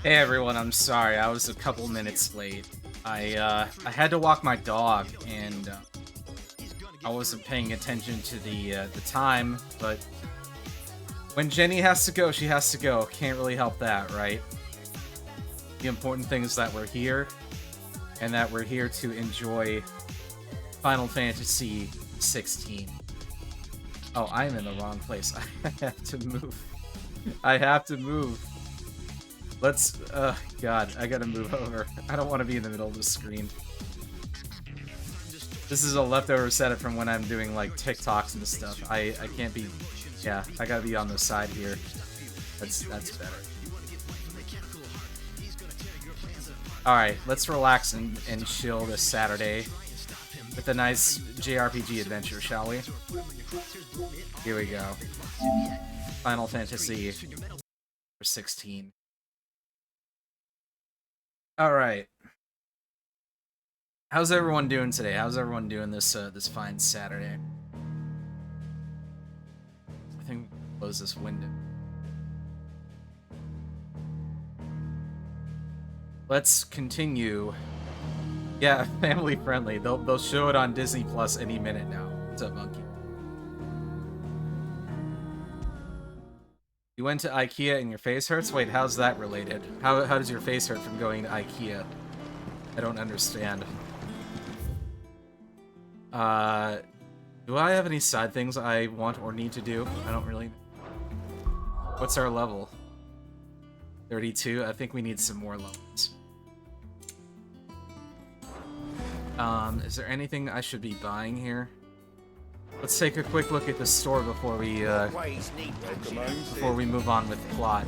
Hey everyone, I'm sorry, I was a couple minutes late. I had to walk my dog, and I wasn't paying attention to the time, but when Jenny has to go, she has to go. Can't really help that, right? The important thing is that we're here, and that we're here to enjoy Final Fantasy 16. Oh, I'm in the wrong place. I have to move. I have to move. Let's, God, I gotta move over. I don't want to be in the middle of the screen. This is a leftover setup from when I'm doing, like, TikToks and stuff. I can't be, yeah, I gotta be on the side here. That's better. Alright, let's relax and chill this Saturday with a nice JRPG adventure, shall we? Here we go. Final Fantasy 16. Alright. How's everyone doing today? How's everyone doing this this fine Saturday? I think we can close this window. Let's continue. Yeah, family friendly. They'll show it on Disney Plus any minute now. What's up, Monkey? You went to IKEA and your face hurts? Wait, how's that related? How does your face hurt from going to IKEA? I don't understand. Do I have any side things I want or need to do? I don't really... What's our level? 32? I think we need some more levels. Is there anything I should be buying here? Let's take a quick look at the store before we move on with the plot.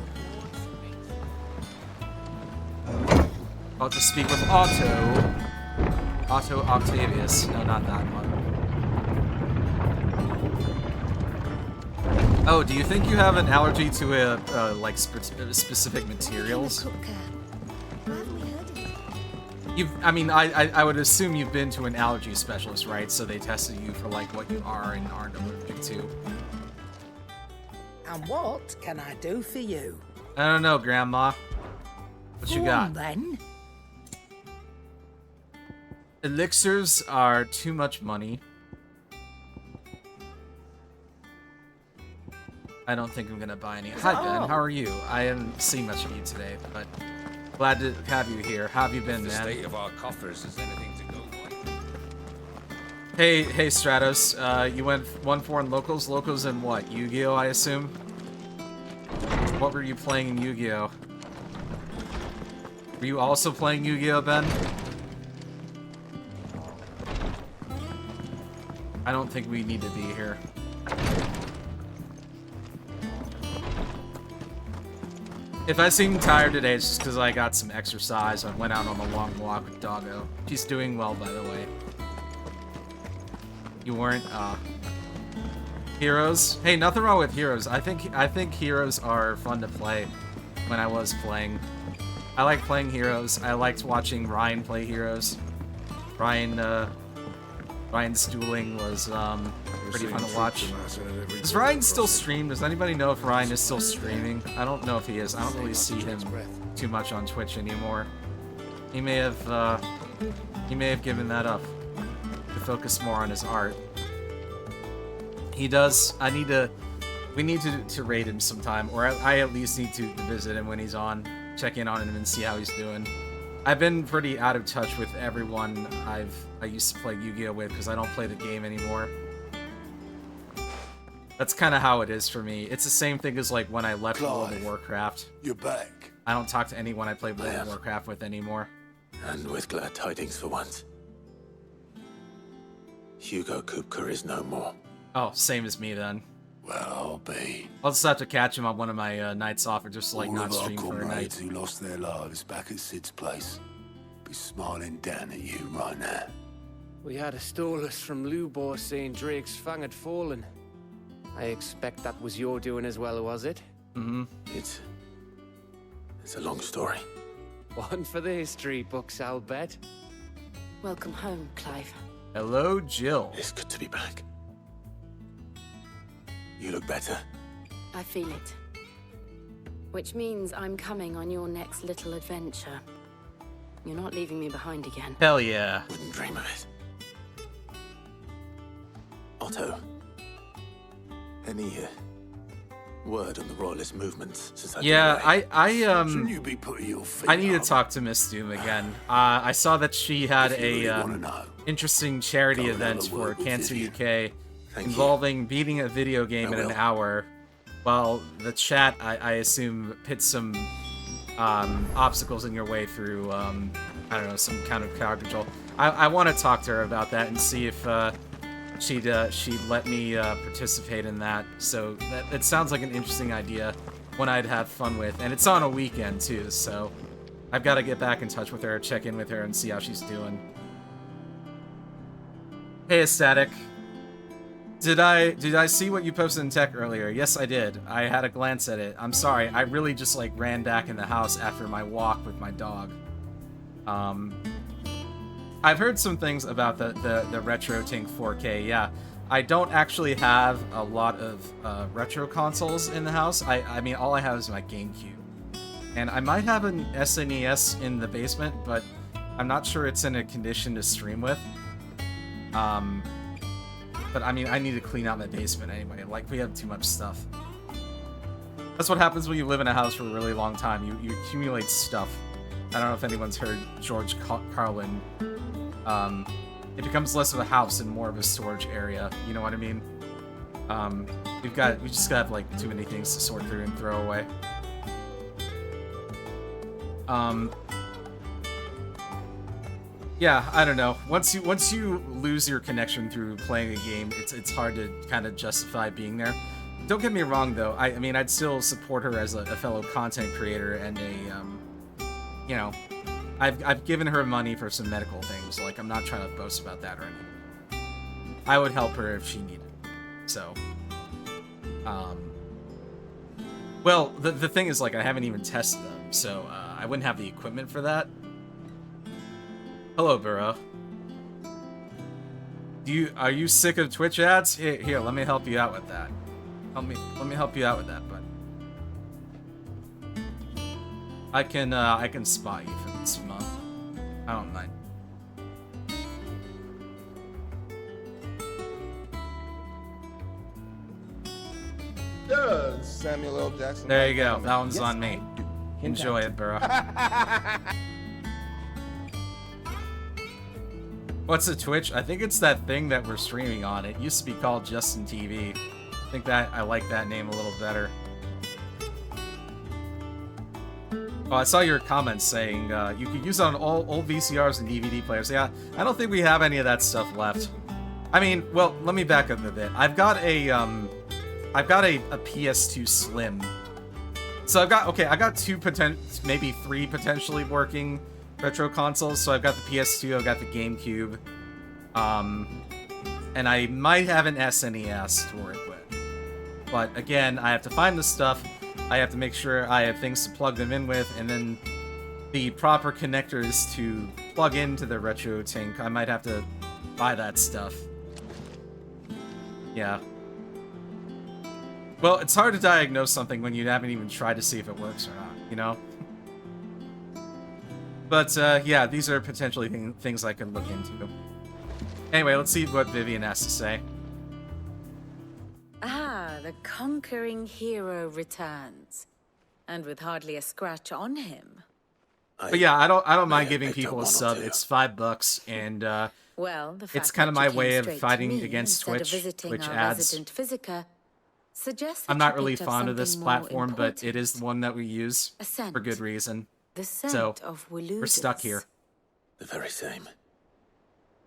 About to speak with Otto Octavius. No, not that one. Oh, do you think you have an allergy to like specific materials? I mean, I would assume you've been to an allergy specialist, right? So they tested you for like what you are and aren't allergic to. And what can I do for you? I don't know, Grandma. What you got? Then. Elixirs are too much money. I don't think I'm gonna buy any. Hi Ben, how are you? I haven't seen much of you today, but glad to have you here. How have you been, man? The state of our coffers is anything to go by. Hey Stratos, you went 1-4 in locals? Locals in what? Yu-Gi-Oh, I assume? What were you playing in Yu-Gi-Oh? Were you also playing Yu-Gi-Oh, Ben? I don't think we need to be here. If I seem tired today, it's just because I got some exercise. I went out on a long walk with Doggo. She's doing well, by the way. You weren't, Heroes? Hey, nothing wrong with Heroes. I think Heroes are fun to play when I was playing. I like playing Heroes. I liked watching Ryan play Heroes. Ryan's dueling was pretty fun to watch. Does Ryan still stream? Does anybody know if Ryan is still streaming? I don't know if he is. I don't really see him too much on Twitch anymore. He may have given that up to focus more on his art. He does. We need to raid him sometime, or I at least need to visit him when he's on, check in on him and see how he's doing. I've been pretty out of touch with everyone I used to play Yu-Gi-Oh with because I don't play the game anymore. That's kind of how it is for me. It's the same thing as like when I left World of Warcraft. You're back. I don't talk to anyone I played World of Warcraft with anymore. And with glad tidings for once. Hugo Kupka is no more. Oh, same as me then. Well, I'll be. I'll just have to catch him on one of my nights off or just like All not of our stream for a comrades night. who lost their lives back at Sid's place be smiling down at you right now. We had a stolus from Lubor saying Drake's fang had fallen. I expect that was your doing as well, was it? Mm-hmm. It's a long story. One for the history books, I'll bet. Welcome home, Clive. Hello, Jill. It's good to be back. You look better. I feel it. Which means I'm coming on your next little adventure. You're not leaving me behind again. Hell yeah. Wouldn't dream of it. Otto, any word on the royalist movements since I've Yeah, been away? Shouldn't you be putting your feet I need to up? talk to Miss Doom again. I saw that she had If you really a wanna know, interesting charity go and have event a for word with Cancer Vivian. UK Thank you. involving beating a video game I in an will. hour, while the chat, I assume, pits some obstacles in your way through, I don't know, some kind of crowd control. I want to talk to her about that and see if she'd let me participate in that. So it sounds like an interesting idea, one I'd have fun with, and it's on a weekend too, so I've got to get back in touch with her, check in with her, and see how she's doing. Hey, Ecstatic. Did I see what you posted in tech earlier? Yes, I did. I had a glance at it. I'm sorry. I really just, like, ran back in the house after my walk with my dog. I've heard some things about the RetroTink 4K, yeah. I don't actually have a lot of retro consoles in the house. I mean, all I have is my GameCube. And I might have an SNES in the basement, but I'm not sure it's in a condition to stream with. But I mean, I need to clean out my basement anyway. Like, we have too much stuff. That's what happens when you live in a house for a really long time. You accumulate stuff. I don't know if anyone's heard George Carlin. It becomes less of a house and more of a storage area. You know what I mean? We just have like too many things to sort through and throw away. Yeah, I don't know. Once you lose your connection through playing a game, it's hard to kind of justify being there. Don't get me wrong, though. I mean, I'd still support her as a fellow content creator and a, you know, I've given her money for some medical things. Like, I'm not trying to boast about that or anything. I would help her if she needed it. So, well, the thing is, like, I haven't even tested them, so I wouldn't have the equipment for that. Hello, Burrow. Are you sick of Twitch ads? Here, let me help you out with that. Let me help you out with that, bud. I can spot you for this month. I don't mind. Samuel L. Jackson. There you go. That one's on me. Enjoy it, Burrow. What's a Twitch? I think it's that thing that we're streaming on. It used to be called Justin TV. I think that I like that name a little better. Oh, I saw your comments saying you could use it on all old VCRs and DVD players. Yeah, I don't think we have any of that stuff left. I mean, well, let me back up a bit. I've got a PS2 Slim. So I got maybe three potentially working retro consoles. So I've got the PS2, I've got the GameCube, and I might have an SNES to work with. But again, I have to find the stuff. I have to make sure I have things to plug them in with, and then the proper connectors to plug into the RetroTink. I might have to buy that stuff. Yeah. Well, it's hard to diagnose something when you haven't even tried to see if it works or not, you know? But, yeah, these are potentially things I could look into. Anyway, let's see what Vivian has to say. Ah, the conquering hero returns. And with hardly a scratch on him. But yeah, I don't mind giving picked up people a one or sub. two. It's $5, and, Well, the fact it's kind of that my you came way of straight to fighting me against instead of Twitch, visiting which our ads. resident Physica suggests I'm that you not really picked up fond of this something more platform, but it is important. the one that we use A scent. for good reason. The scent So, of we're stuck here. The very same.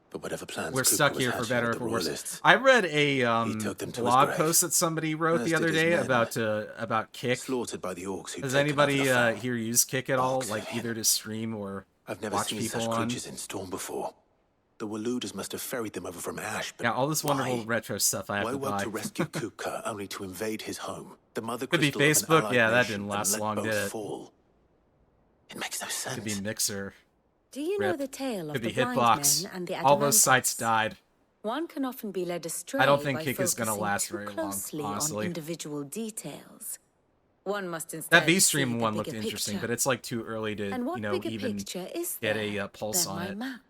But whatever plans We're Cooper stuck was here for hatching better or with for the worse. royalists, I read a took them to his blog grave, post that somebody wrote as the did other his day men. about Kick. slaughtered by the orcs who'd Does taken over anybody the farm. here use Kick at all? Orcs Like again. either to stream or I've never watch seen people such on? creatures in storm before. The Waluders must have ferried them over from Ash, but Yeah, all this wonderful why? retro stuff I have Why to work buy. to rescue Kupka only to invade his home? The mother Could be crystal of an Facebook. allied Yeah, that nation didn't and last let long, both did it? fall. It makes no sense. Could be Mixer. Do you know Rip. the tale of Could the be blind Hitbox. men and the All those sites Adamantists? died. One can often be led astray I don't think by Kick is gonna focusing last too very long, closely honestly. on individual details. One must instead That V see stream the one looked bigger interesting, picture. but it's like too early to, And what you know, bigger even picture is get there a pulse than on my it. map?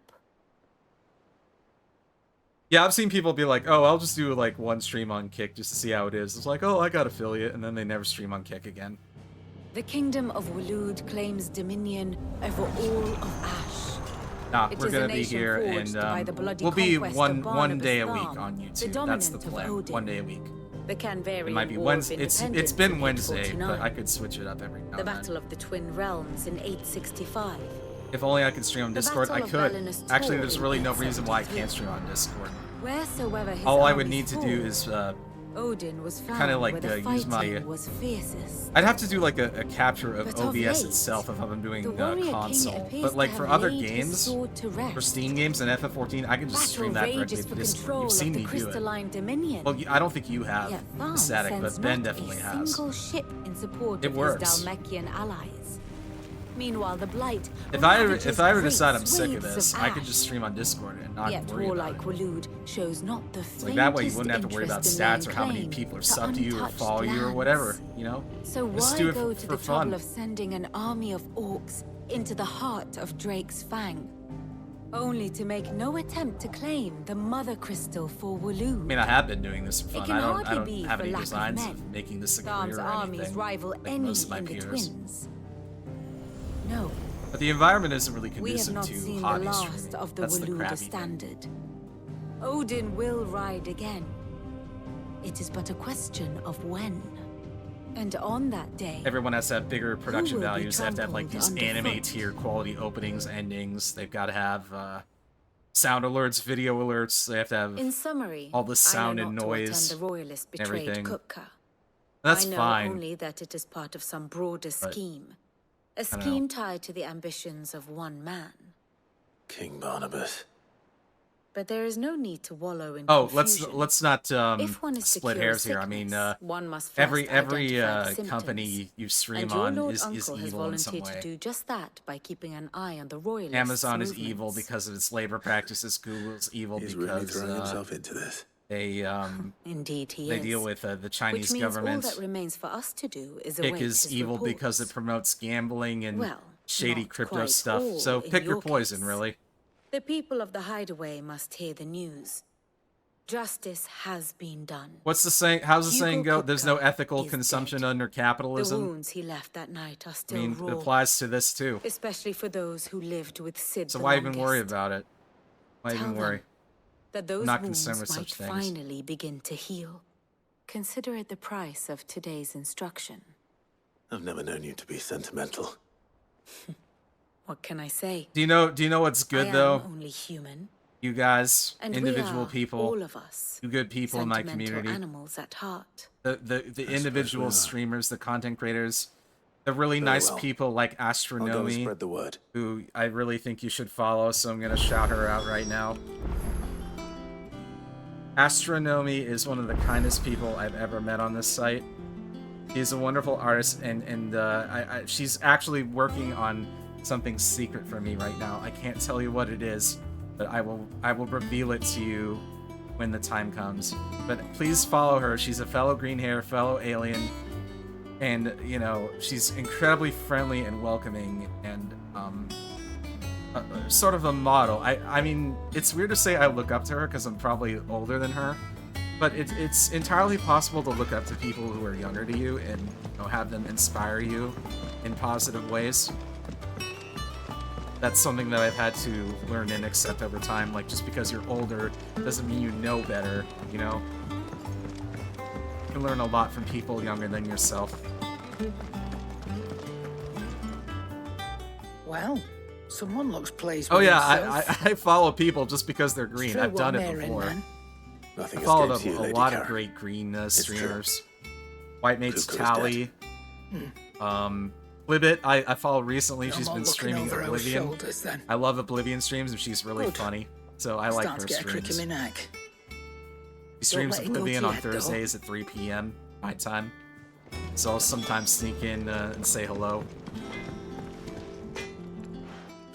Yeah, I've seen people be like, oh, I'll just do like one stream on Kick just to see how it is. It's like, oh, I got affiliate, and then they never stream on Kick again. The kingdom of Waloed claims dominion over all of Ash. Nah, It we're is a gonna be nation here, forged by the and bloody we'll be conquest of one Barnabas day a Thumb, week on the YouTube. That's the dominant of plan. Odin. One day a week. The Canvarian It might be War of Wednesday. It's Independence been in Wednesday, but 849. I could switch it up every now The and then. Battle of the Twin Realms in 865. If only I could stream on The Discord, I Battle of could. Belinus Actually, Tor there's in really no reason why I 873. can't stream on Discord. Wheresoever his All I would armies need to do fought, is Odin was found kinda like, where the use my- fighting was fiercest. I'd have to do like a capture of But of OBS late, itself if I'm doing The warrior king console. appears But like to for have other laid his games, sword to rest. for Steam games and FF14, I can just Battle stream that directly rages to for Discord. control You've seen of the me do it. crystalline dominion. Well, I don't think you have Yet Tharn static, sends but Ben not definitely a has. single ship in support It of works. his Dalmekian allies. Meanwhile, the Blight If I ever ravages decide I'm great sick of swathes this, of I could ash. just stream on Discord and not Yet worry about warlike it. Waloed shows not the Like that way you faintest wouldn't have to worry about interest in stats or laying how many claim people are to sub to you or untouched follow you or lands. whatever, you know? So Just why do it go for to the fun. trouble of sending an army of orcs into the heart of Drake's Fang, only to make no attempt to claim the mother crystal for Waloed? I mean, I have been doing this for fun. can I hardly don't be have for any lack of designs men. of making this a Tharm's career or armies anything, rival like any most of my in the peers. twins. No, But the environment isn't really we have conducive not to seen the hobby last streaming. of the That's the Waloed crappy thing. standard. Odin will ride again. It is but a question of when. And on that day, Everyone has to have bigger production will be values. They have to have like these trampled anime underfoot? tier quality openings, endings. They've got to have sound alerts, video alerts. They have to have. in summary, all the sound I know and not to noise attend the royalist and betrayed everything. Kupka. That's I know fine. only that it is part of some broader scheme. A don't know. scheme tied to the ambitions of one man. King Barnabas. But there is no need to wallow in Oh, confusion. let's not If one is to split cure hairs here. I mean, sickness, one must first every identify the symptoms. company you stream And your on Lord is Uncle has evil in some volunteered way. to do just that by keeping an eye on the royalists' Amazon is evil movements. because of its labor practices. Google's evil He's really because throwing himself into this. they Indeed, he they is. deal with the Chinese Which means government. all that remains for us to do is Pick await is his evil because it reports. promotes gambling and Well, shady not crypto quite stuff. all So in pick your your poison, case. really. The people of the Hideaway must hear the news. Justice has been done. What's the saying? How's the Hugo saying go? There's no Kupka ethical is consumption dead. under The capitalism. wounds he left that night are I still mean, raw, it applies to this too. especially for those who lived with Sid So the why even worry longest. about it? Why Tell even them worry? that those not wounds concerned with might such things. finally begin to heal. Consider it the price of today's instruction. I've never known you to be sentimental. What can I say? Do you know what's good I though? am only human, You guys, and individual we are, people, all of us, you good people in my sentimental community. animals at heart. The individual we are. streamers, the content creators, the really Very nice well. people like I'll go and Astronomy, spread the word. who I really think you should follow, so I'm gonna shout her out right now. Astronomy is one of the kindest people I've ever met on this site. She's a wonderful artist, and she's actually working on something secret for me right now. I can't tell you what it is, but I will reveal it to you when the time comes. But please follow her. She's a fellow green hair, fellow alien, and you know she's incredibly friendly and welcoming, and sort of a model. I mean, it's weird to say I look up to her because I'm probably older than her, but it's entirely possible to look up to people who are younger to you and have them inspire you in positive ways. That's something that I've had to learn and accept over time. Like, just because you're older doesn't mean you know better, you know? You can learn a lot from people younger than yourself. Well, someone looks pleased Oh with yeah, himself. I follow people just because they're green. True I've done what it Mary before. man. Nothing I followed escapes you, a Lady lot Karen. of great green true. streamers. White Mate's Cuckoo's Tally. Libet, I follow recently. No She's more been looking streaming over our Oblivion. shoulders, then. I love Oblivion streams, and she's really Good. funny. So I like Starting her to get a crick in streams. my neck. She streams let it go to Oblivion your on head, though. Thursdays at 3 p.m. my time. So I'll sometimes sneak in and say hello.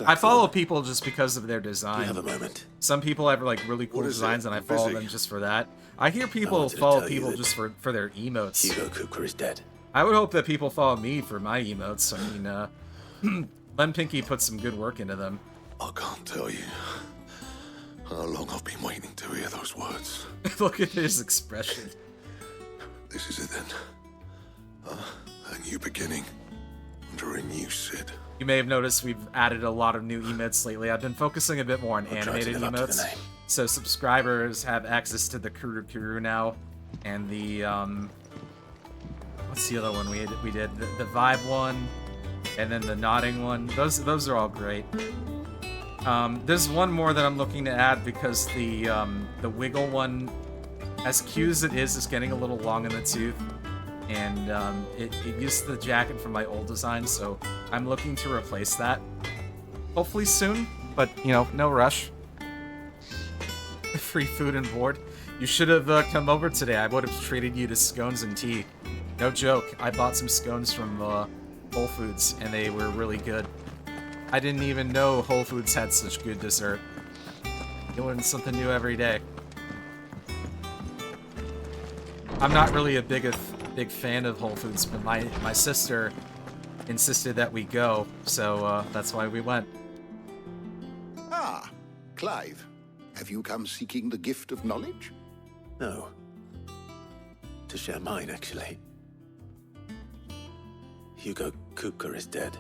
I follow people just because of their Do you design. have a moment? Some people have like really cool What is it? designs, and I I'm follow busy. them just for that. I hear people wanted to follow tell you people that just for their emotes. Hugo Kupka is dead. I would hope that people follow me for my emotes. I mean, Len Pinky put some good work into them. I can't tell you how long I've been waiting to hear those words. Look at his expression. This is it then. A new beginning under a new Sid. You may have noticed we've added a lot of new emotes lately. I've been focusing a bit more on animated emotes. So subscribers have access to the Kuru Kuru now, and the what's the other one we did? The vibe one, and then the nodding one. Those are all great. There's one more that I'm looking to add because the wiggle one, as cute as it is getting a little long in the tooth, and it used the jacket from my old design, so I'm looking to replace that. Hopefully soon, but you know, no rush. Free food and board. You should have come over today. I would have treated you to scones and tea. No joke. I bought some scones from Whole Foods, and they were really good. I didn't even know Whole Foods had such good dessert. You learn something new every day. I'm not really a big fan of Whole Foods, but my sister insisted that we go, so that's why we went. Ah, Clive. Have you come seeking the gift of knowledge? No. To share mine, actually. Hugo Kupka is dead.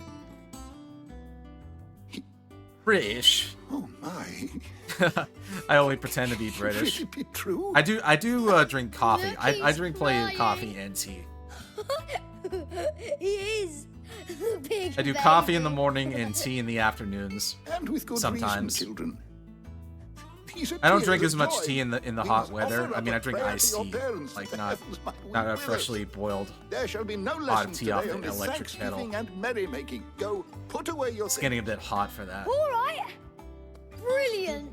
British. Oh my. I only pretend to be British. Could it be true? I do drink coffee. I drink plenty of coffee and tea. He is. Big I do coffee in the morning and tea in the afternoons. And with good sometimes. reason, children. I don't drink as much tea in the hot weather. I mean, I drink iced tea, like not a freshly boiled There shall be no hot lesson tea off today the only electric kettle. Thanksgiving and merrymaking. Go, put away your It's things. getting a bit hot for that. All right. Brilliant.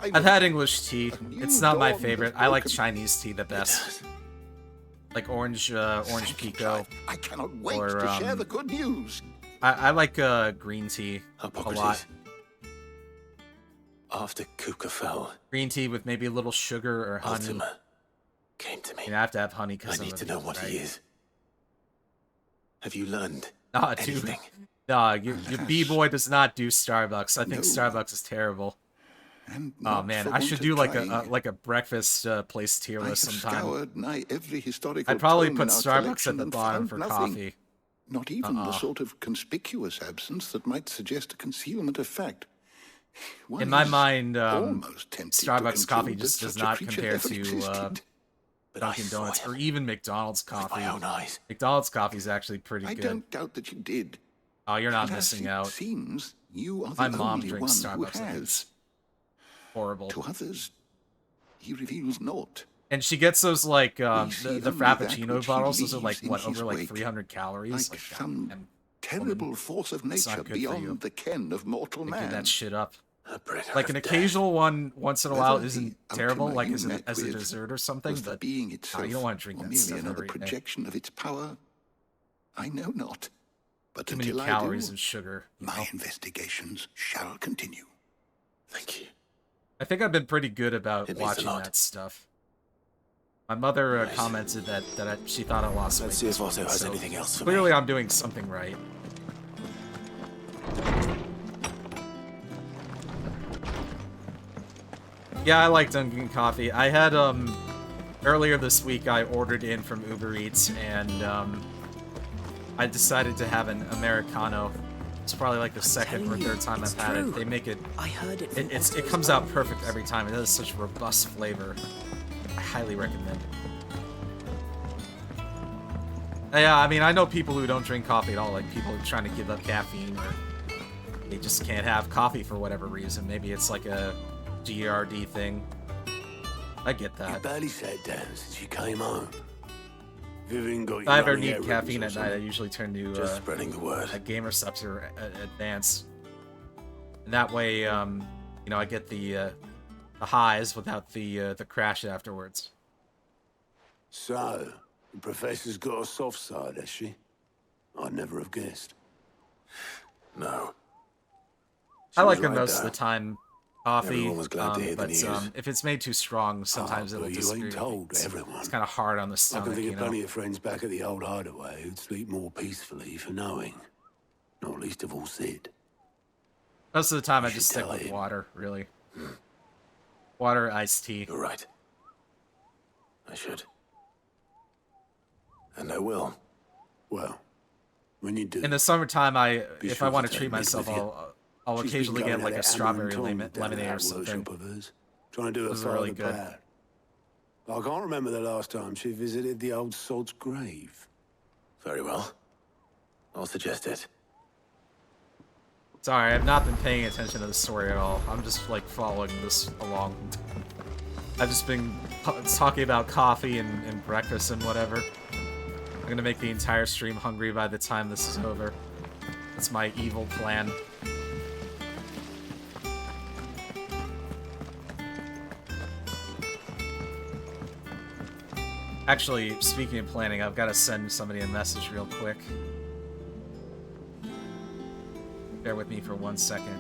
I've had English tea. It's not my favorite. I like Chinese tea the best. Like orange pico. I cannot wait or, to share the good news. I like green tea a lot. After Kuka fell, Green tea with maybe a little sugar or honey. Ultima came to me. You have to have honey I because need to know what he is. Have you learned Nah, dude. anything? Nah, your B-boy does not do Starbucks. I think No. Starbucks is terrible. And Oh not man, for I want should of do like trying. a breakfast place tier I have list sometime. scoured nigh every historical I'd probably tome put in our Starbucks collection at the and bottom found for nothing. coffee. Not even the sort of conspicuous absence that might suggest a concealment of fact. One In my is mind, almost tempted to Starbucks coffee conclude just that does such a not creature compare ever to existed. But I Dunkin' saw Donuts him or even McDonald's with coffee. my own eyes. McDonald's coffee is actually pretty I good. don't doubt that you did. Oh, you're not But as missing it out. seems you are My the mom only drinks one who Starbucks. And has. it's horrible. To others, he reveals naught. And she gets those like We see the only that Frappuccino which he bottles. Those are like leaves in what his over like wake, 300 calories. Like Like some goddamn terrible force of It's not nature good for you. beyond the ken of mortal picking man. that shit up. A bringer Like an of death. occasional one once in a Whether while the isn't Ultima terrible, like you as a met with dessert or something, Was the but being itself, you don't want to drink or that merely stuff another every day. projection of its power? I know not. But Too many until calories I do, and sugar. You know? my investigations shall continue. Thank you. I think I've been pretty good about It means a watching lot. that stuff. My mother Nice. commented that she thought I lost weight. Let's see if this Otto week, has so anything else for clearly me. I'm doing something right. Yeah, I like Dunkin' Coffee. I had earlier this week I ordered in from Uber Eats and I decided to have an Americano. It's probably like the second or third time I've had it. They make it I heard it. it comes out perfect every time. It has such robust flavor. I highly recommend it. Yeah, I mean, I know people who don't drink coffee at all, like people who are trying to give up caffeine, or they just can't have coffee for whatever reason. Maybe it's like a GERD thing. I get You that. barely sat down since you came home. Vivian got you If I ever running need errands caffeine or at night, I something. usually turn to Just spreading the word. a Gamer Subs or Advance. And that way, you know, I get the highs without the crash afterwards. So, the professor's got a soft side, has she? I'd never have guessed. No. I She like was her right most of there. the time. coffee. Everyone was glad to hear the but news. if it's made too strong, sometimes it'll but you disappear. ain't told everyone. It's kind of hard on the I stomach, can think you of know. plenty of friends back at the old hideaway who'd sleep more peacefully for knowing. Not least of all Sid. Most of the time, I You just should stick tell with him. water, really. Water, iced tea. You're right. I should. And I will. Well, when you do, In the summertime, Be if sure I to want to take treat Meg myself, with you. I'll she's been occasionally going get at like it a hammer and strawberry tongs down lemonade at or that something. workshop of hers, trying to do her Those are really father good. proud. But I can't remember the last time she visited the old sod's grave. Very well. I'll suggest it. Sorry, I've not been paying attention to the story at all. I'm just like following this along. I've just been talking about coffee and breakfast and whatever. I'm gonna make the entire stream hungry by the time this is over. That's my evil plan. Actually, speaking of planning, I've got to send somebody a message real quick. Bear with me for 1 second.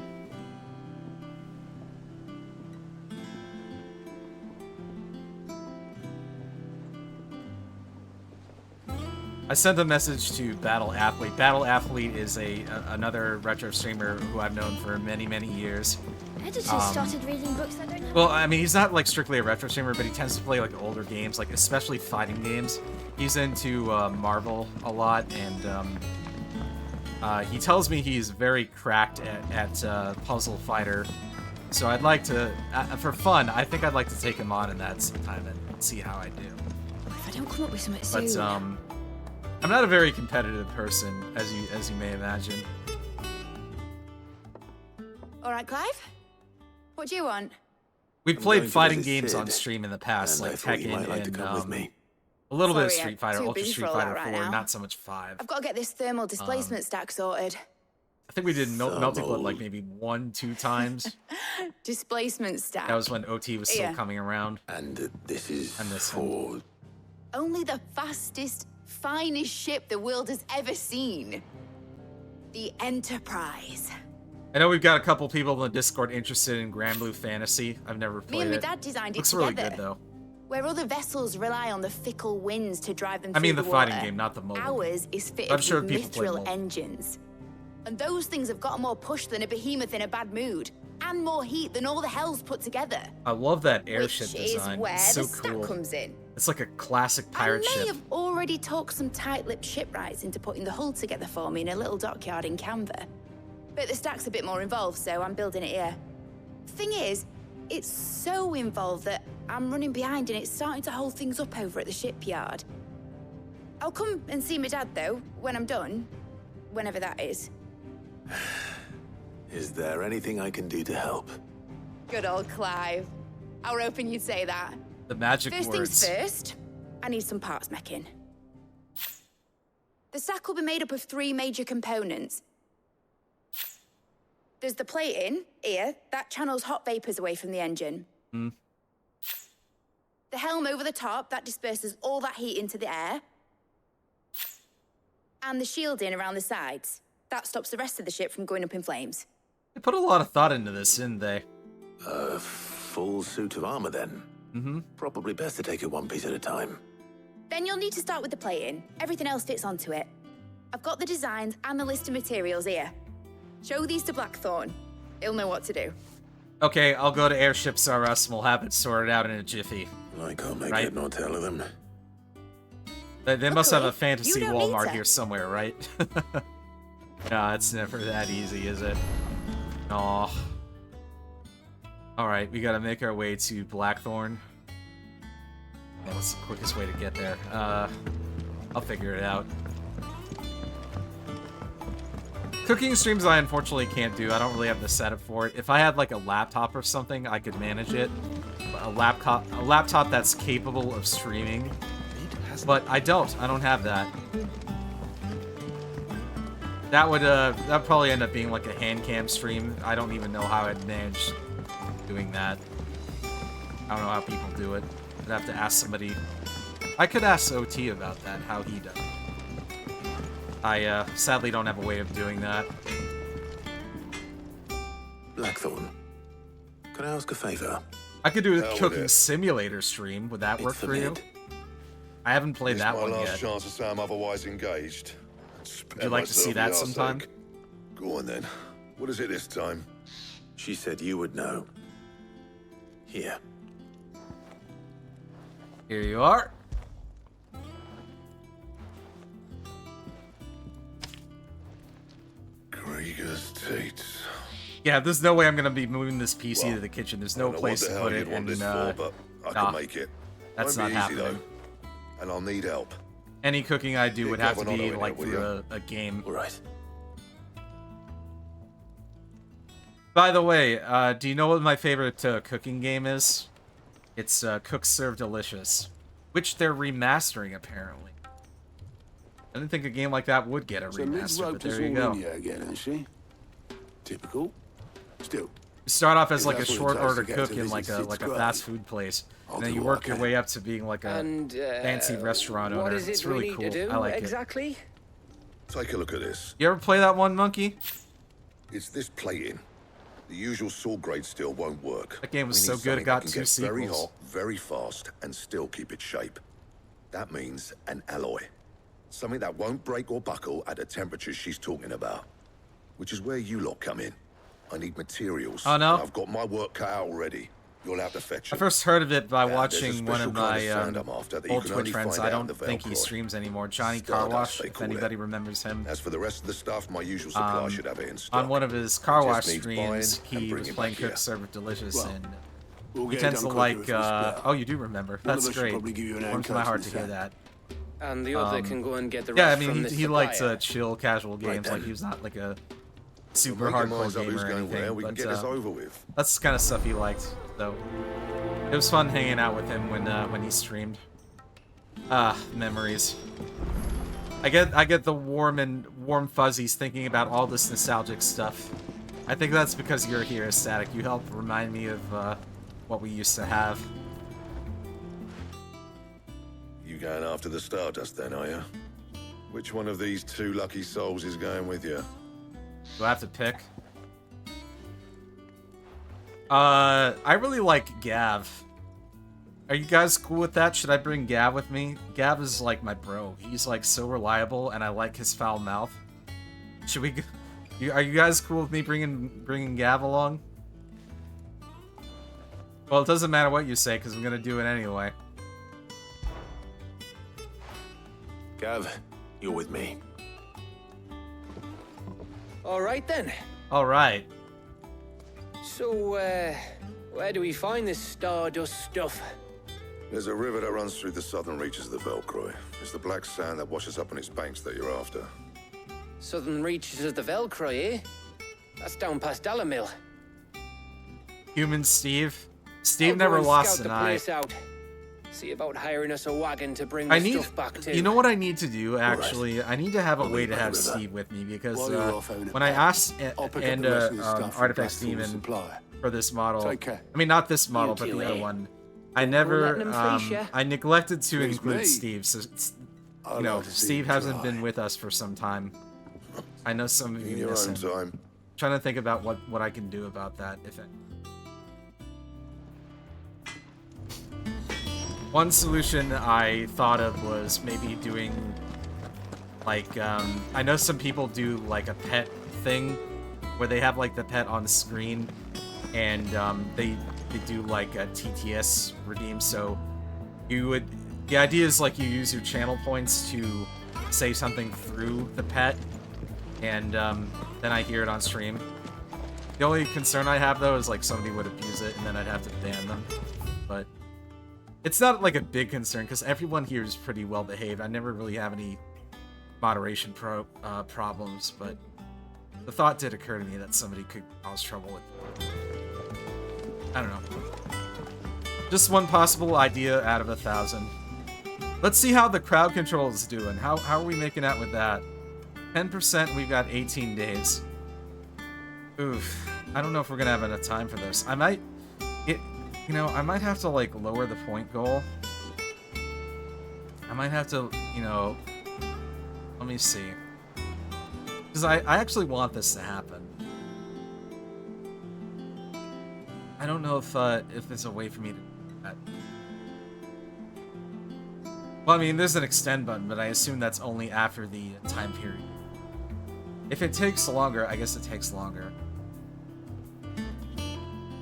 I sent a message to Battle Athlete. Battle Athlete is another retro streamer who I've known for many, many years. Editors started reading books I don't know. Well, I mean, he's not like strictly a retro streamer, but he tends to play like older games, like especially fighting games. He's into Marvel a lot, and he tells me he's very cracked at Puzzle Fighter. So I'd like to, for fun, I think I'd like to take him on in that sometime and see how I do. If I don't come up with something But soon. I'm not a very competitive person, as you may imagine. All right, Clive? What do you want? We've I'm played going to fighting visit games Sid, on stream in the past, and I like thought you Tekken might like to and come with me. a little bit of Sorry, Street Fighter, too Ultra busy Street for all that Fighter right 4, now. not so much 5. I've got to get this thermal displacement stack sorted. I think we did Multiclip Thermal. like maybe 1-2 times. Displacement stack. That was when OT was still Yeah. coming around. And this is And this for... Only the fastest, finest ship the world has ever seen. The Enterprise. I know we've got a couple people in the Discord interested in Grand Blue Fantasy. I've never Me played and my it. dad designed it Looks together. really good though. Where other vessels rely on the fickle winds to drive them I through mean the fighting water, game, not the mobile. Ours is fitted I'm sure with people play mithril mobile. engines. And those things have got more push than a behemoth in a bad mood. And more heat than all the hells put together. I love that airship which design. is where It's so the stack cool. comes in. It's like a classic pirate I may ship. have already talked some tight-lipped shipwrights into putting the hull together for me in a little dockyard in Canva. But the stack's a bit more involved, so I'm building it here. Thing is, it's so involved that I'm running behind and it's starting to hold things up over at the shipyard. I'll come and see my dad, though, when I'm done. Whenever that is. Is there anything I can do to help? Good old Clive. I were hoping you'd say that. The magic First words. things first, I need some parts making. The stack will be made up of 3 major components. There's the plating, here, that channels hot vapors away from the engine. Mm. The helm over the top, that disperses all that heat into the air. And the shielding around the sides. That stops the rest of the ship from going up in flames. They put a lot of thought into this, didn't they? A full suit of armor, then? Mm-hmm. Probably best to take it one piece at a time. Then you'll need to start with the plating. Everything else fits onto it. I've got the designs and the list of materials here. Show these to Blackthorn. He'll know what to do. Okay, I'll go to Airships R Us and we'll have it sorted out in a jiffy. I can't make Right. it nor tell of them. They must have a Luckily, fantasy you don't need Walmart to. here somewhere, right? No, it's never that easy, is it? Aw. Alright, we gotta make our way to Blackthorn. Yeah, what's the quickest way to get there? I'll figure it out. Cooking streams I unfortunately can't do. I don't really have the setup for it. If I had like a laptop or something, I could manage it. A laptop that's capable of streaming. But I don't have that. That would that'd probably end up being like a hand cam stream. I don't even know how I'd manage doing that. I don't know how people do it. I'd have to ask somebody. I could ask OT about that, how he does it. I sadly don't have a way of doing that. Blackthorn. Can I ask a favor? I could do a Hell with cooking it. simulator stream. Would that work It's for you? forbid. I haven't played It's that my one last yet. chance to say I'm otherwise engaged. Would you like to see that sometime? Go on then. What is it this time? She said you would know. Here. Here you are. Krieger's Tate. Yeah, there's no way I'm gonna be moving this PC Well, to the kitchen. There's I no don't know place what to the put hell it, you'd want and this for, but I nah, can make it. that's Won't not be easy, happening. though. And I'll need help. Any cooking I do Get would have to Gavin on be it, like will through you? a game. All right. By the way, do you know what my favorite cooking game is? It's Cook Serve Delicious, which they're remastering apparently. I didn't think a game like that would get a So Liz remaster, but roped us there you all go. in here again, isn't she? Typical. Still. You start off as If like a that's what it short takes order to get cook to in visit like a Sid's grave, fast food place, I'll and then do you what I work your can. way up to being like a And fancy restaurant owner. what is it It's really we cool. need to do I like it. exactly? Take a look at this. You ever play that one, Monkey? It's this plating. The usual saw grade steel won't work. That game was We so need good it something got that can 2 get very sequels. hot, very fast, and still keep its shape. That means an alloy. Something that won't break or buckle at the temperatures she's talking about. Which is where you lot come in. I need materials. Oh, no? And I've got my work cut out already. You'll have to fetch I it. first heard of it by Now, there's a watching one of special kind my of sand I'm after that you old can Twitch only friends. find I out in don't the think he Velcroy. streams anymore. Johnny Stardust, Carwash, they if call it. anybody remembers him. As for the rest of the stuff, my usual supply should have it in stock. On one of his car Just wash needs streams, buying and he was bringing playing back here. Cook Serve Delicious, Well, and We'll he get it tends to done like, quicker if we split. oh, you do remember. One of That's us should great. probably give you an Warms hand my coach heart to hear instead. that. And the other can go and get the Yeah, I rest mean, from the he likes supplier. chill, casual games. then. Like, he's not like a super Make your hardcore minds up gamer who's or going where. anything. We can But get this over with. that's the kind of stuff he liked. So it was fun hanging out with him when he streamed. Ah, memories. I get the warm fuzzies thinking about all this nostalgic stuff. I think that's because you're here, Static. You help remind me of what we used to have. You going after the Stardust then, are you? Which one of these two lucky souls is going with you? Do I have to pick? I really like Gav. Are you guys cool with that? Should I bring Gav with me? Gav is like my bro. He's like so reliable, and I like his foul mouth. Should we? Are you guys cool with me bringing Gav along? Well, it doesn't matter what you say, because I'm gonna do it anyway. Gav, you're with me. All right then. All right. So, where do we find this Stardust stuff? There's a river that runs through the southern reaches of the Velcroy. It's the black sand that washes up on its banks that you're after. Southern reaches of the Velcroy, eh? That's down past Alamill. Human Steve. Steve I'll go never and lost scout an the eye. place out. See about hiring us a wagon to bring the I need, stuff back to. you know what I need to do, actually? I need to have a way to have Steve with me, because While you're off owning it when I back, asked I'll pick up the rest of this stuff from Artifacts Blackpool Demon Supply. for this model, Take care. I mean, not this model, but You the do other it. one, I never, letting him fleece ya. I neglected to Please include me. Steve, so, it's, I'd you know, like to see Steve you hasn't try. been with us for some time. I know some of In you your miss own him. time. Trying to think about what I can do about that, if it. One solution I thought of was maybe doing, like, I know some people do, like, a pet thing, where they have, like, the pet on screen, and, they do, like, a TTS redeem, so you would, the idea is, like, you use your channel points to say something through the pet, and, then I hear it on stream. The only concern I have, though, is, like, somebody would abuse it, and then I'd have to ban them, but it's not, like, a big concern, because everyone here is pretty well behaved. I never really have any moderation problems, but the thought did occur to me that somebody could cause trouble with it. I don't know. Just one possible idea out of 1,000. Let's see how the crowd control is doing. How are we making out with that? 10%, we've got 18 days. Oof. I don't know if we're gonna have enough time for this. I might have to, like, lower the point goal. I might have to, you know, let me see. Because I actually want this to happen. I don't know if there's a way for me to do that. Well, I mean, there's an extend button, but I assume that's only after the time period. If it takes longer, I guess it takes longer.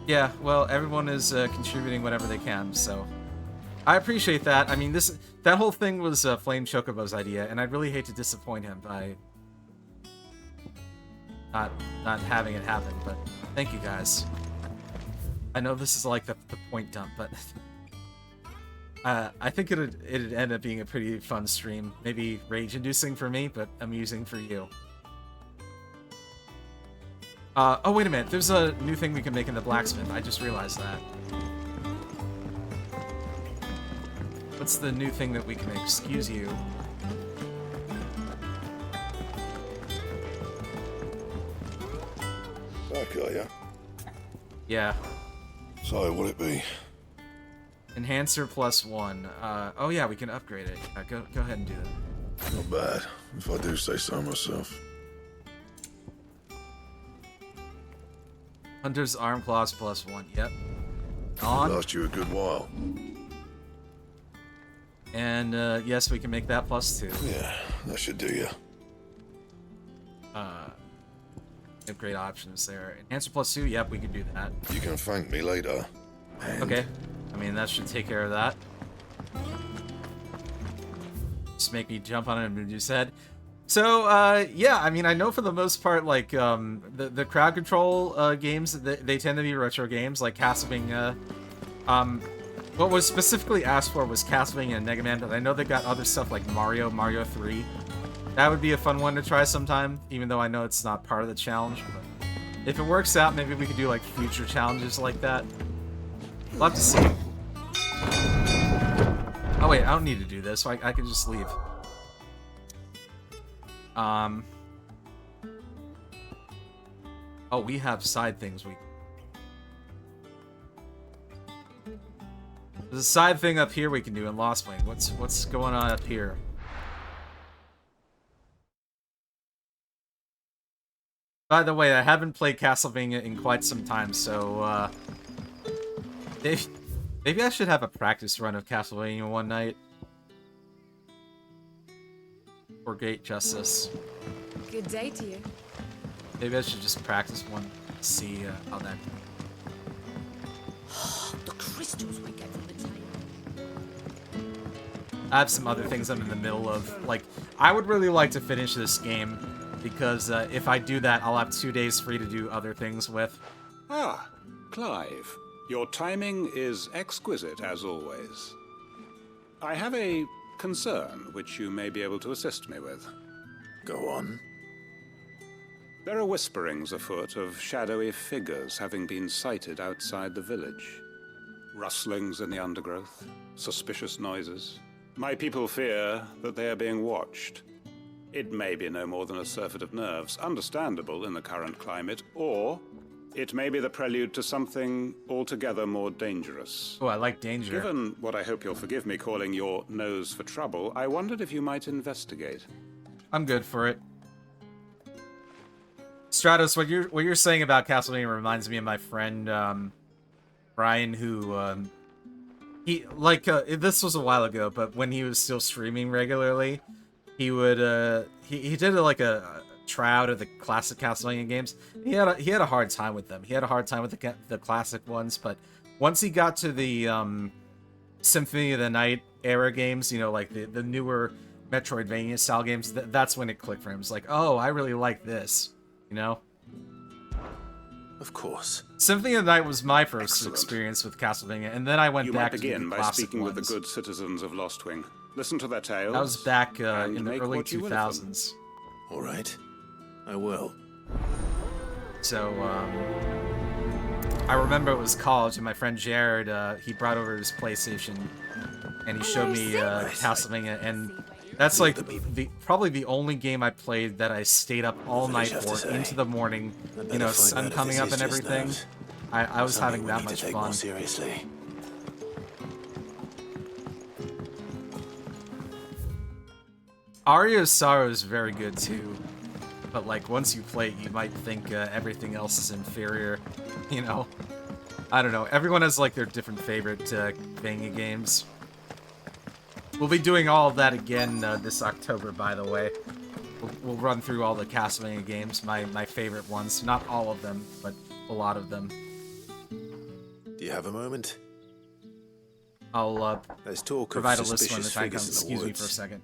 Yeah, well, everyone is contributing whatever they can, so I appreciate that. I mean, that whole thing was Flame Chocobo's idea, and I'd really hate to disappoint him by not having it happen. But thank you guys. I know this is like the point dump, but I think it'd end up being a pretty fun stream. Maybe rage-inducing for me, but amusing for you. Oh, wait a minute. There's a new thing we can make in the blacksmith. I just realized that. What's the new thing that we can make? Excuse you. Okay, yeah. Yeah. So, what'd it be? Enhancer +1. Oh yeah, we can upgrade it. Go ahead and do that. Not bad, if I do say so myself. Hunter's Arm Claws +1. Yep. On. Last you a good while. And yes, we can make that +2. Yeah, that should do you. Great options there. Enhancer +2. Yep, we can do that. You can thank me later. And okay. I mean, that should take care of that. Just make me jump on it and reduce head. So, yeah, I mean, I know for the most part, like, the crowd control games, they tend to be retro games, like Castlevania. What was specifically asked for was Castlevania and Mega Man, but I know they got other stuff like Mario 3. That would be a fun one to try sometime, even though I know it's not part of the challenge. But if it works out, maybe we could do, like, future challenges like that. We'll have to see. Oh, wait, I don't need to do this, so I can just leave. Oh, we have side things we... There's a side thing up here we can do in Lost Wing. What's going on up here? By the way, I haven't played Castlevania in quite some time, so, maybe I should have a practice run of Castlevania one night. For Gate Justice. Good day to you. Maybe I should just practice one to see how that The crystals we get from the tail. I have some other things I'm in the middle of. Like, I would really like to finish this game, because if I do that, I'll have 2 days free to do other things with. Ah, Clive. Your timing is exquisite, as always. I have a concern which you may be able to assist me with. Go on. There are whisperings afoot of shadowy figures having been sighted outside the village. Rustlings in the undergrowth, suspicious noises. My people fear that they are being watched. It may be no more than a surfeit of nerves, understandable in the current climate, or it may be the prelude to something altogether more dangerous. Oh, I like danger. Given what I hope you'll forgive me calling your nose for trouble, I wondered if you might investigate. I'm good for it. Stratos, what you're saying about Castlevania reminds me of my friend Brian, who he like this was a while ago, but when he was still streaming regularly, he would he did like a tryout of the classic Castlevania games. He had a hard time with them. He had a hard time with the classic ones, but once he got to the Symphony of the Night era games, you know, like the newer Metroidvania style games, that's when it clicked for him. It's like, oh, I really like this, you know. Of course. Symphony of the Night was my first experience with Castlevania, and then I went back to the classic ones. You might begin by speaking with the good citizens of Lostwing. Listen to their tales. That was back in the early 2000s. All right, I will. So, I remember it was college, and my friend Jared, he brought over his PlayStation, and he showed me Castlevania, and that's like probably the only game I played that I stayed up all night for, into the morning, you know, sun coming up and everything. I was having that much fun. Seriously. Aria of Sorrow is very good too, but like once you play it, you might think everything else is inferior, you know. I don't know. Everyone has like their different favorite Castlevania games. We'll be doing all of that again this October, by the way. We'll run through all the Castlevania games, my favorite ones. Not all of them, but a lot of them. Do you have a moment? I'll Let's talk provide a of list when the suspicious time comes. figures in the Excuse me woods. for a second.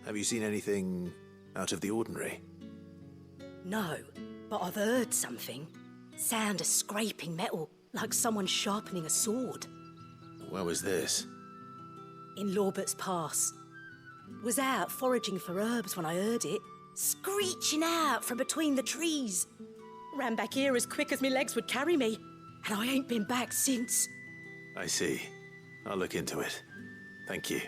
Have you seen anything out of the ordinary? No, but I've heard something. Sound of scraping metal, like someone sharpening a sword. Where was this? In Lorbert's Pass. Was out foraging for herbs when I heard it, screeching out from between the trees. Ran back here as quick as my legs would carry me, and I ain't been back since. I see. I'll look into it. Thank you.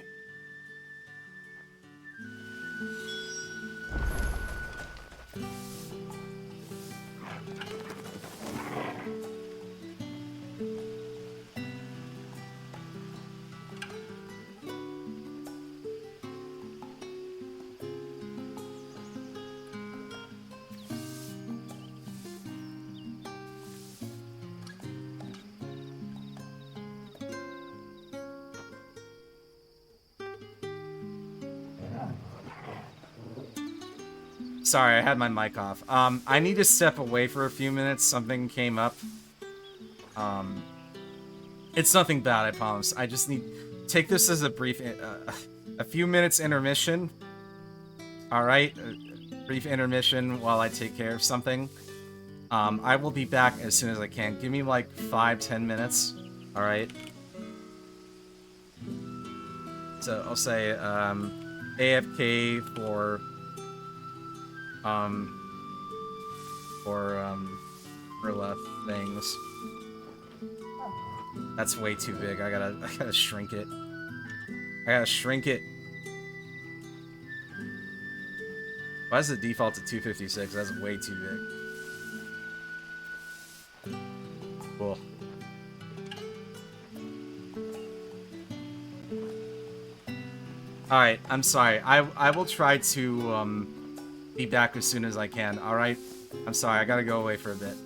Sorry, I had my mic off. I need to step away for a few minutes. Something came up. It's nothing bad, I promise. I just need... Take this as a brief... a few minutes intermission. Alright? Brief intermission while I take care of something. I will be back as soon as I can. Give me like 5-10 minutes. Alright? So, I'll say, AFK for left things. That's way too big. I gotta shrink it. I gotta shrink it. Why is the default to 256? That's way too big. Cool. Alright, I'm sorry. I will try to be back as soon as I can, alright? I'm sorry, I gotta go away for a bit.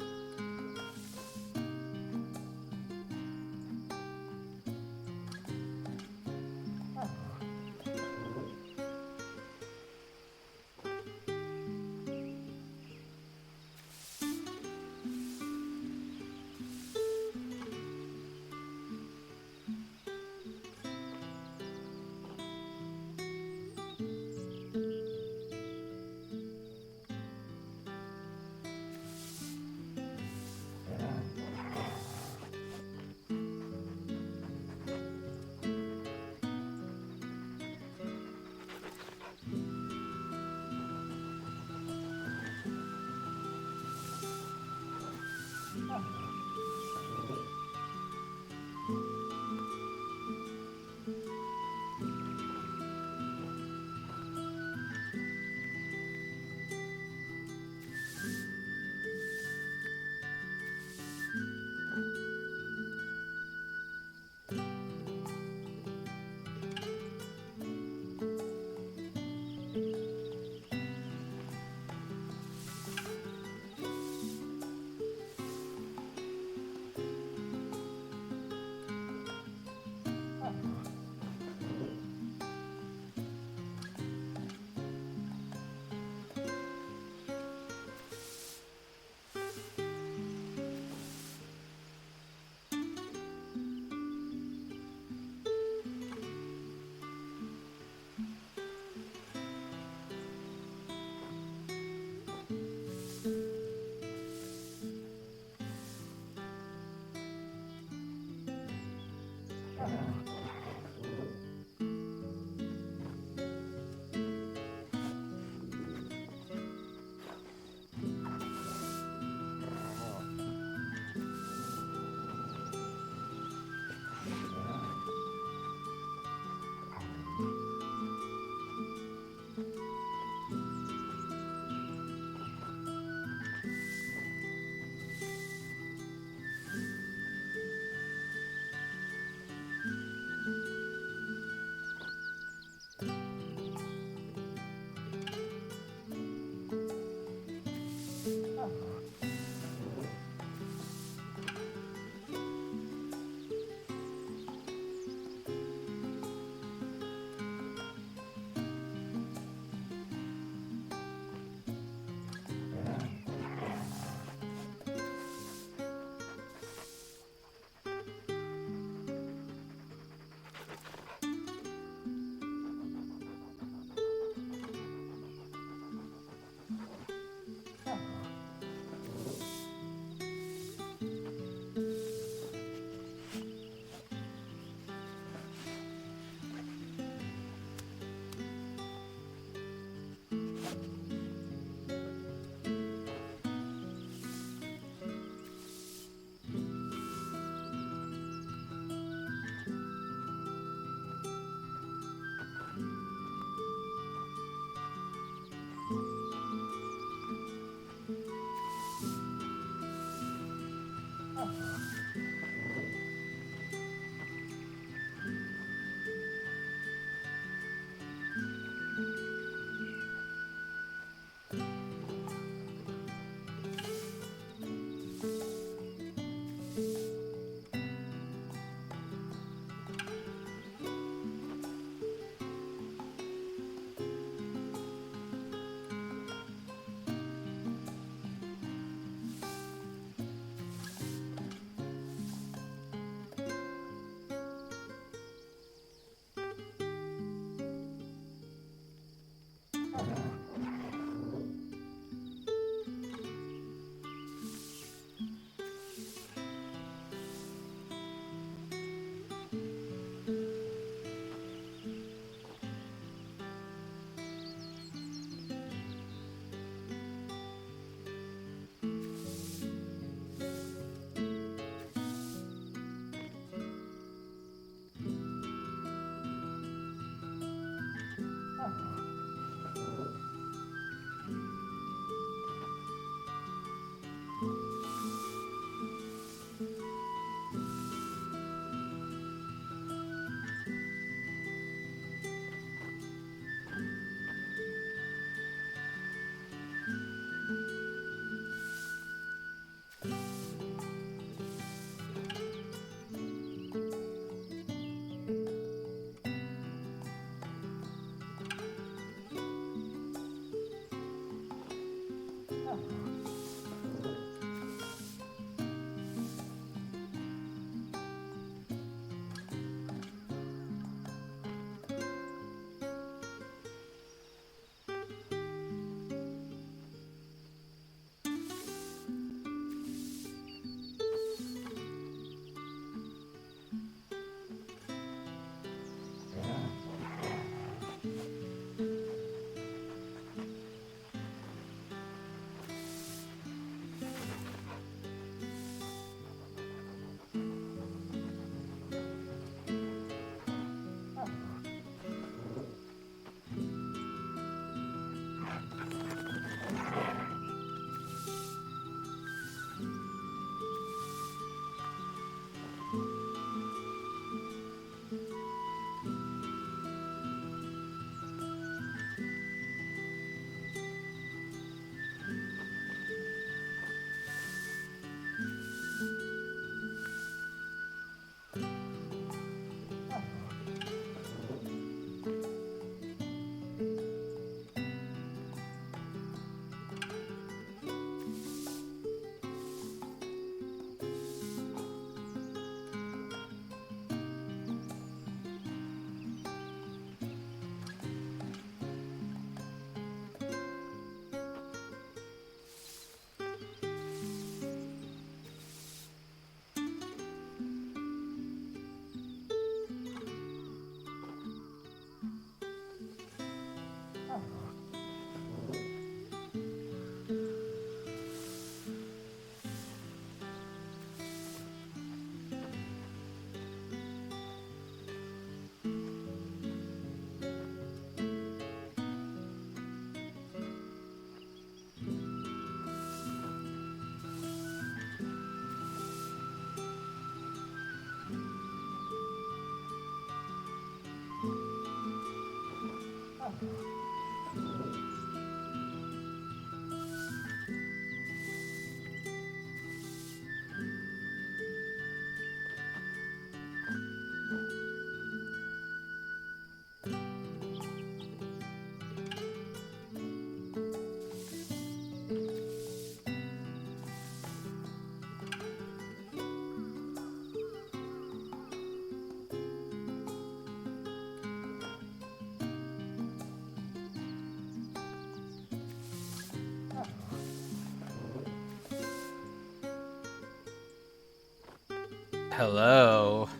Hello.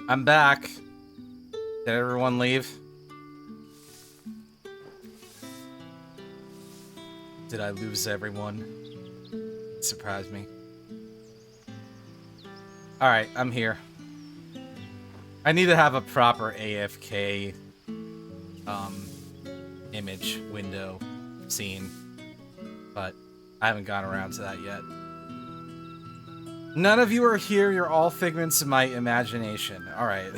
I'm back. Did everyone leave? Did I lose everyone? It surprised me. Alright, I'm here. I need to have a proper AFK image window scene, but I haven't gotten around to that yet. None of you are here, you're all figments of my imagination. Alright.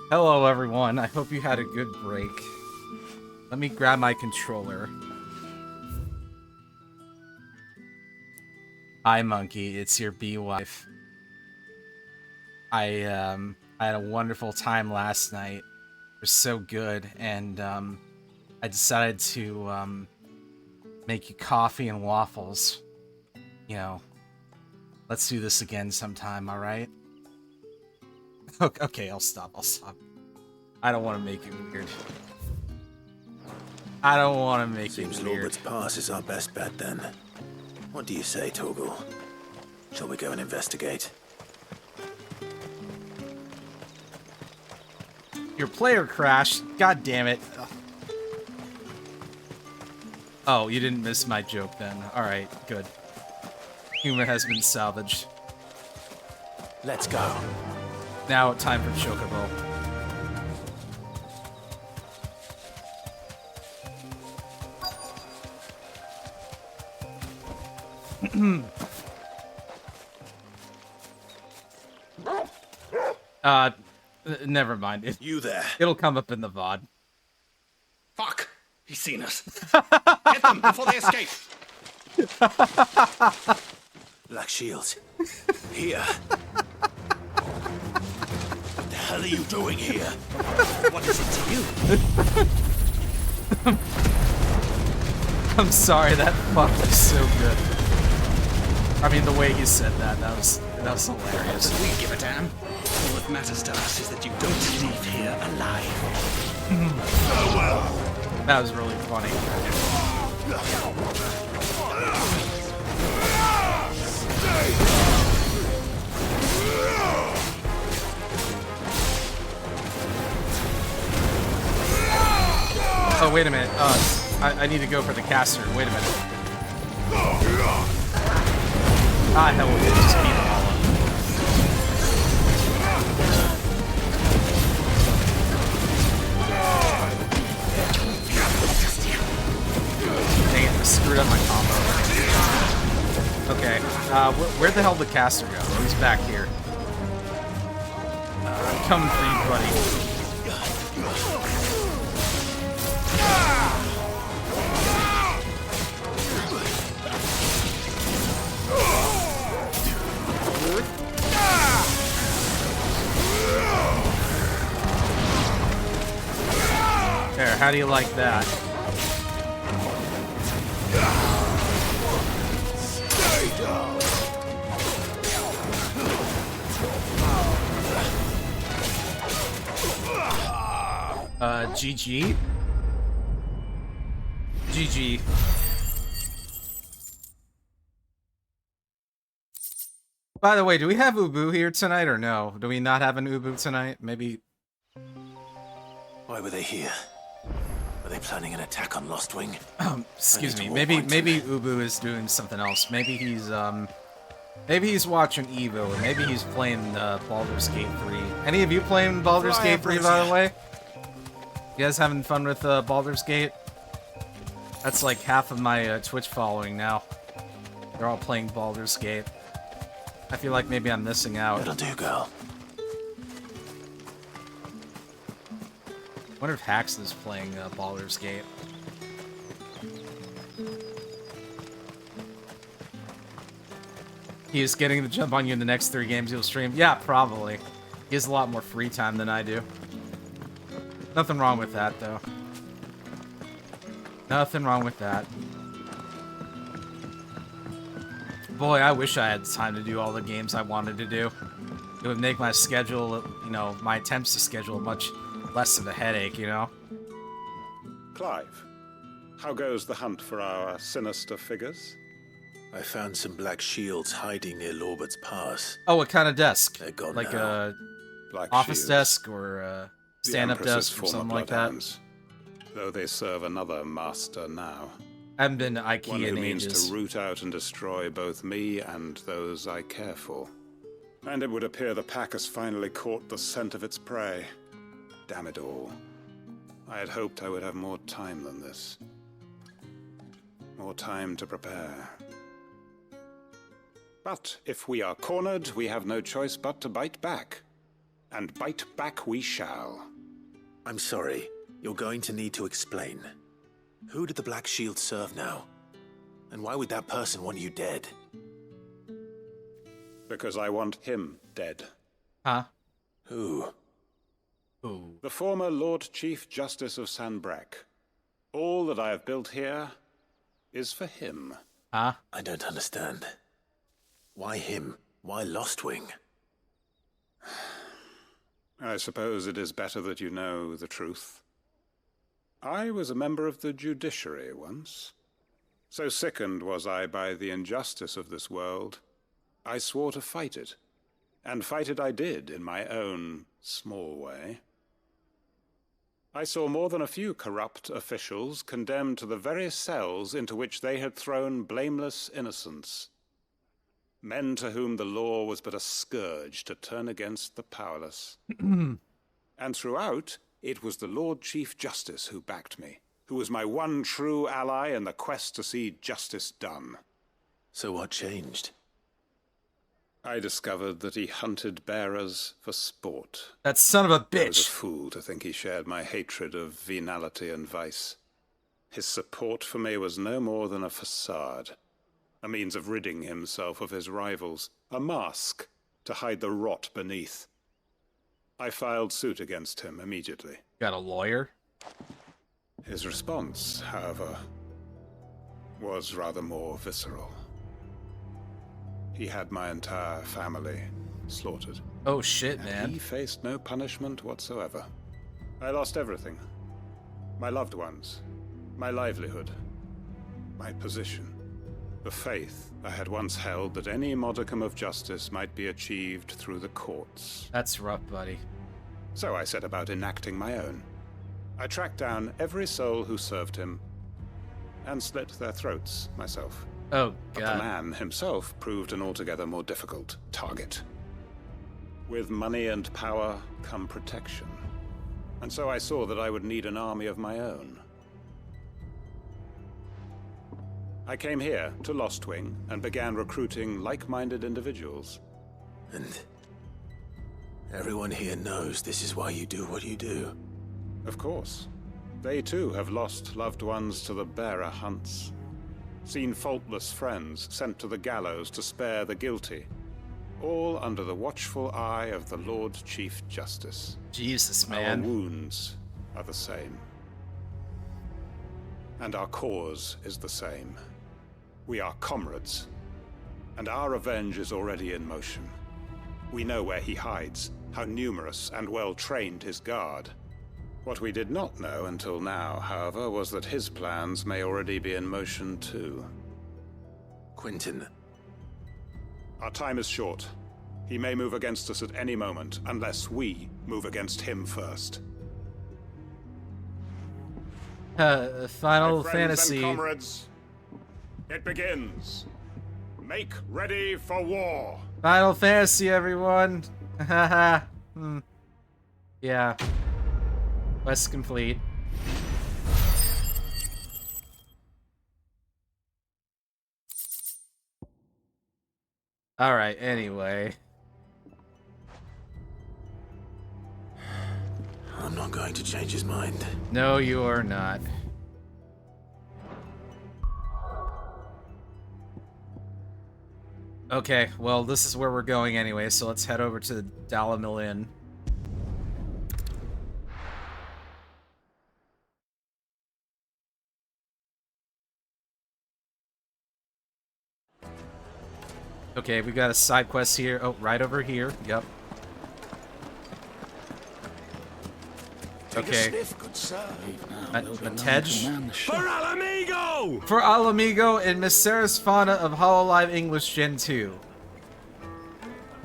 Hello everyone, I hope you had a good break. Let me grab my controller. Hi Monkey, it's your bee wife. I had a wonderful time last night. It was so good, and I decided to make you coffee and waffles. You know, let's do this again sometime, alright? Okay, I'll stop. I don't want to make it weird. I don't want to make Seems it weird. Lorbert's Pass is our best bet then. What do you say, Torgal? Shall we go and investigate? Your player crashed. God damn it. Ugh. Oh, you didn't miss my joke then. Alright, good. Humor has been salvaged. Let's go. Now, time for Chocobo. Never mind. You there. It'll come up in the VOD. Fuck! He's seen us. Get them before they escape. Black Shield. Here. What the hell are you doing here? What is it to you? I'm sorry, that fuck was so good. I mean, the way he said that was hilarious. We give a damn. All that matters to us is that you don't leave here alive. That was really funny. Oh, wait a minute. I need to go for the caster. Wait a minute. Ah, hell with it. Just beat them all up. Dang it, I screwed up my combo. Okay, where the hell did the caster go? Oh, he's back here. I'm coming for you, buddy. There, how do you like that? GG? GG. By the way, do we have Ubu here tonight or no? Do we not have an Ubu tonight? Maybe... Why were they here? Were they planning an attack on Lost Wing? Excuse me. Maybe Ubu is doing something else. Maybe he's watching Evo, or maybe he's playing Baldur's Gate 3. Any of you playing Baldur's Gate 3, by the way? You guys having fun with Baldur's Gate? That's like half of my Twitch following now. They're all playing Baldur's Gate. I feel like maybe I'm missing out. That'll do, girl. Wonder if Haxton is playing Baldur's Gate. He is getting the jump on you in the next 3 games he'll stream. Yeah, probably. He has a lot more free time than I do. Nothing wrong with that, though. Nothing wrong with that. Boy, I wish I had time to do all the games I wanted to do. It would make my schedule, you know, my attempts to schedule much less of a headache, you know? Clive, how goes the hunt for our sinister figures? I found some black shields hiding near Lorbert's Pass. Oh, what kind of desk? They're gone like now. a Black office shields. desk or a stand-up The Empress's desk or former something like that? bloodhounds, though they serve another master now. I haven't been to One IKEA who in means ages. to root out and destroy both me and those I care for. And it would appear the pack has finally caught the scent of its prey. Damn it all. I had hoped I would have more time than this. More time to prepare. But if we are cornered, we have no choice but to bite back. And bite back we shall. I'm sorry. You're going to need to explain. Who did the Black Shield serve now? And why would that person want you dead? Because I want him dead. Huh? Who? Who? The former Lord Chief Justice of Sanbreque. All that I have built here is for him. Huh? I don't understand. Why him? Why Lostwing? I suppose it is better that you know the truth. I was a member of the judiciary once. So sickened was I by the injustice of this world, I swore to fight it. And fight it I did in my own small way. I saw more than a few corrupt officials condemned to the very cells into which they had thrown blameless innocents. Men to whom the law was but a scourge to turn against the powerless. And throughout, it was the Lord Chief Justice who backed me, who was my one true ally in the quest to see justice done. So what changed? I discovered that he hunted bearers for sport. That son of a I was a bitch. fool to think he shared my hatred of venality and vice. His support for me was no more than a facade, a means of ridding himself of his rivals, a mask to hide the rot beneath. I filed suit against him immediately. Got a lawyer? His response, however, was rather more visceral. He had my entire family slaughtered. Oh shit, and man. he faced no punishment whatsoever. I lost everything. My loved ones, my livelihood, my position, the faith I had once held that any modicum of justice might be achieved through the courts. That's rough, buddy. So I set about enacting my own. I tracked down every soul who served him and slit their throats myself. Oh, But God. the man himself proved an altogether more difficult target. With money and power come protection. And so I saw that I would need an army of my own. I came here to Lostwing and began recruiting like-minded individuals. And everyone here knows this is why you do what you do. Of course. They too have lost loved ones to the bearer hunts. Seen faultless friends sent to the gallows to spare the guilty. All under the watchful eye of the Lord Chief Justice. Jesus, Our man. wounds are the same. And our cause is the same. We are comrades. And our revenge is already in motion. We know where he hides, how numerous and well-trained his guard. What we did not know until now, however, was that his plans may already be in motion too. Quentin. Our time is short. He may move against us at any moment, unless we move against him first. Final My friends Fantasy. and comrades, it begins. Make ready for war. Final Fantasy, everyone. Haha. Yeah. Quest complete. Alright, anyway. I'm I'm not going to change his mind. No, you are not. Okay, well, this is where we're going anyway, so let's head over to the Dalamil Inn. Okay, we got a side quest here. Oh, right over here. Yep. Okay. Matej. For Alamigo! For Alamigo and Miss Sarah's Fauna of Hololive English Gen 2.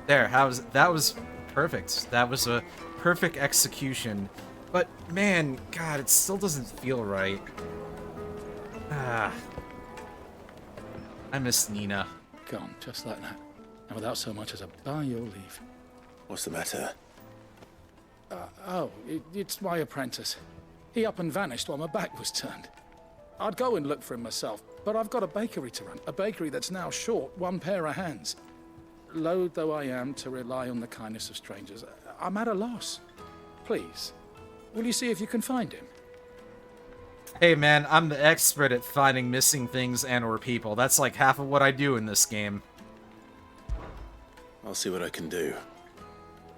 There, that was perfect. That was a perfect execution. But man, God, it still doesn't feel right. Ah. I miss Nina. Gone, just like that. And without so much as a by your leave. What's the matter? It's my apprentice. He up and vanished while my back was turned. I'd go and look for him myself, but I've got a bakery to run. A bakery that's now short one pair of hands. Loath though I am to rely on the kindness of strangers, I'm at a loss. Please, will you see if you can find him? Hey man, I'm the expert at finding missing things and or people. That's like half of what I do in this game. I'll see what I can do.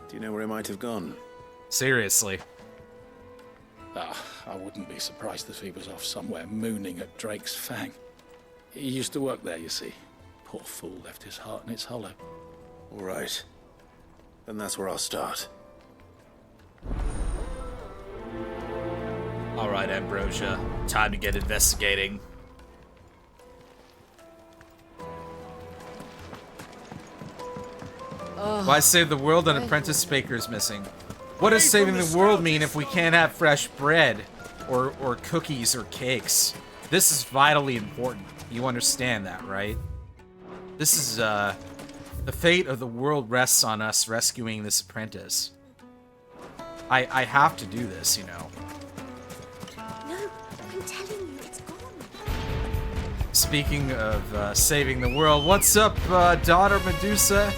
Do you know where he might have gone? Seriously. I wouldn't be surprised if he was off somewhere mooning at Drake's Fang. He used to work there, you see. Poor fool left his heart in its hollow. All right. Then that's where I'll start. Alright, Ambrosia. Time to get investigating. Why save the world? An apprentice baker's missing. What does saving the world mean if we can't have fresh bread? Or cookies or cakes? This is vitally important. You understand that, right? This is, the fate of the world rests on us rescuing this apprentice. I have to do this, you know. No, I'm telling you, it's gone. Speaking of saving the world, what's up, daughter Medusa?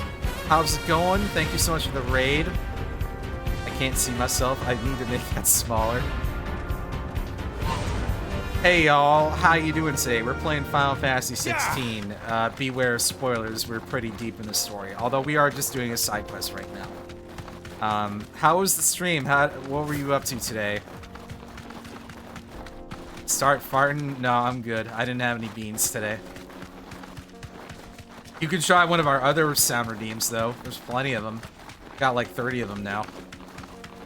How's it going? Thank you so much for the raid. I can't see myself. I need to make that smaller. Hey y'all, how you doing today? We're playing Final Fantasy 16. Beware of spoilers, we're pretty deep in the story. Although we are just doing a side quest right now. How was the stream? What were you up to today? Start farting? No, I'm good. I didn't have any beans today. You can try one of our other sound redeems, though. There's plenty of them. Got like 30 of them now.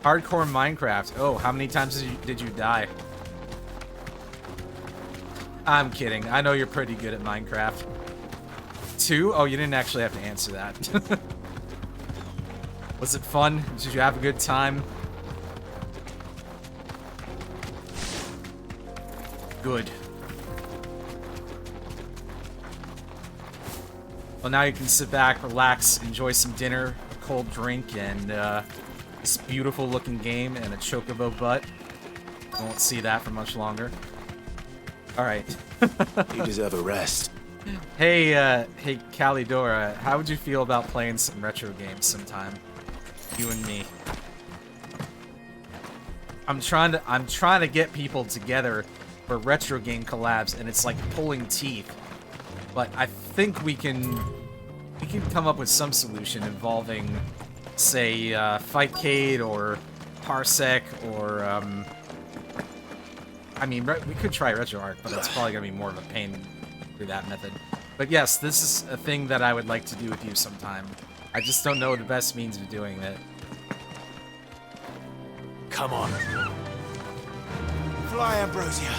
Hardcore Minecraft. Oh, how many times did you die? I'm kidding. I know you're pretty good at Minecraft. 2? Oh, you didn't actually have to answer that. Was it fun? Did you have a good time? Good. Well, now you can sit back, relax, enjoy some dinner, a cold drink, and this beautiful looking game and a chocobo butt. I won't see that for much longer. Alright. You deserve a rest. Hey, hey Calidora, how would you feel about playing some retro games sometime? You and me. I'm trying to get people together for retro game collabs, and it's like pulling teeth. But I think we can come up with some solution involving, say, Fightcade or Parsec or I mean, we could try RetroArch, but that's probably gonna be more of a pain through that method. But yes, this is a thing that I would like to do with you sometime. I just don't know the best means of doing it. Come on. Fly, Ambrosia.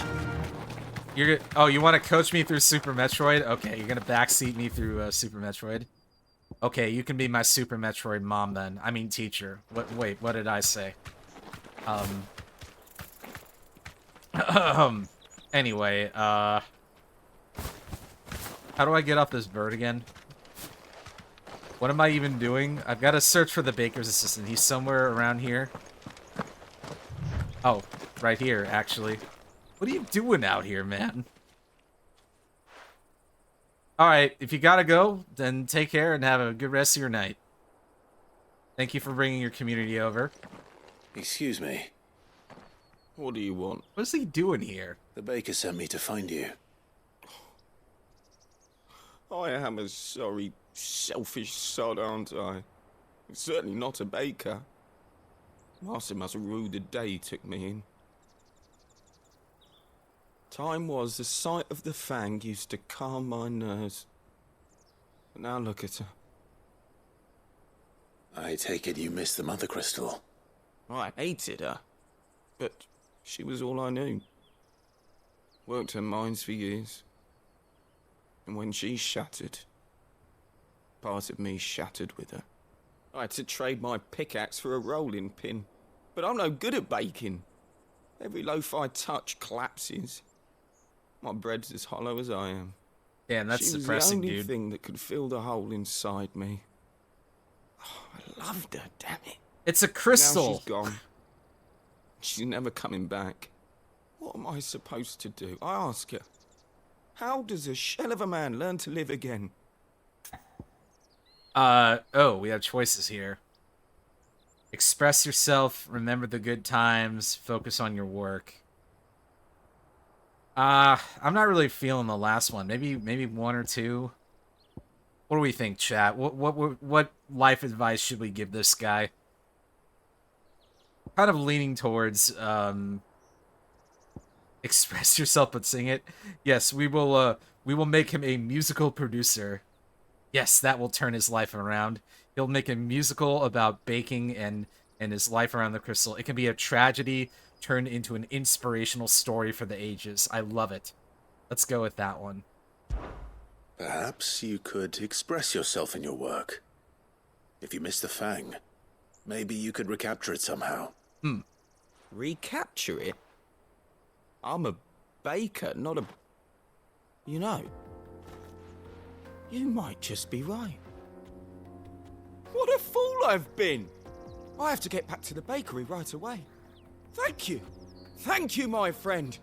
Oh, you want to coach me through Super Metroid? Okay, you're gonna backseat me through Super Metroid. Okay, you can be my Super Metroid mom then. I mean teacher. Wait, what did I say? Anyway, how do I get off this bird again? What am I even doing? I've got to search for the baker's assistant. He's somewhere around here. Oh, right here, actually. What are you doing out here, man? Alright, if you gotta go, then take care and have a good rest of your night. Thank you for bringing your community over. Excuse me. What do you want? What's he doing here? The baker sent me to find you. I am a sorry, selfish sod, aren't I? Certainly not a baker. Master must have ruled the day he took me in. Time was the sight of the Fang used to calm my nerves. But now look at her. I take it you missed the Mother Crystal. I hated her, but she was all I knew. Worked her mines for years. And when she shattered, part of me shattered with her. I had to trade my pickaxe for a rolling pin. But I'm no good at baking. Every loaf I touch collapses. My bread's as hollow as I am. Damn, that's she depressing, was the only dude. thing that could fill the hole inside me. Oh, I loved her, damn it. It's a crystal. Now she's gone. She's never coming back. What am I supposed to do? I ask her. How does a shell of a man learn to live again? Oh, we have choices here. Express yourself, remember the good times, focus on your work. I'm not really feeling the last one. Maybe one or two. What do we think, chat? What life advice should we give this guy? Kind of leaning towards express yourself but sing it. Yes, we will make him a musical producer. Yes, that will turn his life around. He'll make a musical about baking and his life around the crystal. It can be a tragedy turned into an inspirational story for the ages. I love it. Let's go with that one. Perhaps you could express yourself in your work. If you missed the Fang, maybe you could recapture it somehow. Recapture it? I'm a baker, not a... You know, you might just be right. What a fool I've been! I have to get back to the bakery right away. Thank you. Thank you, my friend.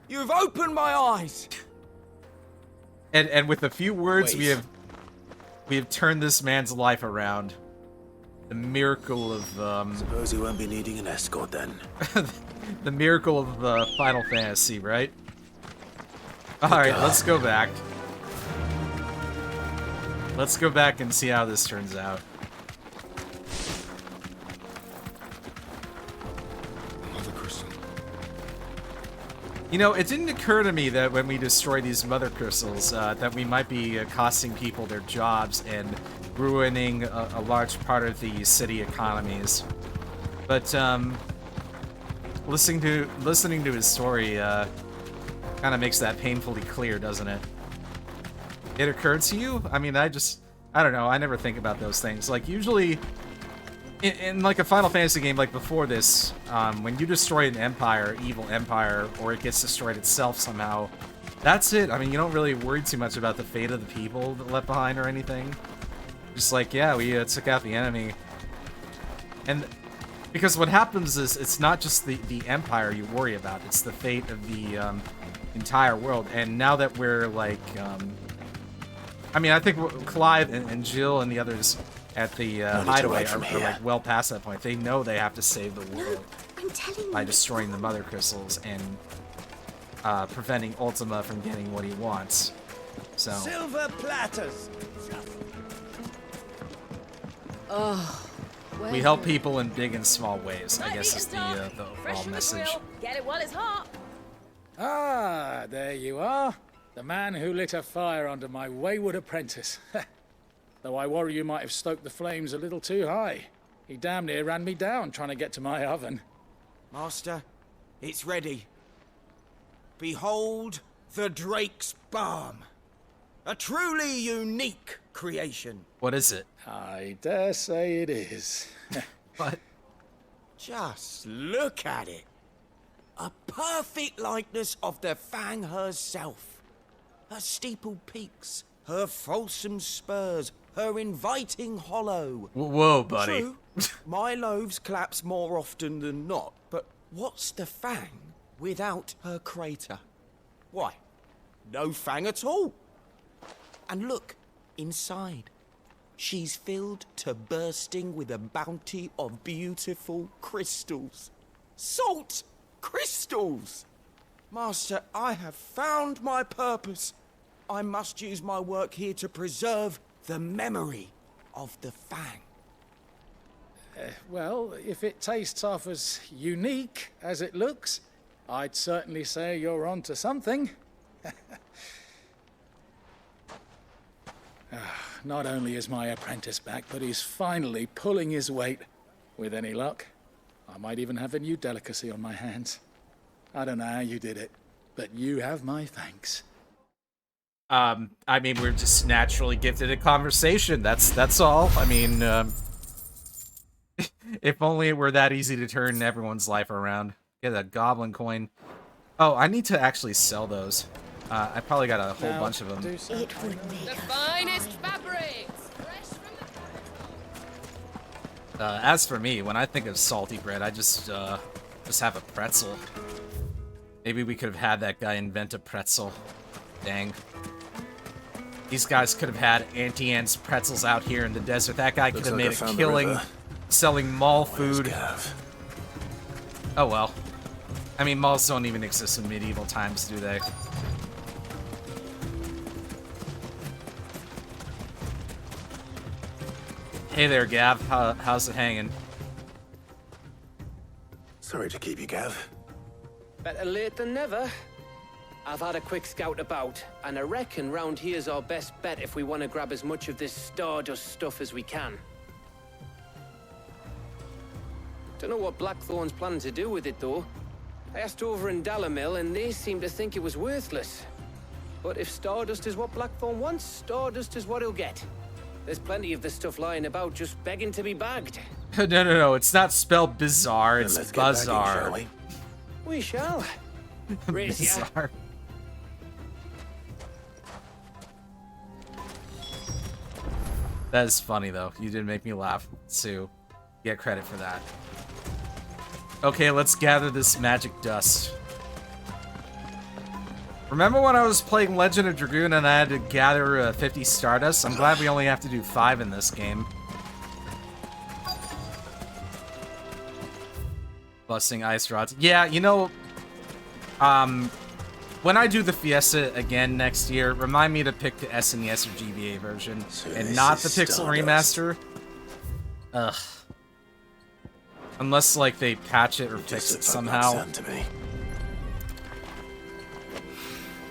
You've opened my eyes. And with a few words, we have turned this man's life around. The miracle of Suppose you won't be needing an escort then. the miracle of Final Fantasy, right? All right, let's go back. Let's go back and see how this turns out. Mother Crystal. You know, it didn't occur to me that when we destroy these mother crystals, that we might be costing people their jobs and ruining a large part of the city economies. But listening to his story kind of makes that painfully clear, doesn't it? It occurred to you? I mean, I don't know. I never think about those things. Like, usually, in like a Final Fantasy game like before this, when you destroy an empire, evil empire, or it gets destroyed itself somehow, that's it. I mean, you don't really worry too much about the fate of the people that left behind or anything. Just like, yeah, we took out the enemy. And because what happens is, it's not just the empire you worry about, it's the fate of the entire world. And now that we're like... I mean, I think Clive and Jill and the others at the hideaway are like well past that point. They know they have to save the world by destroying the mother crystals and preventing Ultima from getting what he wants. So Silver platters. Oh, we help people in big and small ways, I guess is the overall message. Get it while it's hot. Ah, there you are. The man who lit a fire under my wayward apprentice. Though I worry you might have stoked the flames a little too high. He damn near ran me down trying to get to my oven. Master, it's ready. Behold the Drake's Balm. A truly unique creation. What is it? I dare say it is. What? Just look at it. A perfect likeness of the Fang herself. Her steepled peaks, her fulsome spurs, her inviting hollow. Whoa, buddy. True, my loaves collapse more often than not, but what's the Fang without her crater? Why, no Fang at all. And look, inside. She's filled to bursting with a bounty of beautiful crystals. Salt crystals! Master, I have found my purpose. I must use my work here to preserve the memory of the Fang. Well, if it tastes half as unique as it looks, I'd certainly say you're onto something. Not only is my apprentice back, but he's finally pulling his weight. With any luck, I might even have a new delicacy on my hands. I don't know how you did it, but you have my thanks. I mean, we're just naturally gifted at conversation. That's all. I mean, if only it were that easy to turn everyone's life around. Get a goblin coin. Oh, I need to actually sell those. I probably got a whole bunch of them. It would make The finest fabrics! As for me, when I think of salty bread, I just have a pretzel. Maybe we could have had that guy invent a pretzel. Dang. These guys could have had Auntie Anne's pretzels out here in the desert. That guy could have made a killing selling mall food. Oh well. I mean, malls don't even exist in medieval times, do they? Hey there, Gav. How's it hanging? Sorry to keep you, Gav. Better late than never. I've had a quick scout about, and I reckon round here's our best bet if we want to grab as much of this Stardust stuff as we can. Don't know what Blackthorn's planning to do with it, though. I asked over in Dalamil, and they seem to think it was worthless. But if Stardust is what Blackthorn wants, Stardust is what he'll get. There's plenty of this stuff lying about, just begging to be bagged. No. It's not spelled bizarre. It's bizarre. We shall. Bizarre. That is funny, though. You did make me laugh, Sue. Get credit for that. Okay, let's gather this magic dust. Remember when I was playing Legend of Dragoon and I had to gather 50 Stardust? I'm glad we only have to do 5 in this game. Busting ice rods. Yeah, you know, when I do the Fiesta again next year, remind me to pick the SNES or GBA version and not the Pixel Remaster. Ugh. Unless, like, they patch it or fix it somehow.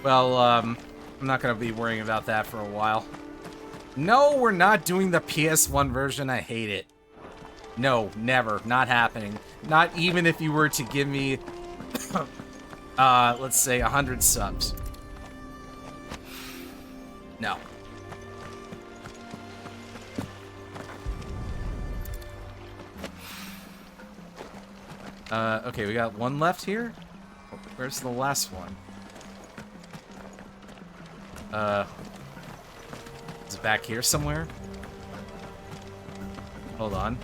Well, I'm not gonna be worrying about that for a while. No, we're not doing the PS1 version. I hate it. No, never. Not happening. Not even if you were to give me, let's say 100 subs. No. Okay, we got one left here. Where's the last one? Is it back here somewhere? Hold on.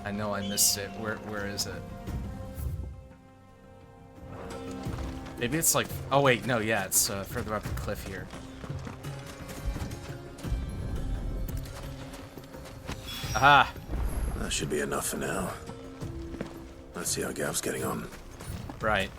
I know I missed it. Where is it? Maybe it's like... Oh, wait, no, yeah, it's further up the cliff here. Aha! That should be enough for now. Let's see how Gav's getting on. Right.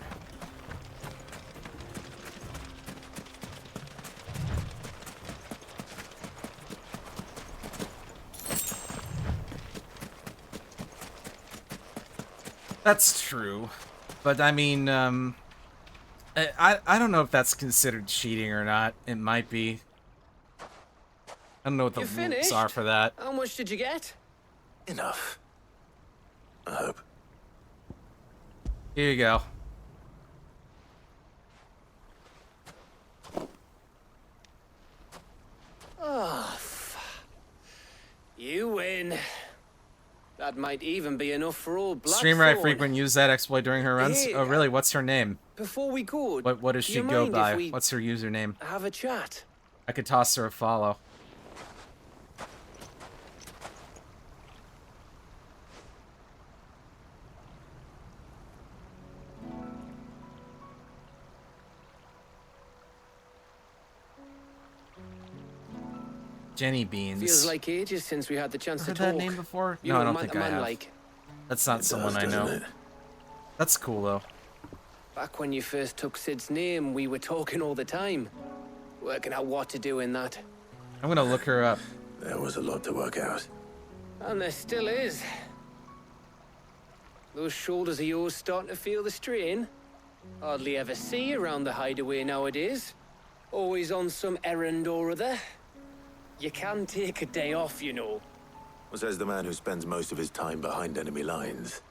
That's true. But, I mean, I don't know if that's considered cheating or not. It might be. I don't know what the rules are for that. How much did you get? Enough. I hope. Here you go. Oh, you win. That might even be enough for all Blackthorn. Streamer I frequent use that exploit during her runs. Hey, oh, really? What's her name? Before we go, What does she go by? What's her username? Have a chat. I could toss her a follow. Jenny Beans. Feels like ages since we had the chance to Heard talk. that name before? You No, I know, don't man think to I man have. like. That's not someone I know. That's cool, though. Back when you first took Sid's name, we were talking all the time. Working out what to do in that. I'm gonna look her up. There was a lot to work out. And there still is. Those shoulders of yours starting to feel the strain? Hardly ever see you around the hideaway nowadays. Always on some errand or other. You can take a day off, you know. Well, says the man who spends most of his time behind enemy lines.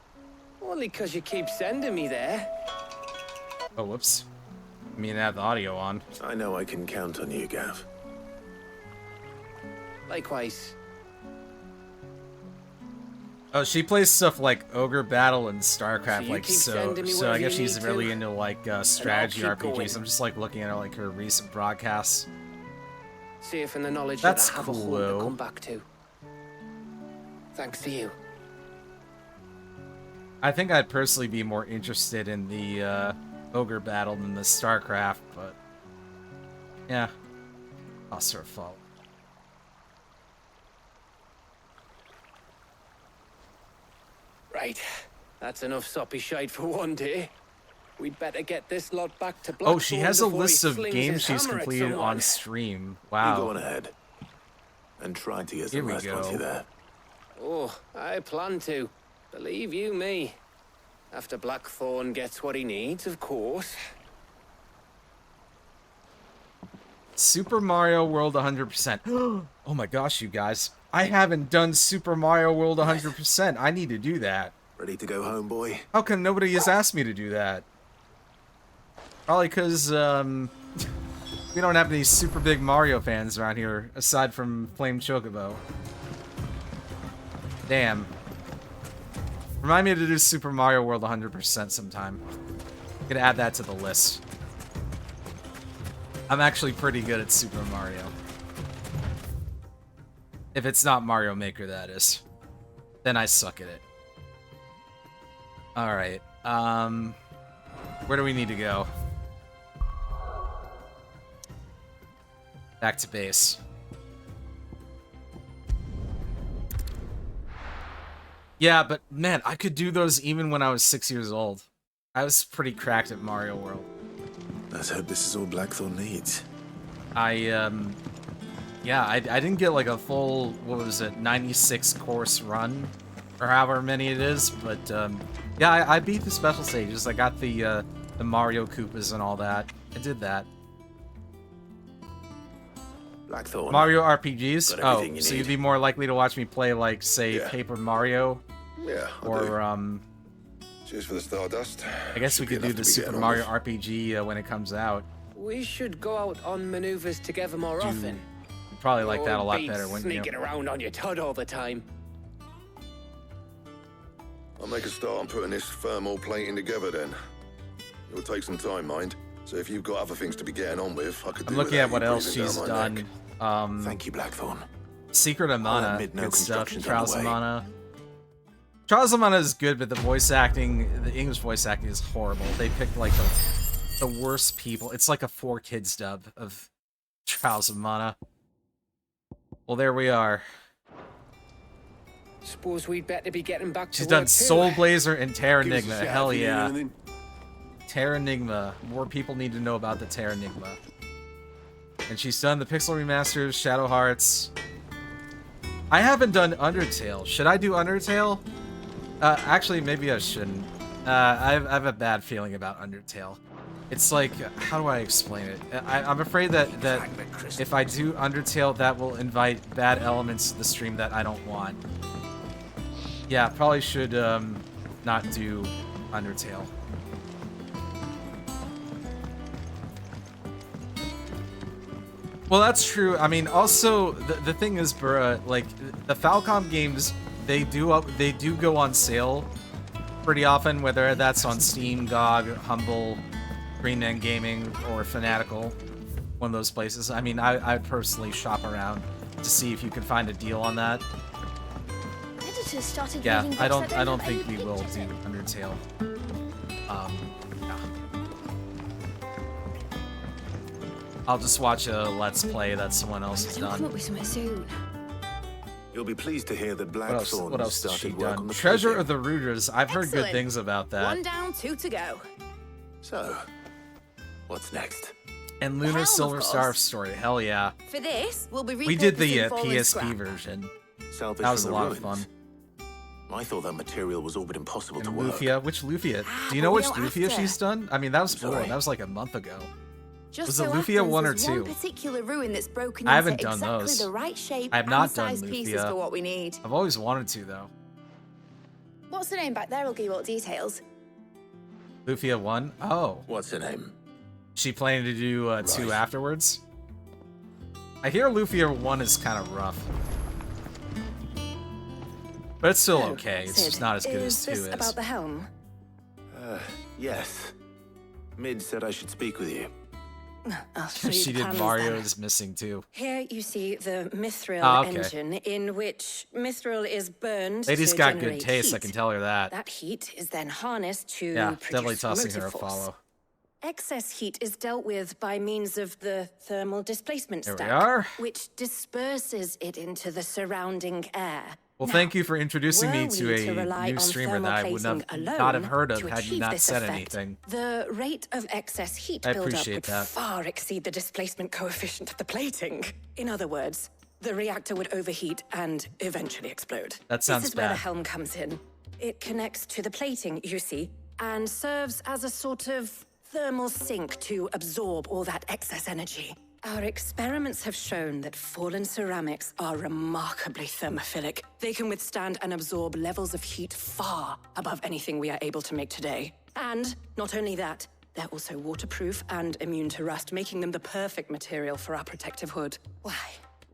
Only 'cause you keep sending me there. Oh, whoops. I mean, I have the audio on. I know I can count on you, Gav. Likewise. Oh, she plays stuff like Ogre Battle and StarCraft, So you like keep so. sending me So I wherever guess you she's need really to, into like strategy keep RPGs. going. I'm just like looking at her like her recent broadcasts. Safe in the knowledge That's that I have a cool, home though. to come back to. Thanks to you. I think I'd personally be more interested in the Ogre Battle than the StarCraft, but yeah, I'll sort of follow. Right. That's enough soppy shite for one day. We'd better get this lot back to Oh, she Blackthorn has a before he list of slings games his she's hammer at completed someone. on stream. You Wow. go on ahead. And try to get Here some we rest once go. you're there. Oh, I plan to. Believe you me. After Blackthorn gets what he needs, of course. Super Mario World 100%. Oh my gosh, you guys. I haven't done Super Mario World 100%. I need to do that. Ready to go home, boy? How come nobody has asked me to do that? Probably because, we don't have any super big Mario fans around here, aside from Flame Chocobo. Damn. Remind me to do Super Mario World 100% sometime. I'm gonna add that to the list. I'm actually pretty good at Super Mario. If it's not Mario Maker, that is. Then I suck at it. Alright, where do we need to go? Back to base. Yeah, but man, I could do those even when I was 6 years old. I was pretty cracked at Mario World. Let's hope this is all Blackthorn needs. Yeah, I didn't get like a full, what was it, 96 course run, or however many it is, but yeah, I beat the special stages. I got the Mario Koopas and all that. I did that. Blackthorn. Mario RPGs? Got Oh, everything you so need. you'd be more likely to watch me play like, say, Yeah. Paper Mario? Yeah, I Or, do. Cheers for the Stardust. I guess we Should be could do enough the to be Super getting on Mario with. RPG when it comes out. We should go out on maneuvers together more often. You'd probably like that a lot Beats better, wouldn't you? sneaking around on your tud all the time. I'll make a start on putting this thermal plating together then. It'll take some time, mind. So if you've got other things to be getting on with, I could do I'm looking without at what you else breathing she's down my neck. done. Thank you, Blackthorn. Secret of I'll Mana, admit no good stuff. construction's Trials on of the way. Mana. Trials of Mana is good, but the voice acting, the English voice acting is horrible. They picked like the worst people. It's like a 4Kids dub of Trials of Mana. Well, there we are. Suppose we'd better be getting back to She's work done too. Soul Blazer and Terra Give us a Enigma. shout Hell if you need yeah. anything. Terra Enigma. More people need to know about the Terra Enigma. And she's done the Pixel Remasters, Shadow Hearts. I haven't done Undertale. Should I do Undertale? Actually, maybe I shouldn't. I have a bad feeling about Undertale. It's like, how do I explain it? I'm afraid that if I do Undertale, that will invite bad elements to the stream that I don't want. Yeah, probably should not do Undertale. Well, that's true. I mean, also the thing is, bruh, like the Falcom games, they do go on sale pretty often, whether that's on Steam, GOG, Humble, Green Man Gaming, or Fanatical, one of those places. I mean, I personally shop around to see if you can find a deal on that. Editors started Yeah, reading I books don't have think any we will pictures do in them. Undertale. Yeah. I'll just watch a Let's Play that someone else has I'll come done. up with something soon. You'll be pleased to hear that What else Blackthorn has she started work on done? the Treasure plaything. of the Rooters. I've heard good Excellent. things about that. 1 down, 2 to go. So, what's next? And Lunar Helm, of Silver Star course. story. Hell yeah. For this, we'll be We did the repurposing fallen PSP scrap. version. Salvage That was a from the lot ruins. of fun. I thought that material was all but impossible to And work. Lufia. Which Lufia? Do you but know we which don't have Lufia to. she's done? I mean, that was Sorry. that was like a month ago. Just Was so it Lufia happens 1 or there's 2? One particular ruin that's broken I into haven't done exactly those. the right shape I have and not done size pieces Lufia. for what we need. I've always wanted to though. What's the name back there? I'll give you all the details. Lufia 1? Oh. What's her name? She planning to do 2 Right. afterwards? I hear Lufia 1 is kind of rough. But it's still okay. It's just not as good as 2 this is. about the helm? Yes. Mid said I should speak with you. I'll show you She the did plans Mario's Missing too. Here you see the Mithril Okay. engine, in which Mithril is burned Lady's to got good generate taste, I heat. can tell her that. That heat is then harnessed to Yeah, produce definitely tossing motive her a force. follow. Excess heat is dealt with by means of the thermal displacement There we stack, are. which disperses it into the surrounding air. Well, Now, thank you for introducing me were to we a rely new on streamer that I thermal would not plating have alone heard of to had you achieve not this said effect, anything. The rate of excess heat I buildup appreciate would that. far exceed the displacement coefficient of the plating. In other words, the reactor would overheat and eventually explode. That sounds This is where the bad. helm comes in. It connects to the plating, you see, and serves as a sort of thermal sink to absorb all that excess energy. Our experiments have shown that fallen ceramics are remarkably thermophilic. They can withstand and absorb levels of heat far above anything we are able to make today. And not only that, they're also waterproof and immune to rust, making them the perfect material for our protective hood. Why?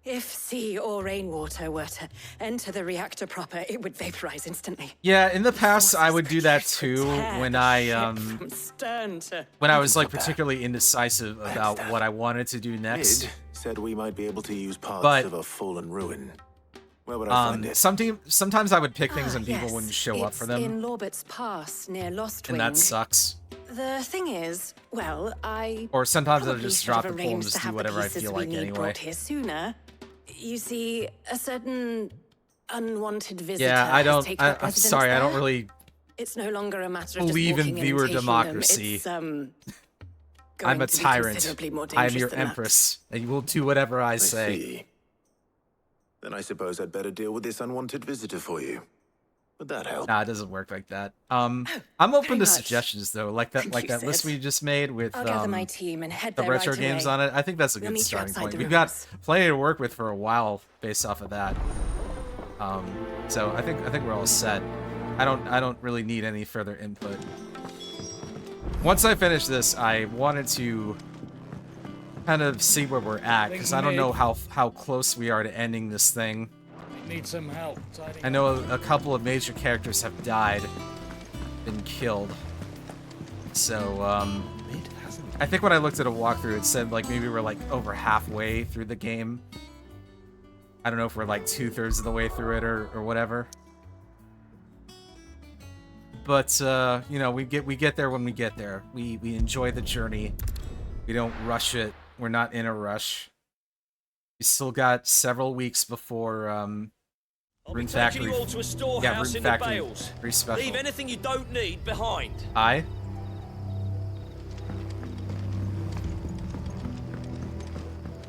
If sea or rainwater were to enter the reactor proper, it would vaporize instantly. Yeah, in the past I would do that too when I From stern to when I was like particularly indecisive about what I wanted to do next. Mid said we might be able to use parts But- of a fallen ruin. Where would I find it? Sometimes I would pick things and people yes, wouldn't show up for it's them, in Lorbert's Pass, near Lost and Wing. that sucks. The thing is, well, I Or sometimes I'll probably just should drop have the pool and arranged just to do have the whatever I pieces feel we like need anyway. brought here sooner. You see, a certain unwanted visitor Yeah, I has don't. taken up I'm residence sorry, I don't there. really It's no longer a matter of believe just in walking viewer and taking democracy. Them. It's I'm going a to be tyrant. considerably more I'm dangerous your than that. empress, and you will do whatever I say. See. Then I suppose I'd better deal with this unwanted visitor for you. Would that help? Nah, it doesn't work like that. I'm open to much. suggestions though, like that, Thank like you, that list Sid. we just made with I'll gather my team and head the there retro right games away. on it. I think that's a We'll good meet you starting outside point. the We've got ruins. plenty to work with for a while based off of that. So I think we're all set. I don't really need any further input. Once I finish this, I wanted to kind of see where we're at because I don't know how close we are to ending this thing. Need some help tidying I know a couple of major characters have died, been killed. So, I think when I looked at a walkthrough, it said like maybe we're like over halfway through the game. I don't know if we're like 2/3 of the way through it or whatever. But you know, we get there when we get there. We enjoy the journey. We don't rush it. We're not in a rush. We still got several weeks before Rune Factory. You all to a storehouse Yeah, Rune in Factory the Bales. 3 special. Leave anything you don't need behind. Aye.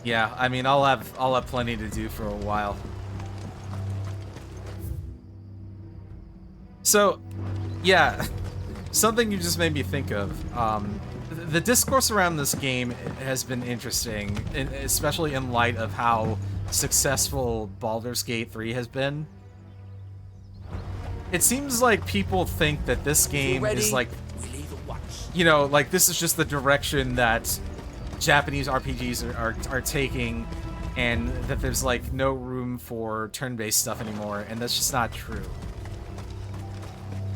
Yeah, I mean, I'll have plenty to do for a while. So, yeah, something you just made me think of. The discourse around this game has been interesting, especially in light of how successful Baldur's Gate 3 has been. It seems like people think that this game is like, you know, like this is just the direction that Japanese RPGs are taking, and that there's like no room for turn-based stuff anymore, and that's just not true.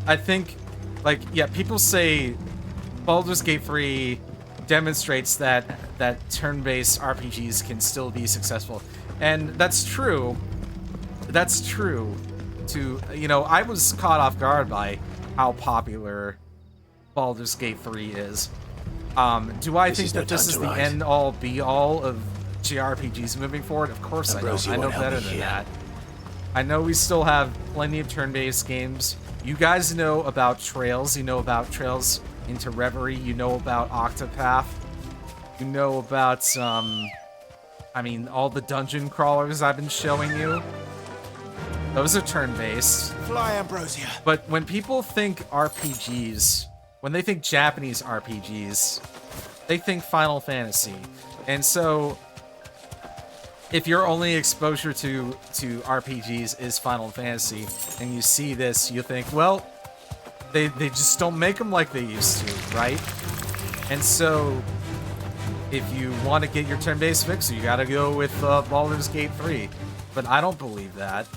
I think, like, yeah, people say Baldur's Gate 3 demonstrates that turn-based RPGs can still be successful, and that's true. That's true. You know, I was caught off guard by how popular Baldur's Gate 3 is. Do I think that this is the end-all, be-all of JRPGs moving forward? Of course I don't. I know better than that. I know we still have plenty of turn-based games. You guys know about Trails. You know about Trails into Reverie. You know about Octopath. You know about, I mean, all the dungeon crawlers I've been showing you. Those are turn-based. Fly, Ambrosia. But when people think RPGs, when they think Japanese RPGs, they think Final Fantasy. And so, if your only exposure to RPGs is Final Fantasy, and you see this, you think, well, they just don't make them like they used to, right? And so, if you want to get your turn-based fix, you gotta go with Baldur's Gate 3. But I don't believe that.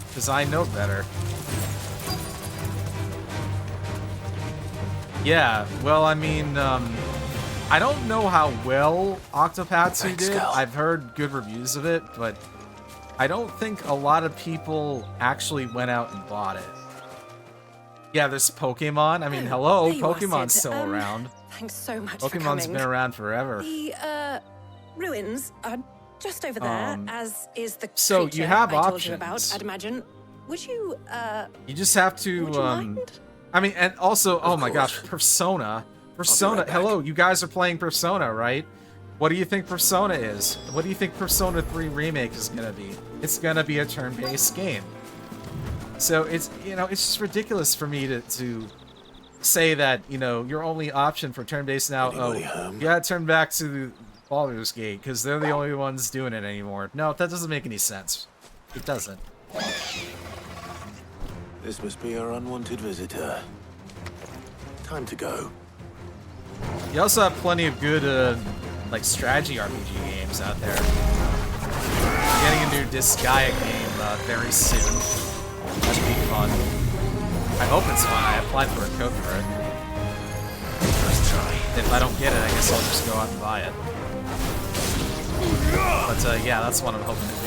Because I know better. Yeah, well, I mean, I don't know how well Octopath 2 did. I've heard good reviews of it, but I don't think a lot of people actually went out and bought it. Yeah, there's Pokemon. I mean, hello, There you are, Pokemon's Sid. still around. Thanks so much for Pokemon's coming. been around forever. The ruins are just over there, as is the so creature you have I told you about, options. I'd imagine. Would you, You just have to, would you mind? I mean, and also, oh my gosh, Persona. Persona, hello, you guys are playing Persona, right? What do you think Persona is? What do you think Persona 3 Remake is gonna be? It's gonna be a turn-based game. So it's, you know, it's just ridiculous for me to say that, you know, your only option for turn-based now, you gotta turn back to Baldur's Gate, because they're the only ones doing it anymore. No, that doesn't make any sense. It doesn't. This must be our unwanted visitor. Time to go. You also have plenty of good, like, strategy RPG games out there. Getting a new Disgaea game very soon. That'd be fun. I hope it's fun. I applied for a code for it. If I don't get it, I guess I'll just go out and buy it. But yeah, that's what I'm hoping to do.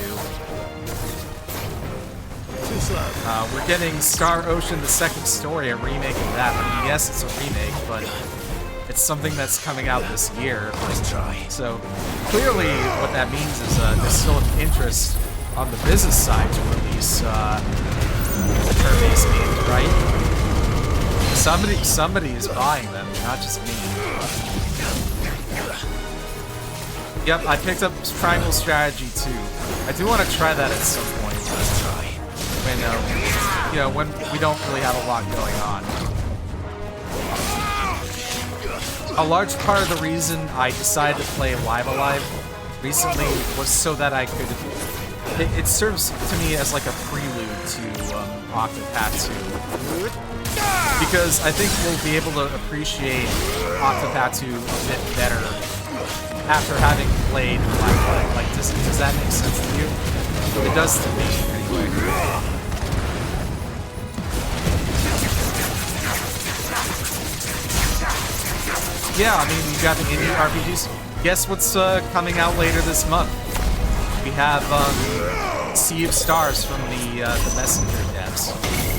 We're getting Star Ocean: The Second Story, a remake of that. I mean, yes, it's a remake, but it's something that's coming out this year. So clearly, what that means is there's still an interest on the business side to release turn-based games, right? Somebody is buying them, not just me. Yep, I picked up Triangle Strategy 2. I do want to try that at some point. When, you know, when we don't really have a lot going on. A large part of the reason I decided to play Live Alive recently was so that I could... It serves to me as like a prelude to Octopath 2. Because I think we'll be able to appreciate Octopath 2 a bit better after having played Live Alive. Like, does that make sense to you? It does to me, anyway. Yeah, I mean, you got the indie RPGs. Guess what's coming out later this month? We have Sea of Stars from the Messenger devs.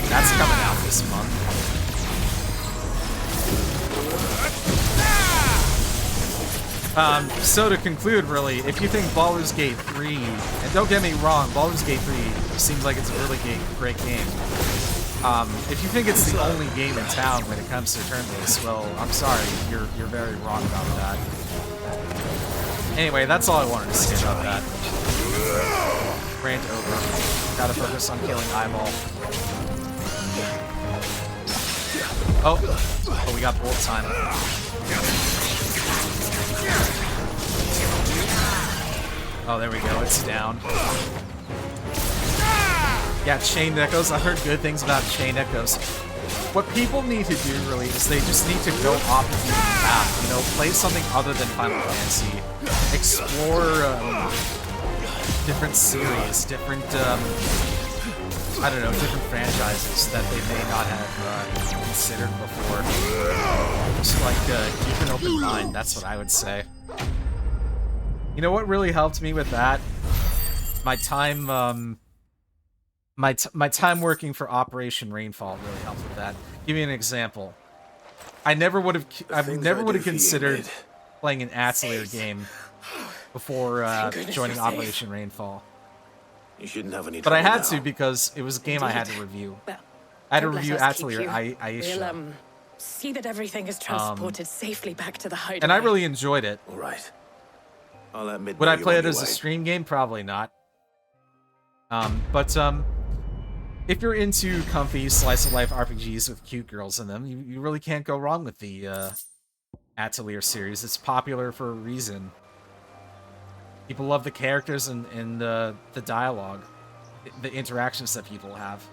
That's coming out this month. So to conclude, really, if you think Baldur's Gate 3, and don't get me wrong, Baldur's Gate 3 seems like it's a really great game. If you think it's the only game in town when it comes to turn-based, well, I'm sorry, you're very wrong about that. Anyway, that's all I wanted to say about that. Rant over. Gotta focus on killing Eyeball. Oh, we got bolt time. Oh, there we go, it's down. Yeah, Chain Echoes. I heard good things about Chain Echoes. What people need to do, really, is they just need to go off the beaten path. You know, play something other than Final Fantasy. Explore different series, different, I don't know, different franchises that they may not have considered before. Just like, keep an open mind, that's what I would say. You know what really helped me with that? My time, my time working for Operation Rainfall really helped with that. Give you an example. I never would have considered playing an Atelier game before joining Operation Rainfall. You shouldn't have any But I trouble had to now. because it was a game I had to Indeed. review. Well, I had to don't let review us keep Atelier you. Aisha. We'll, see that everything is transported safely back to the hideaway. And I really enjoyed it. All right. I'll admit. Would I play it as a stream game? Probably not. But if you're into comfy slice of life RPGs with cute girls in them, you really can't go wrong with the Atelier series. It's popular for a reason. People love the characters and the dialogue, the interactions that people have.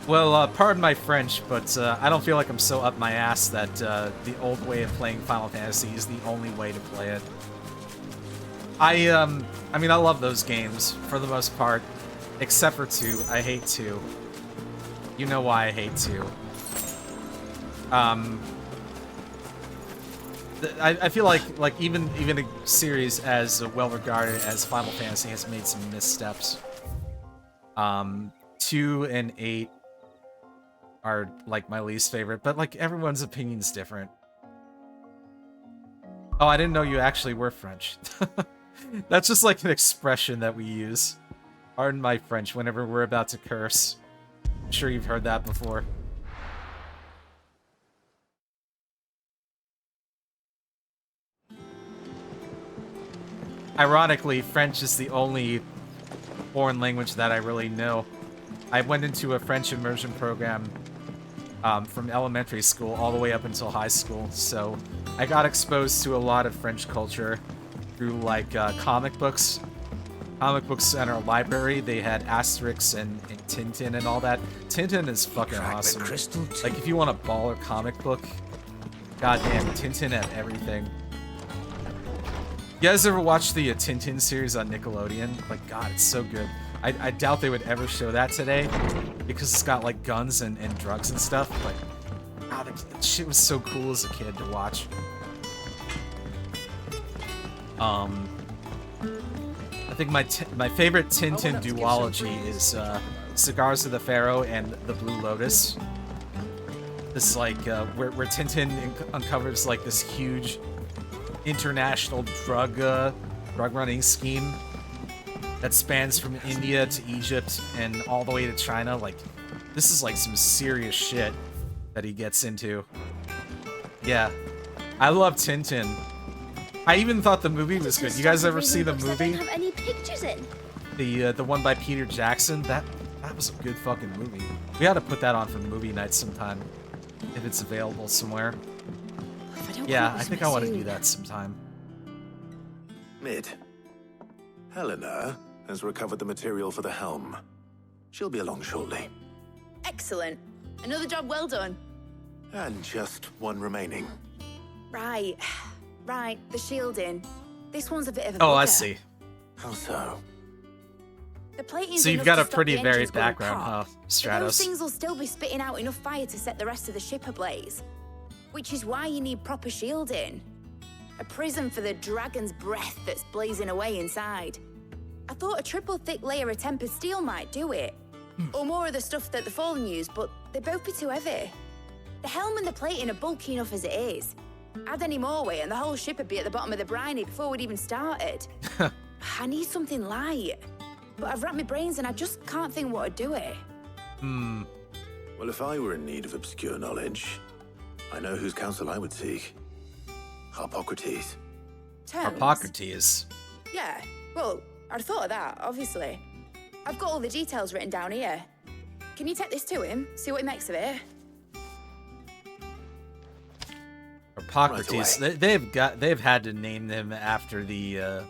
Well, pardon my French, but I don't feel like I'm so up my ass that the old way of playing Final Fantasy is the only way to play it. I mean, I love those games for the most part, except for 2. I hate 2. You know why I hate 2. I feel like even a series as well regarded as Final Fantasy has made some missteps. 2 and 8 are like my least favorite, but like everyone's opinion's different. Oh, I didn't know you actually were French. That's just like an expression that we use. Pardon my French whenever we're about to curse. I'm sure you've heard that before. Ironically, French is the only foreign language that I really know. I went into a French immersion program from elementary school all the way up until high school, so I got exposed to a lot of French culture through like comic books. Comic books in our library, they had Asterix and Tintin and all that. Tintin is fucking awesome. Like if you want a baller comic book, goddamn, Tintin had everything. You guys ever watch the Tintin series on Nickelodeon? Like, God, it's so good. I doubt they would ever show that today because it's got like guns and drugs and stuff, but God, that shit was so cool as a kid to watch. I think my favorite Tintin duology is Cigars of the Pharaoh and The Blue Lotus. This is like where Tintin uncovers like this huge international drug running scheme that spans from India to Egypt and all the way to China. Like, this is like some serious shit that he gets into. Yeah, I love Tintin. I even thought the movie was good. You guys ever see the movie? Don't have any pictures in. The one by Peter Jackson? That was a good fucking movie. We ought to put that on for movie night sometime, if it's available somewhere. Yeah, I think I want to do that sometime. Mid. Helena has recovered the material for the helm. She'll be along shortly. Excellent. Another job well done. And just one remaining. Right. Right, the shielding. This one's a bit of a Oh, bugger. I see. How so? The plating's So you've enough got to a stop pretty the engines varied going background, pop, huh, but those Stratos? things will still be spitting out enough fire to set the rest of the ship ablaze. Which is why you need proper shielding. A prison for the dragon's breath that's blazing away inside. I thought a triple thick layer of tempered steel might do it. Or more of the stuff that the Fallen use, but they'd both be too heavy. The helm and the plating are bulky enough as it is. Add any more weight and the whole ship would be at the bottom of the briny before we'd even started. I need something light. But I've racked my brains and I just can't think what would do it. Well, if I were in need of obscure knowledge, I know whose counsel I would seek. Harpocrates. Terms? Harpocrates. Yeah, well, I'd thought of that, obviously. I've got all the details written down here. Can you take this to him, see what he makes of it? Harpocrates. They've had to name them after the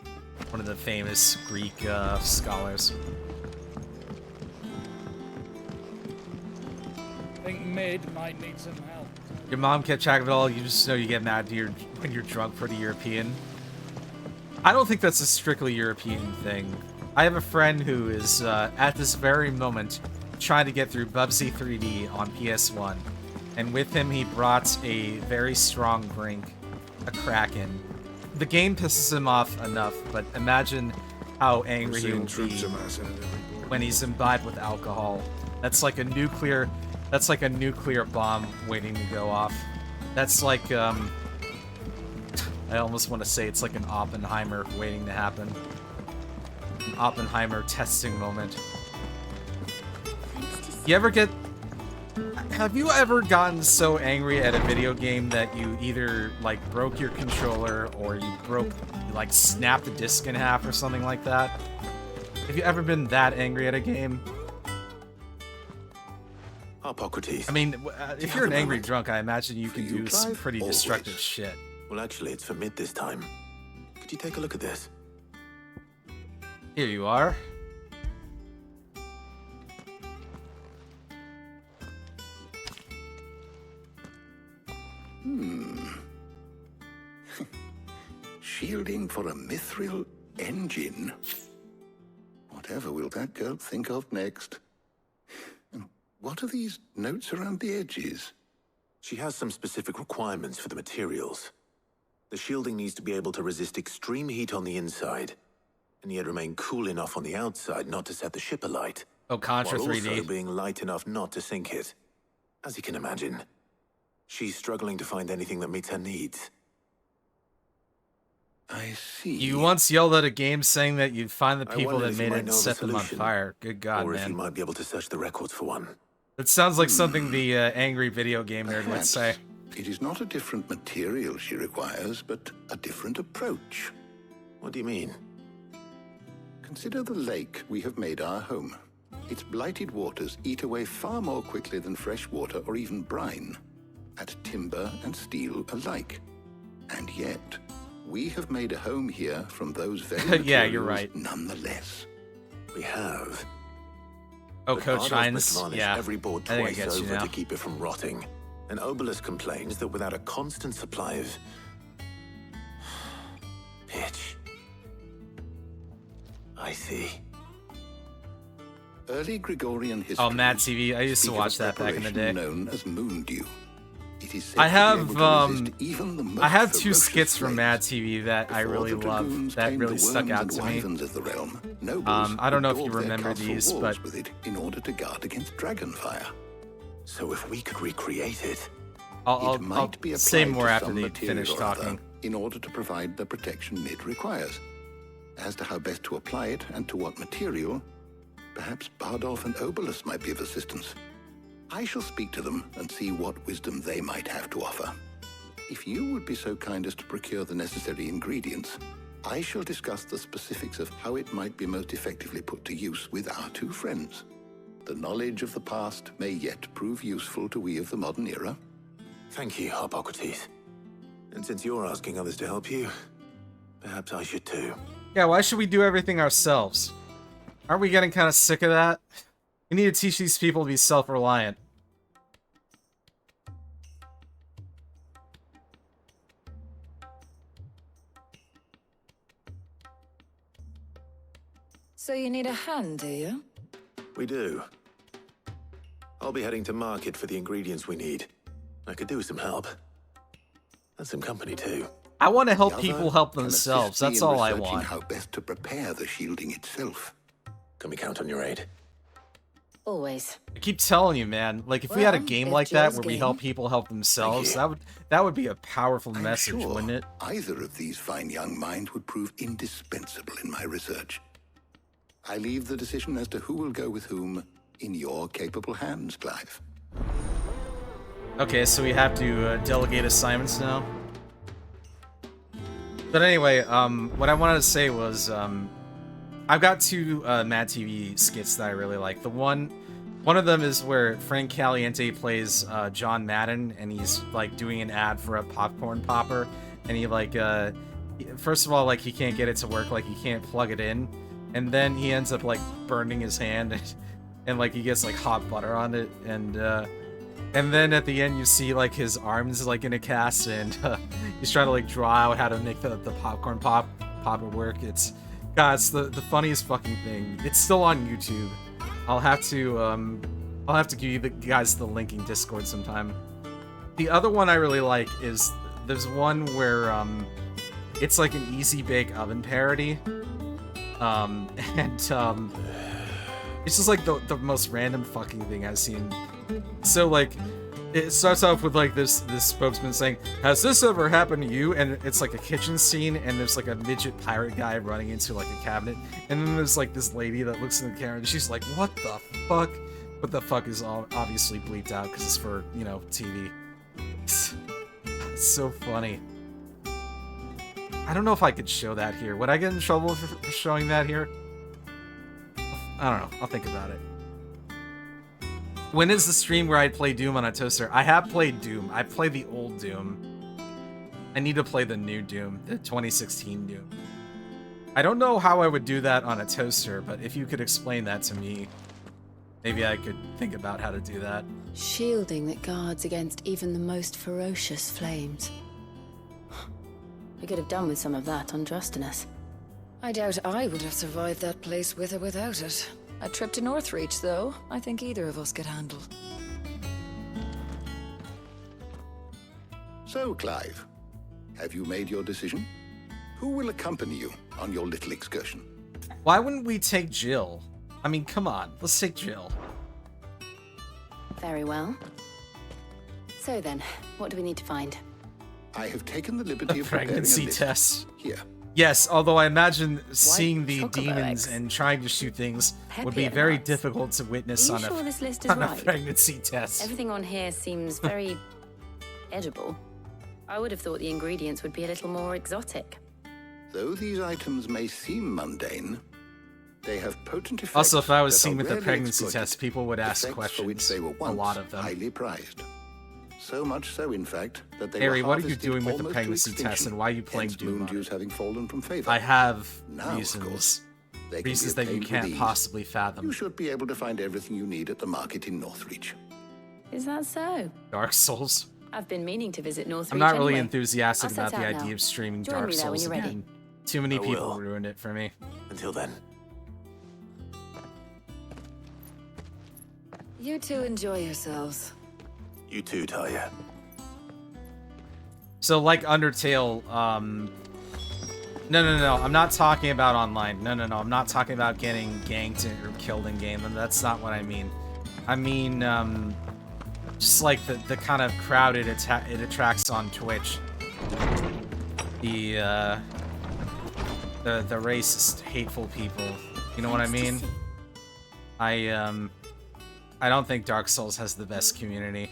one of the famous Greek scholars. I think Mid might need some help. Your mom kept track of it all. You just know you get mad when you're drunk, pretty European. I don't think that's a strictly European thing. I have a friend who is at this very moment trying to get through Bubsy 3D on PS1. And with him, he brought a very strong drink, a Kraken. The game pisses him off enough, but imagine how angry he will be when he's imbibed with alcohol. That's like a nuclear bomb waiting to go off. That's like, I almost want to say it's like an Oppenheimer waiting to happen. An Oppenheimer testing moment. You ever get... Have you ever gotten so angry at a video game that you either, like, broke your controller or you like, snapped the disc in half or something like that? Have you ever been that angry at a game? Hippocrates. I mean, if you're an angry drunk, I imagine you can do some pretty destructive shit. Well, actually, it's for mid this time. Could you take a look at this? Here you are. Shielding for a mithril engine? Whatever will that girl think of next? And what are these notes around the edges? She has some specific requirements for the materials. The shielding needs to be able to resist extreme heat on the inside, and yet remain cool enough on the outside not to set the ship alight. Oh, Contra while 3D. also being light enough not to sink it. As you can imagine, she's struggling to find anything that meets her needs. I see. You once yelled at a game saying that you'd find the people that made it and set them on fire. Good God, or man. if you might be able to search the records for one. It sounds like something the angry video game nerd would Perhaps say. It is not a different material she requires, but a different approach. What do you mean? Consider the lake we have made our home. Its blighted waters eat away far more quickly than fresh water or even brine, at timber and steel alike. And yet, we have made a home here from those very materials Yeah, you're right. nonetheless. We have. Oh, But Coach Bardos Hines. must varnish Yeah. every board I think I twice get you over now. to keep it from rotting. And Obelisk complains that without a constant supply of pitch. I see. Early Gregorian history. Oh, Mad TV. I used to speak of watch a that back in the day. preparation known as moon dew. It is said I to be have able to resist even the most I have two ferocious skits from flames. Mad TV that I Before really the love. dragoons That tamed really the stuck worms out and to me. wyverns of the realm, nobles I don't know if would you daub their remember castle these, walls but with it in order to guard against dragonfire. So if we could recreate it, I'll might be say applied more to after some they material finish or other talking. in order to provide the protection it requires. As to how best to apply it and to what material, perhaps Bardolph and Obelisk might be of assistance. I shall speak to them and see what wisdom they might have to offer. If you would be so kind as to procure the necessary ingredients, I shall discuss the specifics of how it might be most effectively put to use with our two friends. The knowledge of the past may yet prove useful to we of the modern era. thank you, Hippocrates. And since you're asking others to help you, perhaps I should too. Yeah, why should we do everything ourselves? Aren't we getting kind of sick of that? We need to teach these people to be self-reliant. So you need a hand, do you? We do. I'll be heading to market for the ingredients we need. I could do with some help. And some company too. I want to help The people other help can themselves. assist me That's in all I researching want. how best to prepare the shielding itself. Can we count on your aid? Always. I keep telling you, man. Like, if we had a Well, game if like that Jill's where we game. help people help themselves, that would be a powerful I'm message, sure wouldn't it? either of these fine young minds would prove indispensable in my research. I leave the decision as to who will go with whom in your capable hands, Clive. Okay, so we have to delegate assignments now. But anyway, what I wanted to say was, I've got two Mad TV skits that I really like. One of them is where Frank Caliente plays John Madden, and he's like doing an ad for a popcorn popper, and he like, first of all, like he can't get it to work, like he can't plug it in, and then he ends up like burning his hand, and like he gets like hot butter on it, and then at the end you see like his arms like in a cast, and he's trying to like draw out how to make the popcorn popper work. It's the funniest fucking thing. It's still on YouTube. I'll have to give you guys the link in Discord sometime. The other one I really like is there's one where it's like an Easy Bake Oven parody. It's just like the most random fucking thing I've seen. So like It starts off with like this spokesman saying, "Has this ever happened to you?" And it's like a kitchen scene, and there's like a midget pirate guy running into like a cabinet, and then there's like this lady that looks in the camera, and she's like, "What the fuck?" But the fuck is all obviously bleeped out because it's for, you know, TV. It's so funny. I don't know if I could show that here. Would I get in trouble for showing that here? I don't know. I'll think about it. When is the stream where I play Doom on a toaster? I have played Doom. I played the old Doom. I need to play the new Doom, the 2016 Doom. I don't know how I would do that on a toaster, but if you could explain that to me, maybe I could think about how to do that. Shielding that guards against even the most ferocious flames. I could have done with some of that on Drustinus. I doubt I would have survived that place with or without it. A trip to Northreach, though, I think either of us could handle. So, Clive, have you made your decision? Who will accompany you on your little excursion? Why wouldn't we take Jill? I mean, come on, let's take Jill. Very well. So then, what do we need to find? I have taken the liberty of pregnancy preparing a list. test. Here. Yes, although I imagine seeing the chocolate demons eggs. and trying to shoot things would be Pepper very nuts. difficult to witness Are on you sure this list is a right? pregnancy test. Everything on here seems very edible. I would have thought the ingredients would be a little more exotic. Though these items may seem mundane, they have potent effects. Also, if I was that seen are with the rarely pregnancy exploited, test, people would ask effects for which questions. they were A once lot of them. highly prized. So much so, in fact, that they Harry, were what are you harvested doing with the almost to pregnancy test, extinction, and why are you playing hence Doom moon on dews it? having fallen from favor. I have Now, of reasons. course, they can be Reasons that you obtained with can't ease. possibly fathom. You should be able to find everything you need at the market in Northreach. Is that so? Dark Souls. I've been meaning to visit Northreach I'm not really anyway. enthusiastic I'll set about the out idea now. of streaming Join Dark me there when Souls you're ready. again. Too many I people will. ruined it for me. Until then. You two enjoy yourselves. You too, Talia. So, like Undertale, no, I'm not talking about online. No, I'm not talking about getting ganked or killed in game. That's not what I mean. I mean, just like the kind of crowd it attracts on Twitch. The racist, hateful people. You know what I mean? I don't think Dark Souls has the best community.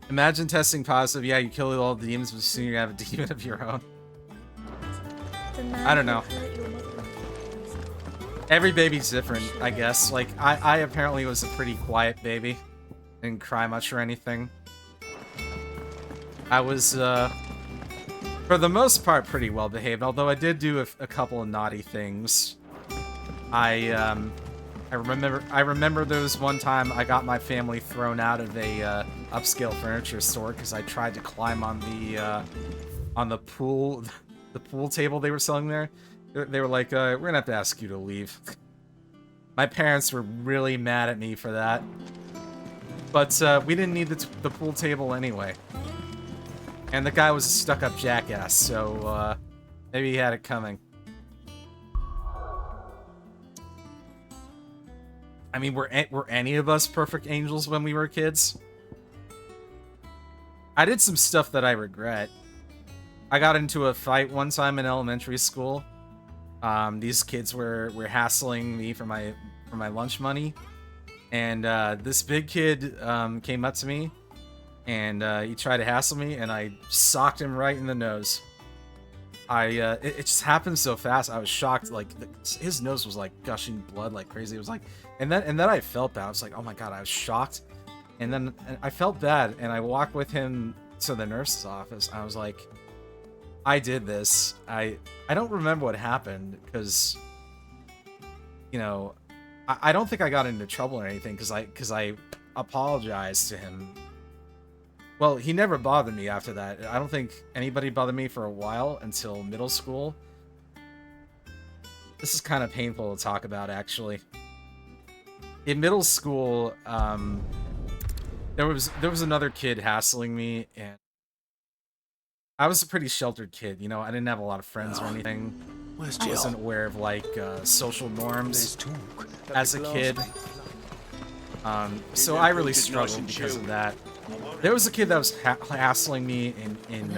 Imagine testing positive. Yeah, you kill all the demons, but soon you have a demon of your own. I don't know. Every baby's different, I guess. Like, I apparently was a pretty quiet baby. Didn't cry much or anything. I was, for the most part, pretty well behaved, although I did do a couple of naughty things. I remember there was one time I got my family thrown out of a upscale furniture store because I tried to climb on the pool table they were selling there. They were like, we're gonna have to ask you to leave. My parents were really mad at me for that, but we didn't need the pool table anyway. And the guy was a stuck-up jackass, so maybe he had it coming. I mean, were any of us perfect angels when we were kids? I did some stuff that I regret. I got into a fight one time in elementary school. These kids were hassling me for my lunch money, and this big kid came up to me, and he tried to hassle me, and I socked him right in the nose. It just happened so fast. I was shocked. Like his nose was like gushing blood like crazy. It was like, and then I felt bad. I was like, oh my god, I was shocked. And then I felt bad, and I walked with him to the nurse's office. I was like, I did this. I don't remember what happened because, you know, I don't think I got into trouble or anything because I apologized to him. Well, he never bothered me after that. I don't think anybody bothered me for a while until middle school. This is kind of painful to talk about, actually. In middle school, there was another kid hassling me, and I was a pretty sheltered kid. You know, I didn't have a lot of friends or anything. I wasn't aware of like social norms as a kid. So I really struggled because of that. There was a kid that was hassling me in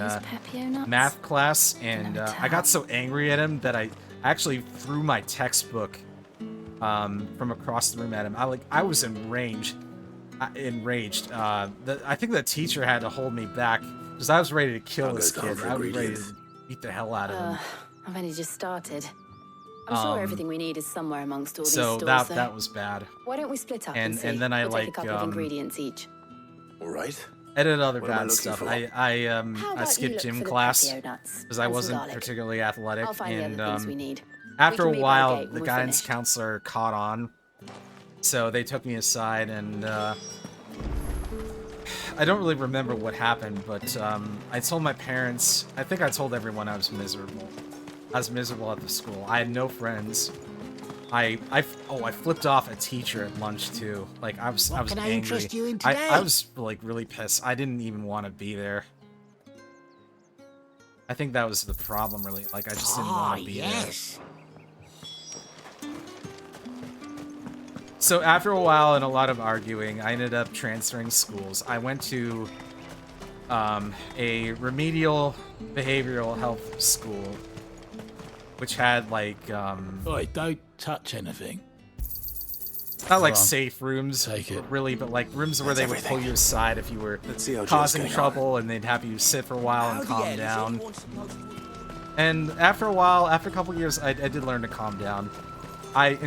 math class, and I got so angry at him that I actually threw my textbook from across the room at him. I was enraged. I think the teacher had to hold me back because I was ready to kill this kid. I was ready to beat the hell out of him. I've only just started. I'm sure everything we need is somewhere amongst all these So stores. that was bad. Why don't we split up And see? then I we'll take a couple of like ingredients each. All right. I did other What am I bad looking stuff. for? How I about you skipped look gym for the class pepio nuts because I and some wasn't garlic. particularly athletic, I'll find the and other things we need. after We a can meet by the while, gate when the we're guidance finished. counselor caught on, so they took me aside, and I don't really remember what happened, but I told my parents. I think I told everyone I was miserable. I was miserable at the school. I had no friends. I flipped off a teacher at lunch too. Like I was Can I angry. interest you in today? I was like really pissed. I didn't even want to be there. I think that was the problem, really. Like I just didn't want to be yes. there. So after a while and a lot of arguing, I ended up transferring schools. I went to a remedial behavioral health school, which had like Oi, don't touch anything. not like Go on. safe rooms, Take it. really, but like rooms where That's they would pull everything. you aside if you were Let's see how Jill's causing getting trouble, and they'd have you sit for a while and How the calm hell is down. anyone supposed to- And after a while, after a couple years, I did learn to calm down. I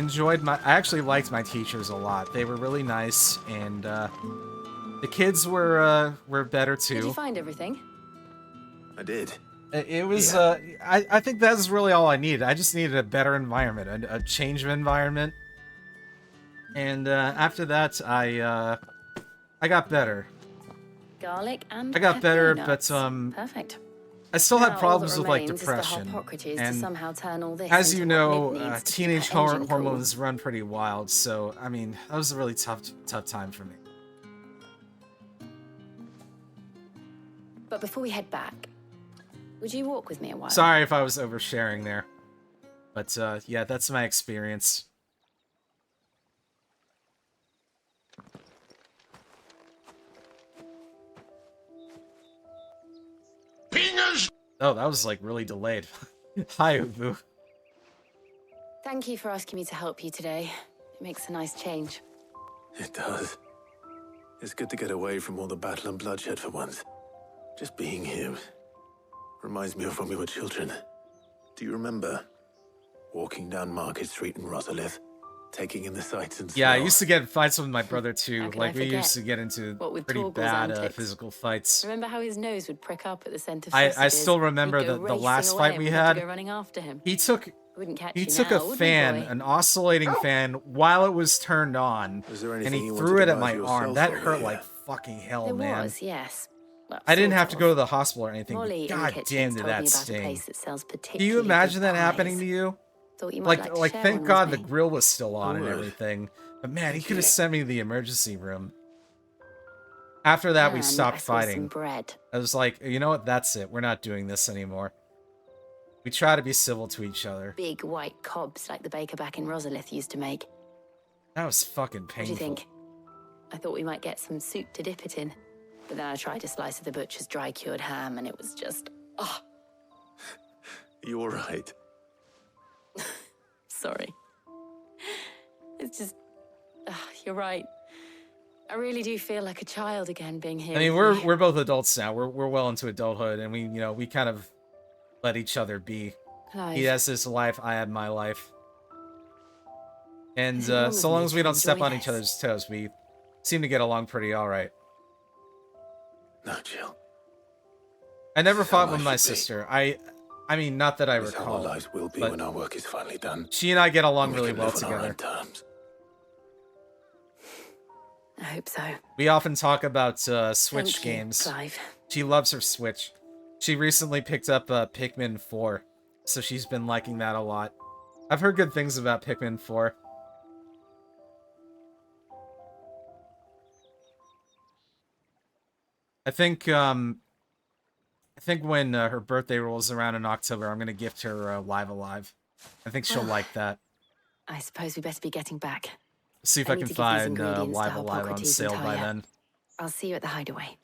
actually liked my teachers a lot. They were really nice, and the kids were better too. Did you find everything? I did. It was, I think that's really all I needed. I just needed a better environment, a change of environment. And after that, I got better. Garlic and I got pepper better, nuts. but, Perfect. I still Now had all problems that with, like, remains is depression. the Hippocrates to And somehow turn all this as into you what know, Mid needs to keep teenage her engine cool. hormones run pretty wild, so, I mean, that was a really tough time for me. But before we head back, would you walk with me a while? Sorry if I was oversharing there. But, yeah, that's my experience. Penis! Oh, that was, like, really delayed. Hi, Ubu. Thank you for asking me to help you today. It makes a nice change. It does. It's good to get away from all the battle and bloodshed for once. Just being here reminds me of when we were children. Do you remember walking down Market Street in Rosalith, taking in the sights and Yeah, I smells? used to get in fights with my brother, too. How could Like, I we forget? used to get into What with pretty Torgal's bad antics? physical fights. Remember how his nose would prick up at the scent of I sausages? still remember We'd go the racing last away fight and we we'd have to had. go running after him. He took Wouldn't catch He you took now, a would we, fan, boy? an oscillating fan, while it was turned on, Was there and anything he you threw wanted it to at buy my for arm. yourself That while hurt we were like fucking hell, There man. was, yes. Well, I didn't sort have to of. go to the hospital or anything. Molly in the God kitchen's damn, did told that me about a sting. place that sells Can you particularly imagine good that happening pies. to you? Thought you might Like, share thank one God with the me. grill was still on I and would. everything. But man, he could have sent me to the emergency room. After that, we And stopped I saw some fighting. bread. I was like, you know what? That's it. We're not doing this anymore. We try to be civil to each other. Big white cobs like the baker back in Rosalith used to make. That was fucking What do painful. you think? I thought we might get some soup to dip it in. But then I tried a slice of the butcher's dry-cured ham and it was just... Oh, You all right? sorry. It's just... you're right. I really do feel like a child again being here. I mean, with you. we're both adults now. We're well into adulthood, and we kind of let each other be. Clive, He has his life, I had my life. And Is it wrong so of long me as we to don't step enjoy on each this? other's toes, we seem to get along pretty all right. No, Jill. I never This is fought how with I my should be. sister. I mean, not that I This is how our recall. lives will be but when our work is finally done. she and I get along And we really can well live on our own together. terms. I hope so. We often talk about Thank Switch you, games. Clive. She loves her Switch. She recently picked up Pikmin 4, so she's been liking that a lot. I've heard good things about Pikmin 4. I think when her birthday rolls around in October, I'm gonna gift her Live Alive. I think she'll like that. I suppose we better be getting back. See if I I need can to give these find ingredients to Live Alive on Hippocrates and sale by Talia. then. I'll see you at the hideaway.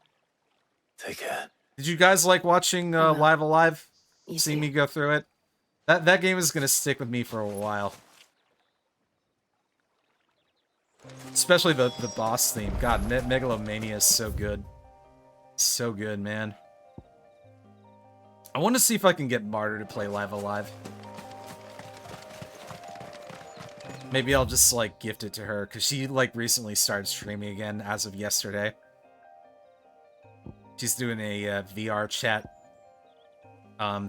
Take care. Did you guys like watching will. Live Alive? You Seeing too. me go through it? That game is gonna stick with me for a while. Especially the boss theme. God, Megalomania is so good. So good, man. I want to see if I can get Martyr to play Live Alive. Maybe I'll just, like, gift it to her, because she, like, recently started streaming again as of yesterday. She's doing a VR chat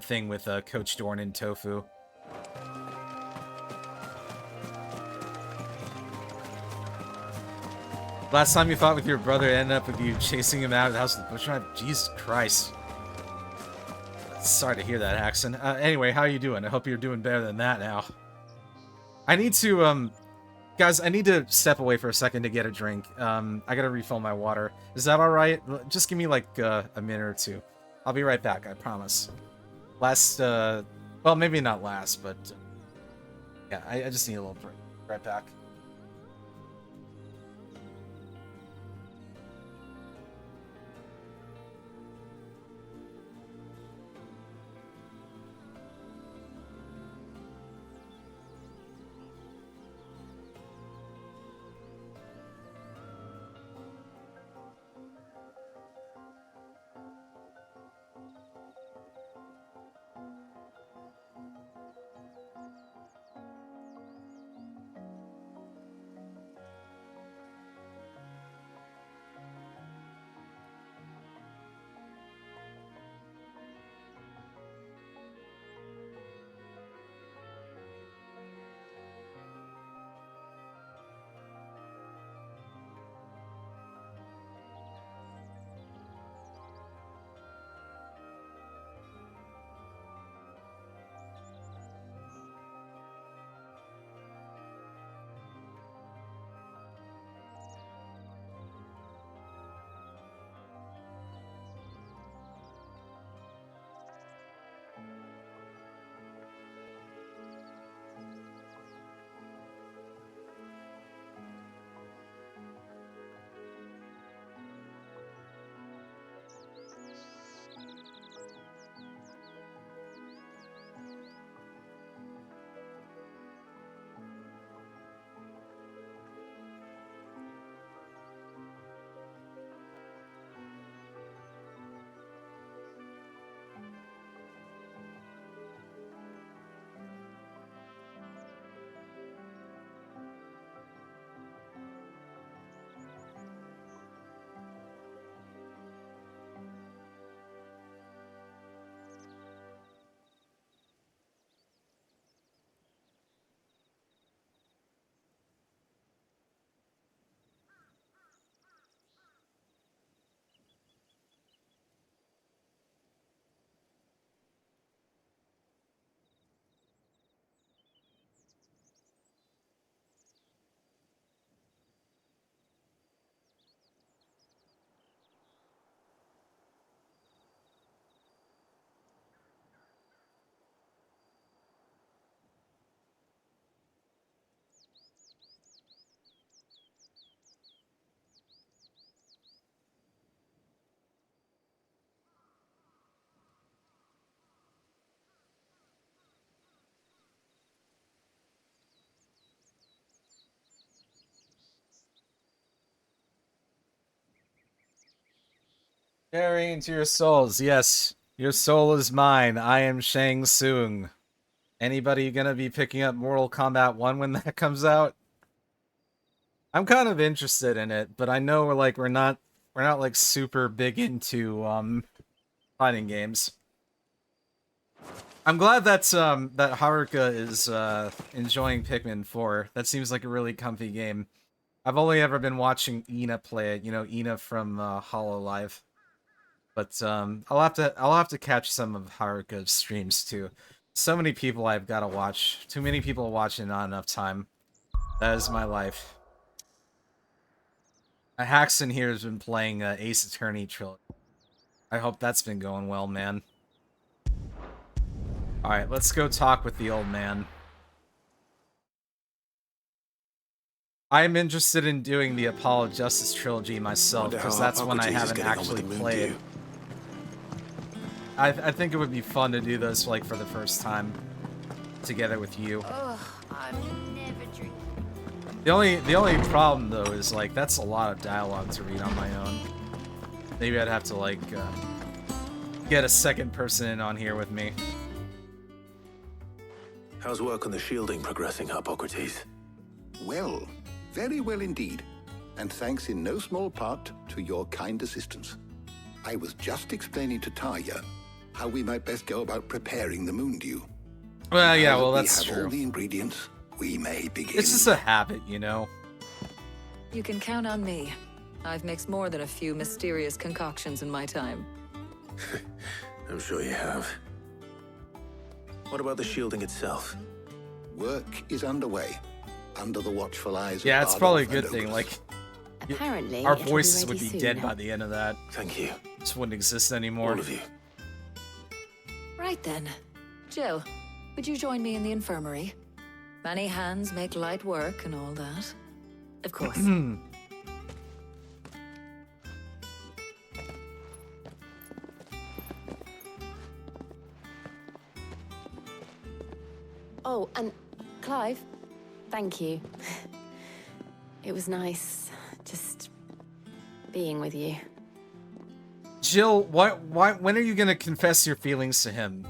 thing with Coach Dorn and Tofu. Last time you fought with your brother ended up with you chasing him out of the house with the bush knife? Jesus Christ. Sorry to hear that, Haxon. Anyway, how are you doing? I hope you're doing better than that now. I need to, guys, I need to step away for a second to get a drink. I gotta refill my water. Is that alright? Just give me, like, a minute or two. I'll be right back, I promise. Last, well, maybe not last, but, yeah, I just need a little break. Right back. Carrying to your souls, yes. Your soul is mine. I am Shang Tsung. Anybody gonna be picking up Mortal Kombat 1 when that comes out? I'm kind of interested in it, but I know we're not like super big into fighting games. I'm glad that's that Haruka is enjoying Pikmin 4. That seems like a really comfy game. I've only ever been watching Ina play it, you know, Ina from Hololive. But I'll have to catch some of Haruka's streams too. So many people I've got to watch. Too many people watching, not enough time. That is my life. Haxon here has been playing Ace Attorney trilogy. I hope that's been going well, man. Alright, let's go talk with the old man. I'm interested in doing the Apollo Justice trilogy myself, Wonder because how that's one I Hippocrates is haven't getting on with actually the moon played. dew. I think it would be fun to do those like for the first time together with you. Ugh, I'm never drinking. The only problem though is like that's a lot of dialogue to read on my own. Maybe I'd have to like get a second person in on here with me. How's work on the shielding progressing, Hippocrates? Well, very well indeed. And thanks in no small part to your kind assistance. I was just explaining to Tarja how we might best go about preparing the moon dew. Well, yeah, Now well, that that's we have true. all the ingredients, we may begin. It's just a habit, you know? You can count on me. I've mixed more than a few mysterious concoctions in my time. I'm sure you have. What about the shielding itself? Work is underway, under the watchful eyes of Yeah, it's Bardolph probably a and good thing. Oberst. Like, Apparently, our it'll be voices would ready be soon. dead by the end of that. Thank you. Just wouldn't exist anymore. All of you. Right then. Jill, would you join me in the infirmary? Many hands make light work and all that. Of course. Oh, and Clive, thank you. It was nice just being with you. Jill, when are you gonna confess your feelings to him?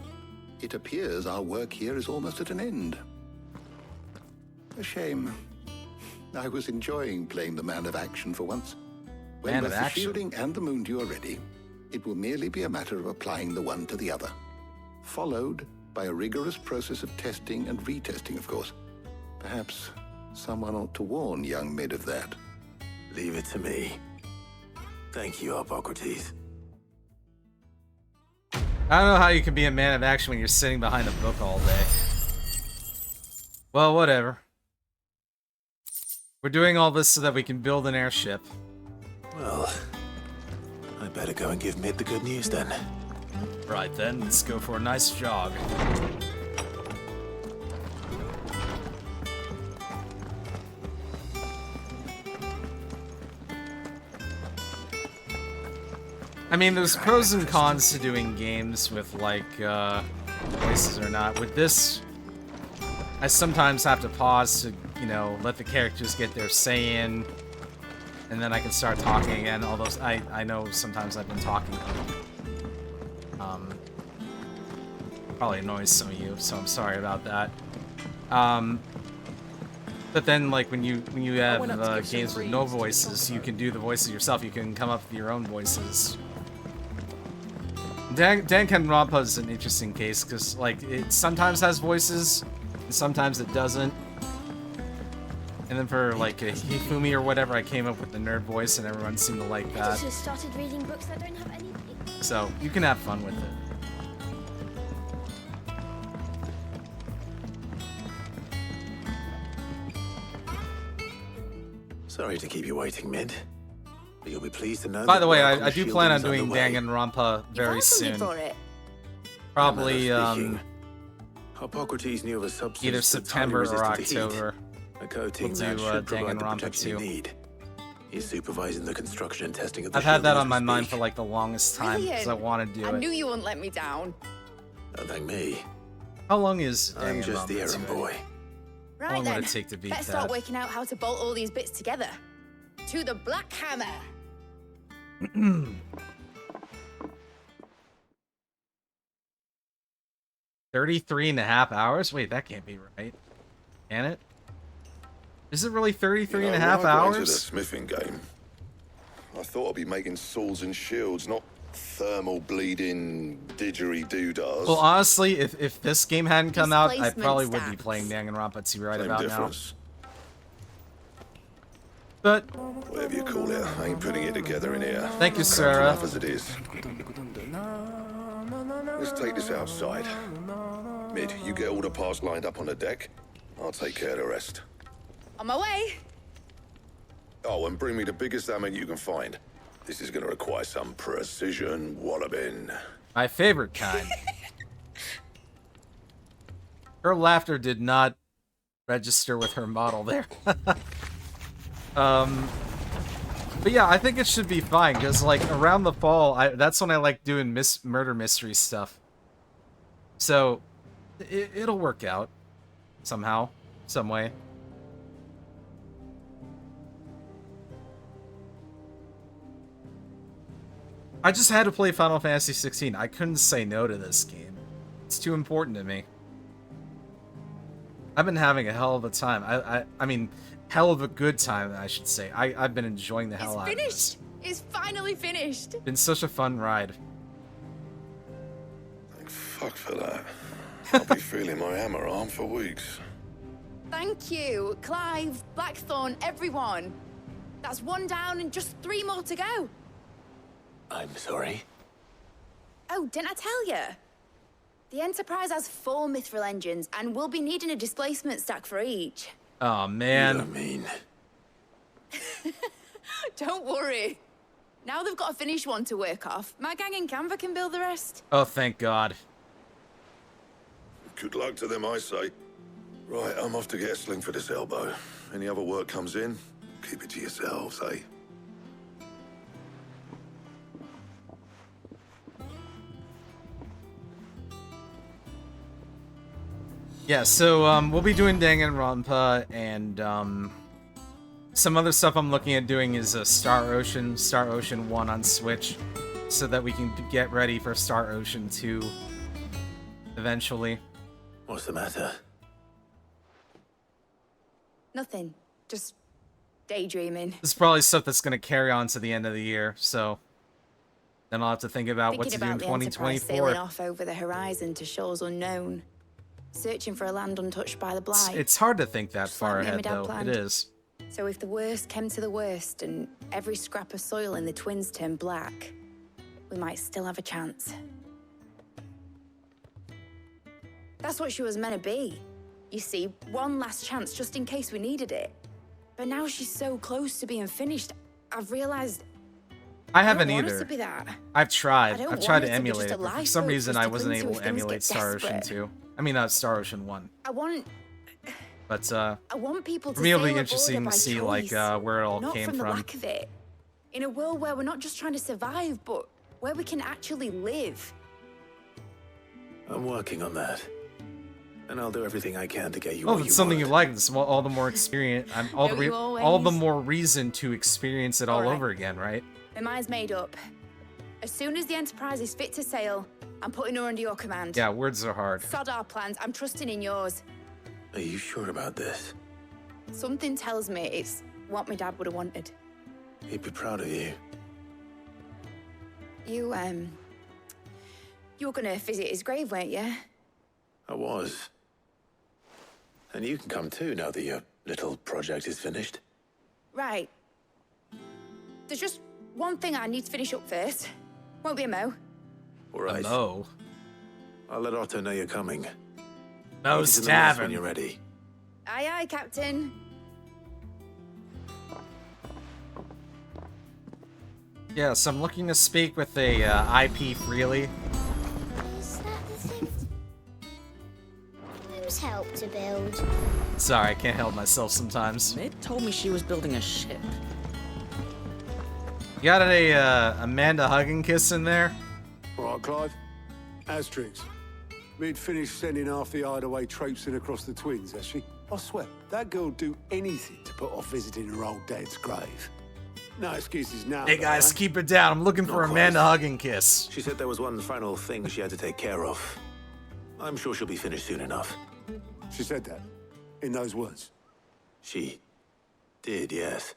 It appears our work here is almost at an end. A shame. I was enjoying playing the man of action for once. When Man both of the action. shielding and the moon dew are ready, it will merely be a matter of applying the one to the other. Followed by a rigorous process of testing and retesting, of course. Perhaps someone ought to warn young Mid of that. Leave it to me. Thank you, Hippocrates. I don't know how you can be a man of action when you're sitting behind a book all day. Well, whatever. We're doing all this so that we can build an airship. Well, I better go and give Mid the good news then. Right then, let's go for a nice jog. I mean, there's pros and cons to doing games with, like, voices or not. With this, I sometimes have to pause to, you know, let the characters get their say in, and then I can start talking again, although I know sometimes I've been talking. Probably annoys some of you, so I'm sorry about that. But then, like, when you have games with no voices, you can do the voices yourself. You can come up with your own voices. Danganronpa is an interesting case because, like, it sometimes has voices, and sometimes it doesn't. And then for like a Hifumi or whatever, I came up with the nerd voice, and everyone seemed to like I that. just started reading books that don't have anything. So you can have fun with it. Sorry to keep you waiting, Mid. But you'll be pleased to know By that the way, work on I the do plan on shielding's doing underway. Danganronpa very soon. For it. Probably Speaking, Hippocrates knew of a substance either that's highly September or resistant to heat. October. A coating We'll that do should provide the Danganronpa protection you 2. need. He's supervising the construction and testing of the I've had that shielding on my as we mind speak. for like the longest time because I want to do I it. knew you wouldn't let me down. Don't thank me. How long is I'm just the Danganronpa errand 2? boy. Right How long then, would it take to beat let's start that? working out how to bolt all these bits together. To the Black Hammer. 33.5 hours? Wait, that can't be right. Can it? Is it really 33.5 when I got into the hours? smithing game, I thought I'd be making swords and shields, not thermal bleeding didgeridoo-dahs. Well, honestly, if this game hadn't come out, I Displacement probably would be stats. playing Danganronpa 2 right Same about difference. now. But Whatever you call it, I ain't putting it together in here. Thank you, It's Sarah. enough as it is. Let's take this outside. Mid, you get all the parts lined up on the deck. I'll take care of the rest. On my way. Oh, and bring me the biggest hammer you can find. This is gonna require some precision walloping. my favorite kind. Her laughter did not register with her model there. But yeah, I think it should be fine, because, like, around the fall, that's when I like doing murder mystery stuff. So, it'll work out. Somehow. Some way. I just had to play Final Fantasy 16. I couldn't say no to this game. It's too important to me. I've been having a hell of a time. I mean, hell of a good time, I should say. I've been enjoying the hell out of this. It's finished! It's finally finished! Been such a fun ride. Thank fuck for that. I'll be feeling my hammer arm for weeks. Thank you, Clive, Blackthorn, everyone. That's one down and just 3 more to go. I'm sorry. Oh, didn't I tell you? The Enterprise has 4 mithril engines, and we'll be needing a displacement stack for each. Oh, man. I mean... Don't worry. Now they've got a finished one to work off. My gang in Canva can build the rest. Oh, thank God. Good luck to them, I say. Right, I'm off to get a sling for this elbow. Any other work comes in, keep it to yourselves, eh? Yeah, so, we'll be doing Danganronpa, and, some other stuff I'm looking at doing is Star Ocean 1 on Switch, so that we can get ready for Star Ocean 2 eventually. What's the matter? Nothing. Just daydreaming. This is probably stuff that's going to carry on to the end of the year, so then I'll have to think about what to do in the Enterprise 2024. sailing off over the horizon to shores unknown, searching for a land untouched by the Blight. It's hard to think that Just far like me and ahead, my dad though. planned. It is. So if the worst came to the worst and every scrap of soil in the Twins turned black, we might still have a chance. That's what she was meant to be. You see, one last chance just in case we needed it. But now she's so close to being finished, I've realized I haven't don't want us either. to be that. I've tried. I don't I've tried want to it to be emulate just it, a but for life some boat reason for us I to wasn't cling to able if to things emulate get Star Ocean desperate. 2. I mean, Star Ocean 1. I But, want people to for me, it'll be sail interesting aboard to by see, choice, like, where it all not came from the from. lack of it. In a world where we're not just trying to survive, but where we can actually live. I'm working on that. And I'll do everything I can to get you Oh, what if you it's something want. you like, it's all the more experience, all Don't you all the always? more reason to experience it all Alright. over again, right? My mind's made up. As soon as the Enterprise is fit to sail, I'm putting her under your command. Yeah, words are hard. Sod our plans, I'm trusting in yours. Are you sure about this? Something tells me it's what my dad would have wanted. He'd be proud of you. You were gonna visit his grave, weren't you? I was. And you can come too now that your little project is finished. Right. There's just one thing I need to finish up first. Won't be a mo. All right. No. I'll let Otto know you're coming. No Meet us in the mess when stabbing. you're ready. Aye, aye, Captain. Yes, I'm looking to speak with a IP freely. Is that the thing? Whose help to build? Sorry, I can't help myself sometimes. Mid told me she was building a ship. You got a Amanda Hugging Kiss in there? All right, Clive. Asterix. Mid finished sending half the hideaway traipsing across the Twins, has she? I swear, that girl'd do anything to put off visiting her old dad's grave. No excuses now. Hey though, guys, eh? keep it down. I'm looking for Not Amanda quite. Hugging Kiss. She said there was one final thing she had to take care of. I'm sure she'll be finished soon enough. She said that. In those words. She did, yes.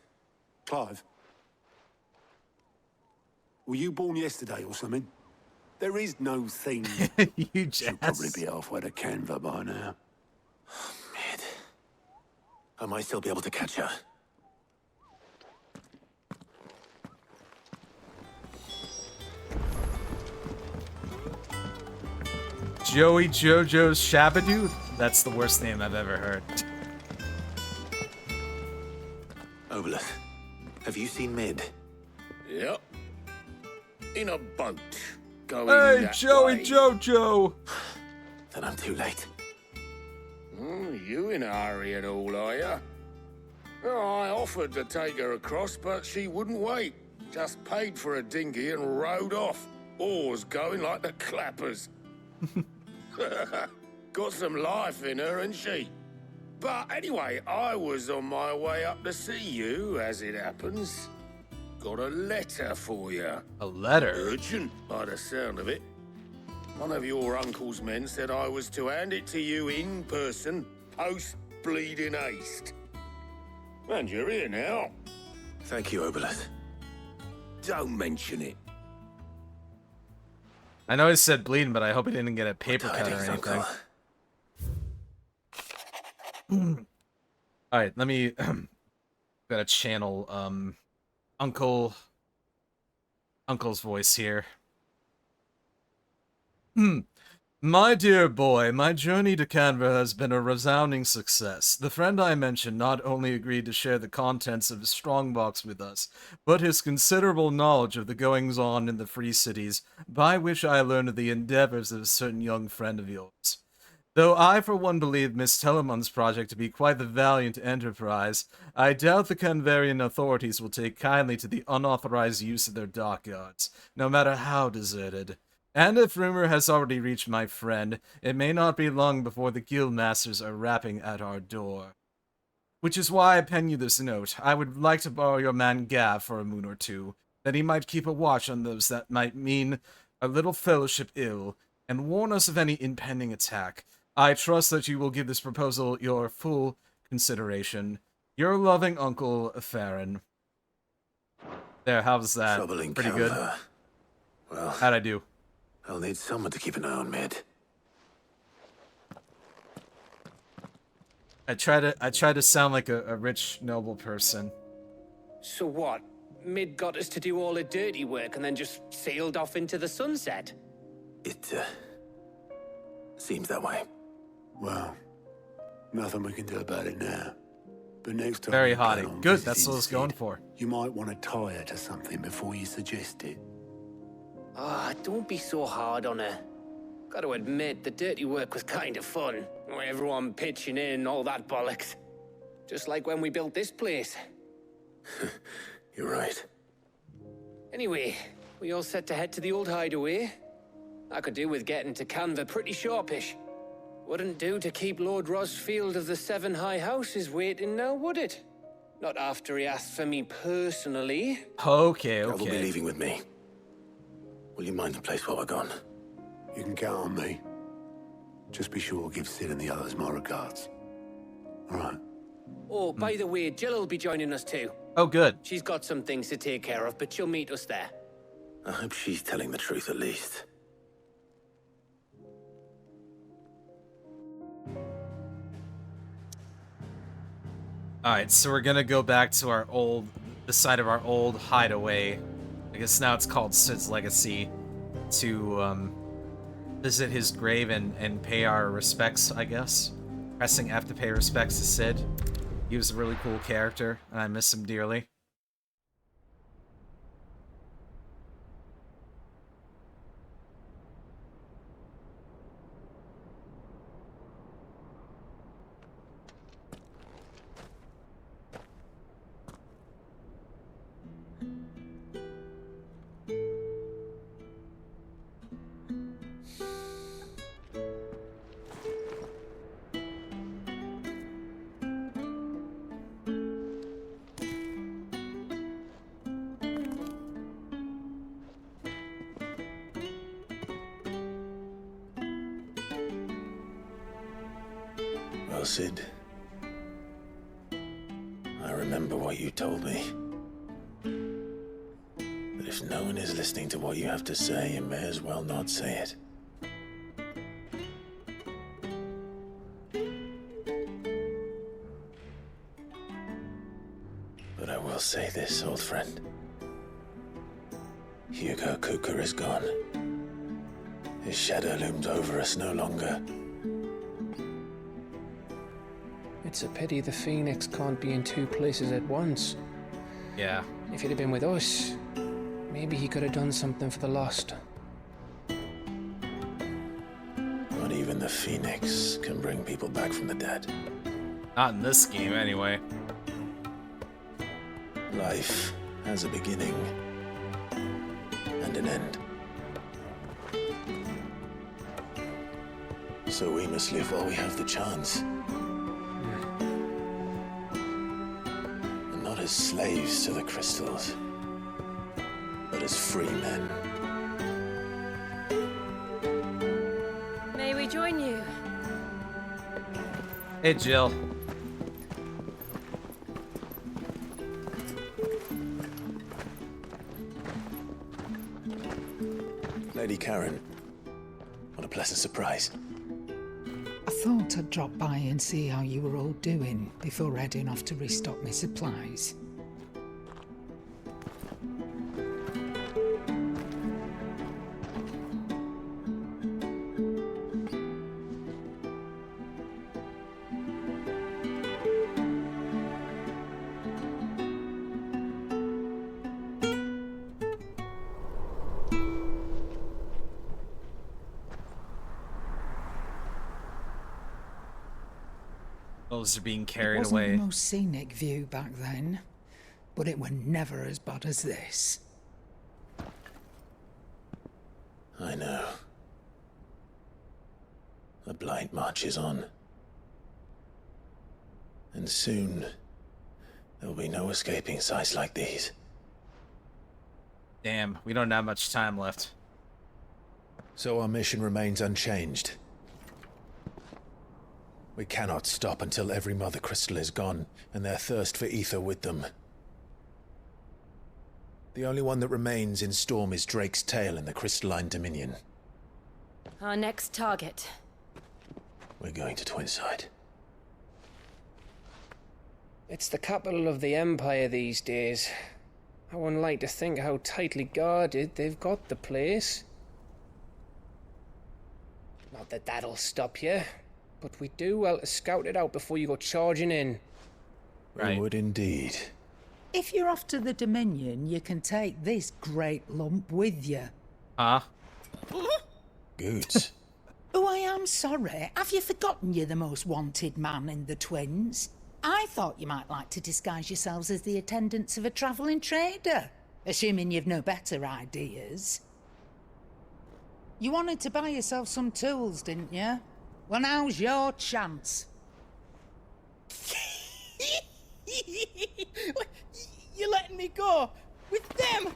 Clive. Were you born yesterday or something? There is no thing. You She'll probably be halfway to Canva by now. Mid. I might still be able to catch her. Joey Jojo's Shabadoo? That's the worst name I've ever heard. Obolus, have you seen Mid? Yep. In a boat. Going Hey, that Joey way. Jojo! Then I'm too late. You in a hurry at all, are ya? Oh, I offered to take her across, but she wouldn't wait. Just paid for a dinghy and rowed off. Oars going like the clappers. Got some life in her, ain't she? But anyway, I was on my way up to see you, as it happens. Got a letter for you. A letter? Urgent, by the sound of it. One of your uncle's men said I was to hand it to you in person, post-bleeding haste. And you're here now. Thank you, Obelith. Don't mention it. I know he said bleeding, but I hope he didn't get a paper cut or anything. Alright, let me... gotta channel, Uncle's voice here. My dear boy, my journey to Canberra has been a resounding success. The friend I mentioned not only agreed to share the contents of his strongbox with us, but his considerable knowledge of the goings-on in the Free Cities, by which I learned of the endeavors of a certain young friend of yours. Though I, for one, believe Miss Telemon's project to be quite the valiant enterprise, I doubt the Canverian authorities will take kindly to the unauthorized use of their dockyards, no matter how deserted. And if rumor has already reached my friend, it may not be long before the guildmasters are rapping at our door. Which is why I pen you this note. I would like to borrow your man Gav for a moon or two, that he might keep a watch on those that might mean a little fellowship ill, and warn us of any impending attack. I trust that you will give this proposal your full consideration. Your loving Uncle Farron. There, how's that? Troubling Pretty good? Well, how'd I do? I'll need someone to keep an eye on Mid. I try to sound like a rich, noble person. So what? Mid got us to do all the dirty work and then just sailed off into the sunset? It, seems that way. Well, nothing we can do about it now. But next time... Very you haughty. plan on Good, visiting that's what I was Sid, going for. You might want to tie her to something before you suggest it. Ah, don't be so hard on her. Gotta admit, the dirty work was kind of fun. Everyone pitching in, all that bollocks. Just like when we built this place. You're right. Anyway, we all set to head to the old hideaway. I could do with getting to Canva pretty sharpish. Wouldn't do to keep Lord Rosfield of the Seven High Houses waiting now, would it? Not after he asked for me personally. Okay. I will be leaving with me. Will you mind the place while we're gone? You can count on me. Just be sure to give Sid and the others my regards. All right. Oh, by the way, Jill will be joining us too. Oh, good. She's got some things to take care of, but she'll meet us there. I hope she's telling the truth at least. Alright, so we're gonna go back to the site of our old hideaway. I guess now it's called Sid's Legacy, to visit his grave and pay our respects, I guess. Pressing F to pay respects to Sid. He was a really cool character, and I miss him dearly. Well, Sid, I remember what you told me. That if no one is listening to what you have to say, you may as well not say it. But I will say this, old friend. Hugo Kuka is gone. His shadow looms over us no longer. It's a pity the Phoenix can't be in two places at once. Yeah. If he'd have been with us, maybe he could have done something for the lost. Not even the Phoenix can bring people back from the dead. Not in this game, anyway. Life has a beginning and an end. So we must live while we have the chance. And not as slaves to the crystals, but as free men. May we join you? Hey, Jill. Lady Karen, what a pleasant surprise. I thought I'd drop by and see how you were all doing before heading off to restock my supplies. Those are being It carried wasn't away. the most scenic view back then, but it were never as bad as this. I know. The blight marches on. And soon, there will be no escaping sights like these. Damn, we don't have much time left. So our mission remains unchanged. We cannot stop until every Mother Crystal is gone, and their thirst for ether with them. The only one that remains in Storm is Drake's Tail in the Crystalline Dominion. Our next target. We're going to Twinside. It's the capital of the Empire these days. I wouldn't like to think how tightly guarded they've got the place. Not that that'll stop you, but we do well to scout it out before you go charging in. We would indeed. If you're off to the Dominion, you can take this great lump with you. Huh? Goods. Oh, I am sorry. Have you forgotten you're the most wanted man in the Twins? I thought you might like to disguise yourselves as the attendants of a travelling trader, assuming you've no better ideas. You wanted to buy yourself some tools, didn't you? Well, now's your chance. You're letting me go with them?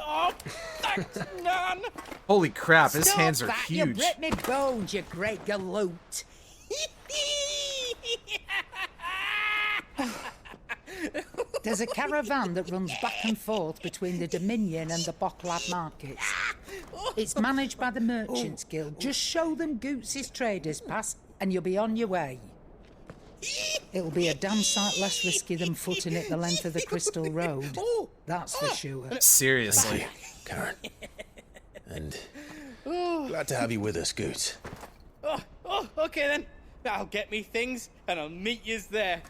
Oh, thanks, Nan. Holy crap, his Stop hands are that, You huge. break me bones, you great galoot. There's a caravan that runs back and forth between the Dominion and the Bocklad markets. It's managed by the Merchants Guild. Just show them Goots' traders pass and you'll be on your way. It'll be a damn sight less risky than footing it the length of the Crystal Road. That's for sure. Seriously. Karen. And glad to have you with us, Goots. Oh, okay then. I'll get me things and I'll meet yous there.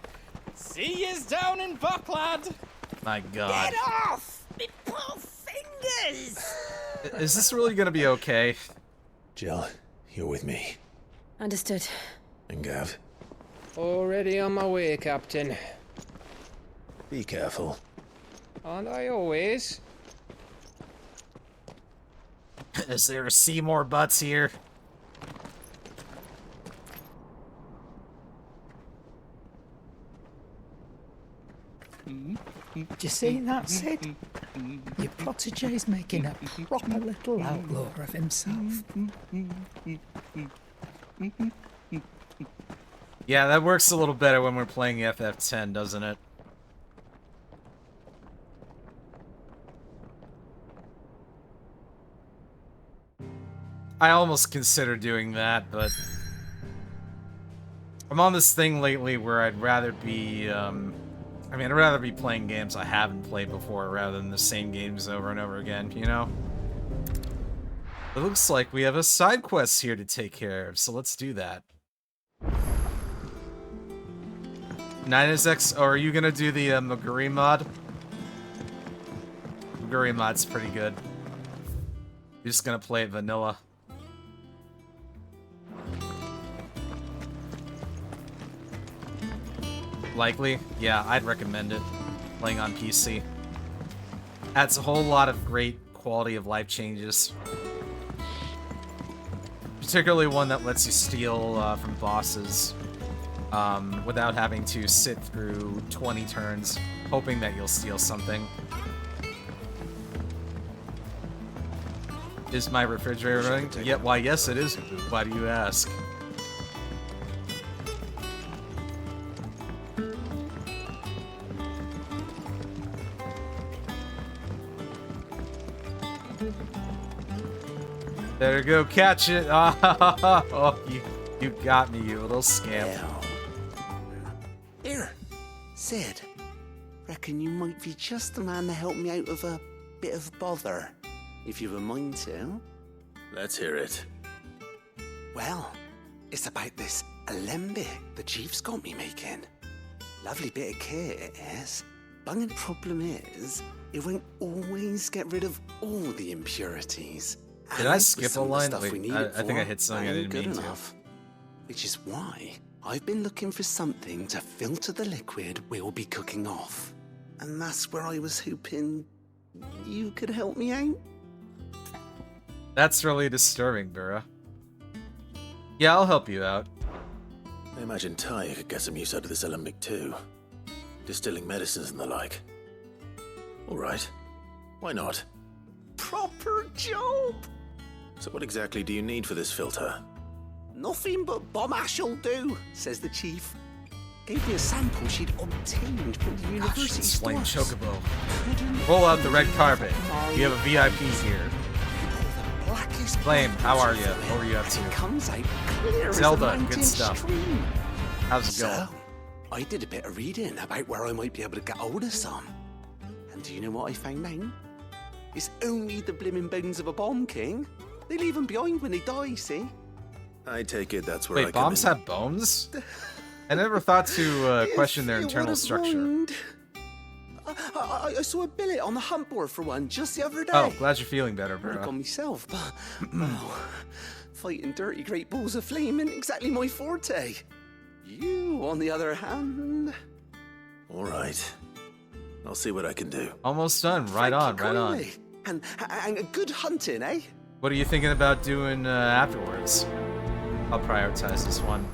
See yous down in Bucklad. My God. Get off! Me poor fingers! Is this really gonna be okay? Jill, you're with me. Understood. And Gav, Already on my way, Captain. be careful. Aren't I always? Is there a Seymour Butts here? Do you see that, Sid? Your protege's making a proper little outlaw of himself. Yeah, that works a little better when we're playing FF10, doesn't it? I almost consider doing that, but I'm on this thing lately where I'd rather be, I'd rather be playing games I haven't played before rather than the same games over and over again, you know? It looks like we have a side quest here to take care of, so let's do that. 9SX, are you gonna do the Maguri mod? Maguri mod's pretty good. You're just gonna play it vanilla. Likely? Yeah, I'd recommend it. playing on PC. Adds a whole lot of great quality of life changes. Particularly one that lets you steal from bosses without having to sit through 20 turns hoping that you'll steal something. Is my refrigerator running? Yeah, why, yes it is. Why do you ask? Better go catch it. Oh, you got me, you little scamp. Here, Sid. Reckon you might be just the man to help me out of a bit of bother, if you've a mind to. Let's hear it. Well, it's about this alembic the chief's got me making. Lovely bit of kit it is. Bungin' problem is, it won't always get rid of all the impurities. Did I skip a line? Wait, Wait, I think I hit something I didn't mean to. Which is why I've been looking for something to filter the liquid we'll be cooking off. And that's where I was hoping you could help me out. That's really disturbing, Bura. Yeah, I'll help you out. I imagine Ty could get some use out of this alembic too. Distilling medicines and the like. Alright. Why not? Proper job! So what exactly do you need for this filter? Nothing but bomb ash'll do, says the chief. Gave me a sample she'd obtained from the university Explain stores. Chocobo. Roll out the red carpet. You have a VIP here. Flame, how are you? What were you up to? Comes out clear as Zelda, a good mountain stuff. stream. How's it going? So, I did a bit of reading about where I might be able to get hold of some. And do you know what I found out? It's only the blimmin' bones of a bomb king. They leave them behind when they die, see? I take it that's where I Wait, come bombs in. have bones? I never thought to question their internal structure. I saw a billet on the hunt board for one just the other day. Oh, glad you're feeling better, Work bro. on myself, but well, fighting dirty great balls of flame ain't exactly my forte. You, on the other hand... All right. I'll see what I can do. Almost done. Right on, right on. kindly. And good hunting, eh? What are you thinking about doing afterwards? I'll prioritize this one.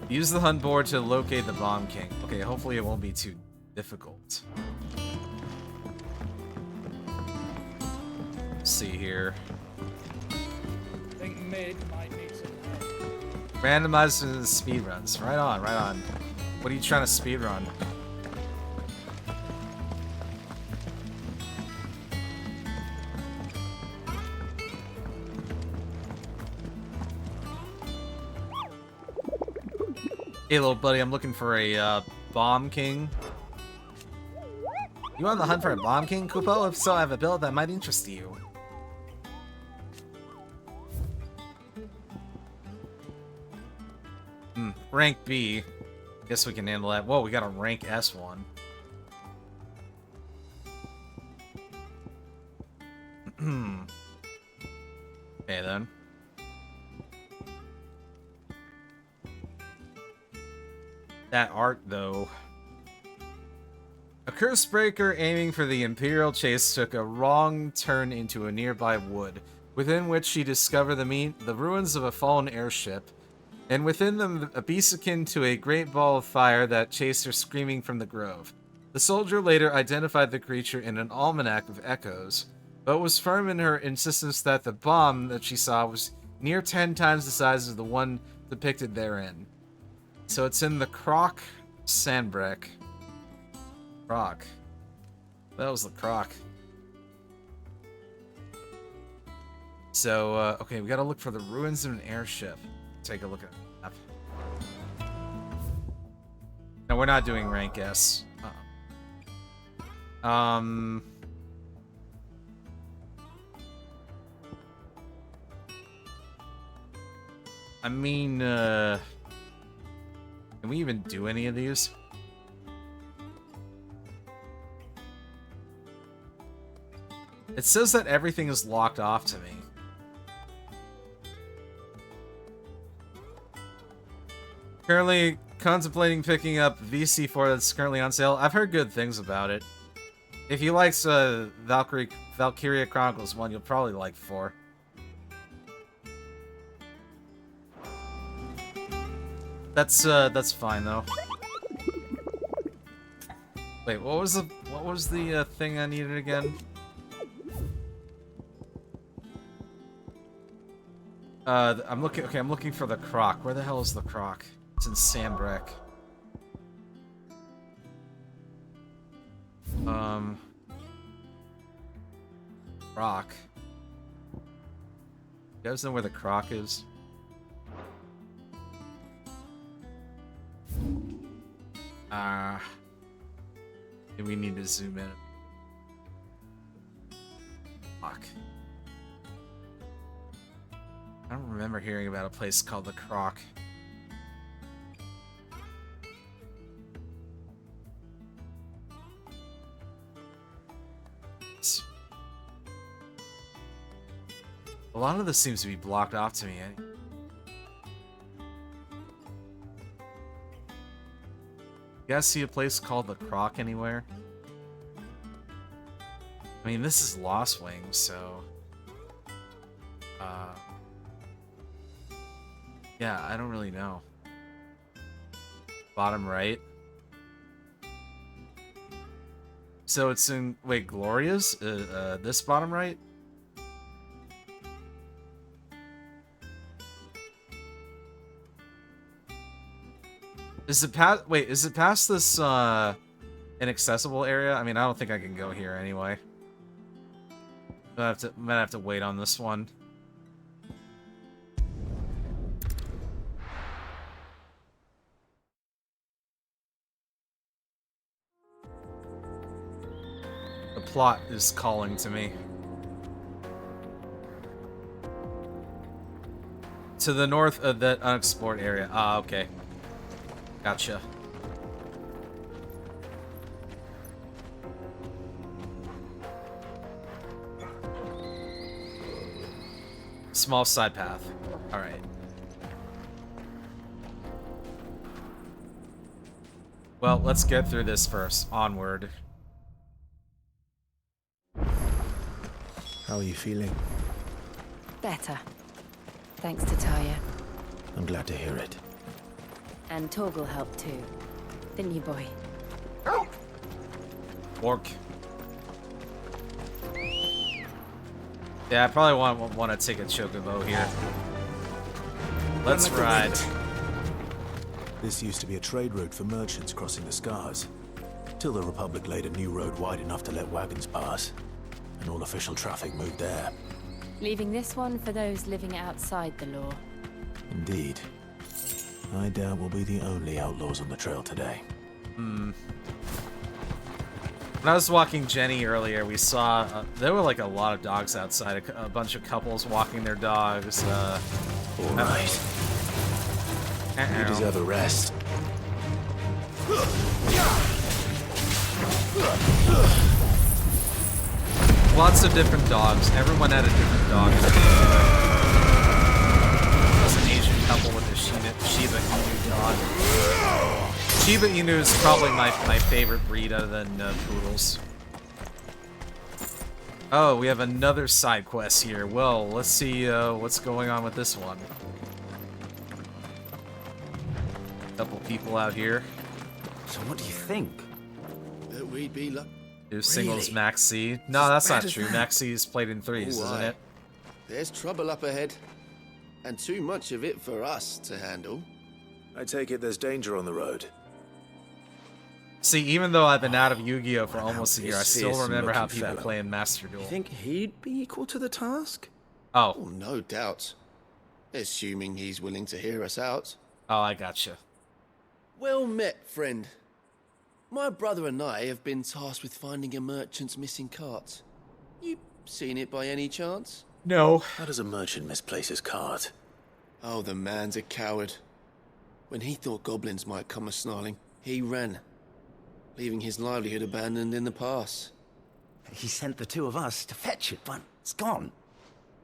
Use the hunt board to locate the Bomb King. Okay, hopefully it won't be too difficult. Let's see here. I think mid might need some help. Randomized speedruns. Right on, right on. What are you trying to speedrun? Hey, little buddy, I'm looking for a Bomb King. You on the hunt for a Bomb King, Kupo? If so, I have a build that might interest you. Rank B. Guess we can handle that. Whoa, we got a rank S one. Okay, then. That art, though. A curse breaker aiming for the Imperial chase took a wrong turn into a nearby wood, within which she discovered the ruins of a fallen airship, and within them a beast akin to a great ball of fire that chased her screaming from the grove. The soldier later identified the creature in an almanac of echoes, but was firm in her insistence that the bomb that she saw was near 10 times the size of the one depicted therein. So it's in the Croc Sandbreck. Croc. That was the Croc. So, okay, we gotta look for the ruins of an airship. Take a look at the map. No, we're not doing rank S. I mean, can we even do any of these? It says that everything is locked off to me. contemplating picking up VC4 that's currently on sale. I've heard good things about it. If you liked Valkyria Chronicles 1, you'll probably like 4. That's fine though. Wait, what was the thing I needed again? I'm looking for the croc. Where the hell is the croc? It's in Sandbreck. Croc. You guys know where the croc is? We need to zoom in. Fuck. I don't remember hearing about a place called the Croc. A lot of this seems to be blocked off to me. You guys see a place called the Croc anywhere? I mean, this is Lost Wings, so... yeah, I don't really know. Bottom right. So it's in... Wait, Gloria's? This bottom right? Is it past... Wait, is it past this, inaccessible area? I mean, I don't think I can go here anyway. Might have to wait on this one. The plot is calling to me. To the north of that unexplored area. Ah, okay. Gotcha. Small side path. Alright. Well, let's get through this first. Onward. How are you feeling? Better. Thanks to Taya. I'm glad to hear it. And Torgal helped too. Didn't you, boy? Orc. Yeah, I probably want to take a chocobo here. Let's ride. This used to be a trade route for merchants crossing the Scars, till the Republic laid a new road wide enough to let wagons pass, and all official traffic moved there. Leaving this one for those living outside the law. Indeed. I doubt we'll be the only outlaws on the trail today. Hmm. When I was walking Jenny earlier, we saw there were like a lot of dogs outside. A bunch of couples walking their dogs. All right. You deserve a rest. Lots of different dogs. Everyone had a different dog. There was an Asian couple with a Shiba Inu dog. Shiba Inu is probably my favorite breed other than poodles. Oh, we have another side quest here. Well, let's see what's going on with this one. Couple people out here. So what do you think? That we'd be like... There's singles Max C. No, that's not true. Max C is played in threes, isn't it? There's trouble up ahead. And too much of it for us to handle. I take it there's danger on the road. See, even though I've been out of Yu-Gi-Oh! For almost a year, I still remember how people play in Master Duel. You think he'd be equal to the task? Oh. No doubt. Assuming he's willing to hear us out. Oh, I gotcha. Well met, friend. My brother and I have been tasked with finding a merchant's missing cart. You seen it by any chance? No. How does a merchant misplace his cart? Oh, the man's a coward. When he thought goblins might come a-snarling, he ran, leaving his livelihood abandoned in the pass. He sent the two of us to fetch it, but it's gone.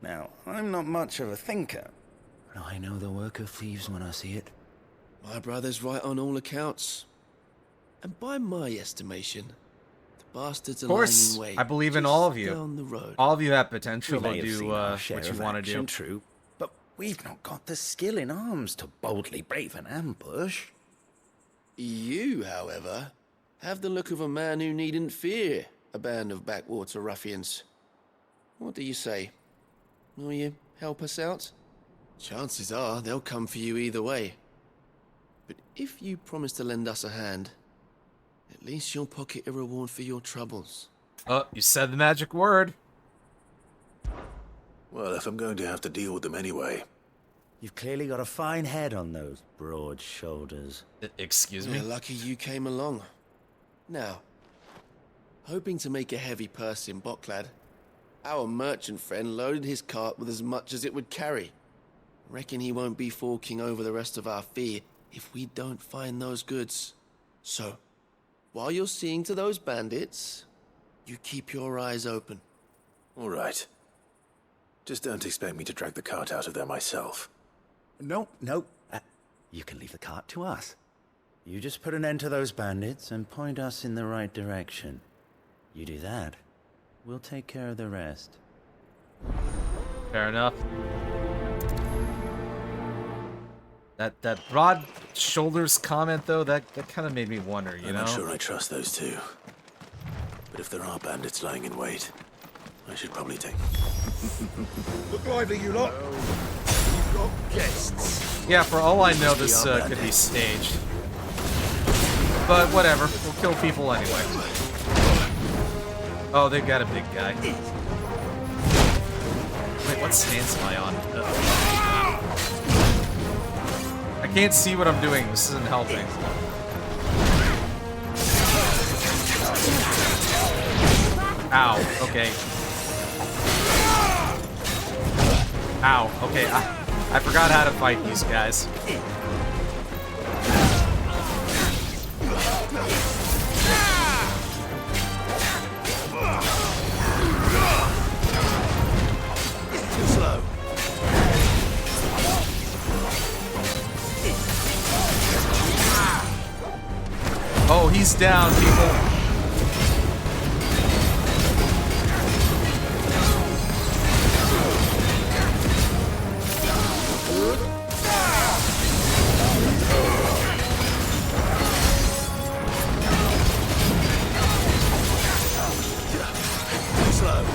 Now, I'm not much of a thinker, but I know the work of thieves when I see it. My brother's right on all accounts. And by my estimation, the bastards are Of lying course, in wait. I believe in just all of you. down the road. All of you have potential We may to have do seen our share what you of want to action, do. true, but we've not got the skill in arms to boldly brave an ambush. You, however, have the look of a man who needn't fear a band of backwater ruffians. What do you say? Will you help us out? Chances are they'll come for you either way. But if you promise to lend us a hand, at least you'll pocket a reward for your troubles. Oh, you said the magic word. Well, if I'm going to have to deal with them anyway. You've clearly got a fine head on those broad shoulders. Excuse me? We're lucky you came along. Now, hoping to make a heavy purse in Boklad, our merchant friend loaded his cart with as much as it would carry. Reckon he won't be forking over the rest of our fee if we don't find those goods. So, while you're seeing to those bandits, you keep your eyes open. All right. Just don't expect me to drag the cart out of there myself. No. You can leave the cart to us. You just put an end to those bandits and point us in the right direction. You do that, we'll take care of the rest. Fair enough. That broad shoulders comment, though, that kind of made me wonder, you know? I'm not sure I trust those two. But if there are bandits lying in wait, I should probably take... Look lively, you lot. You've got guests. Yeah, for all I know, this could be staged. But whatever, we'll kill people anyway. Oh, they've got a big guy. Wait, what stance am I on? I can't see what I'm doing. This isn't helping. Ow, okay. Ow, okay. I forgot how to fight these guys. Too slow. Oh, he's down, people. Slow.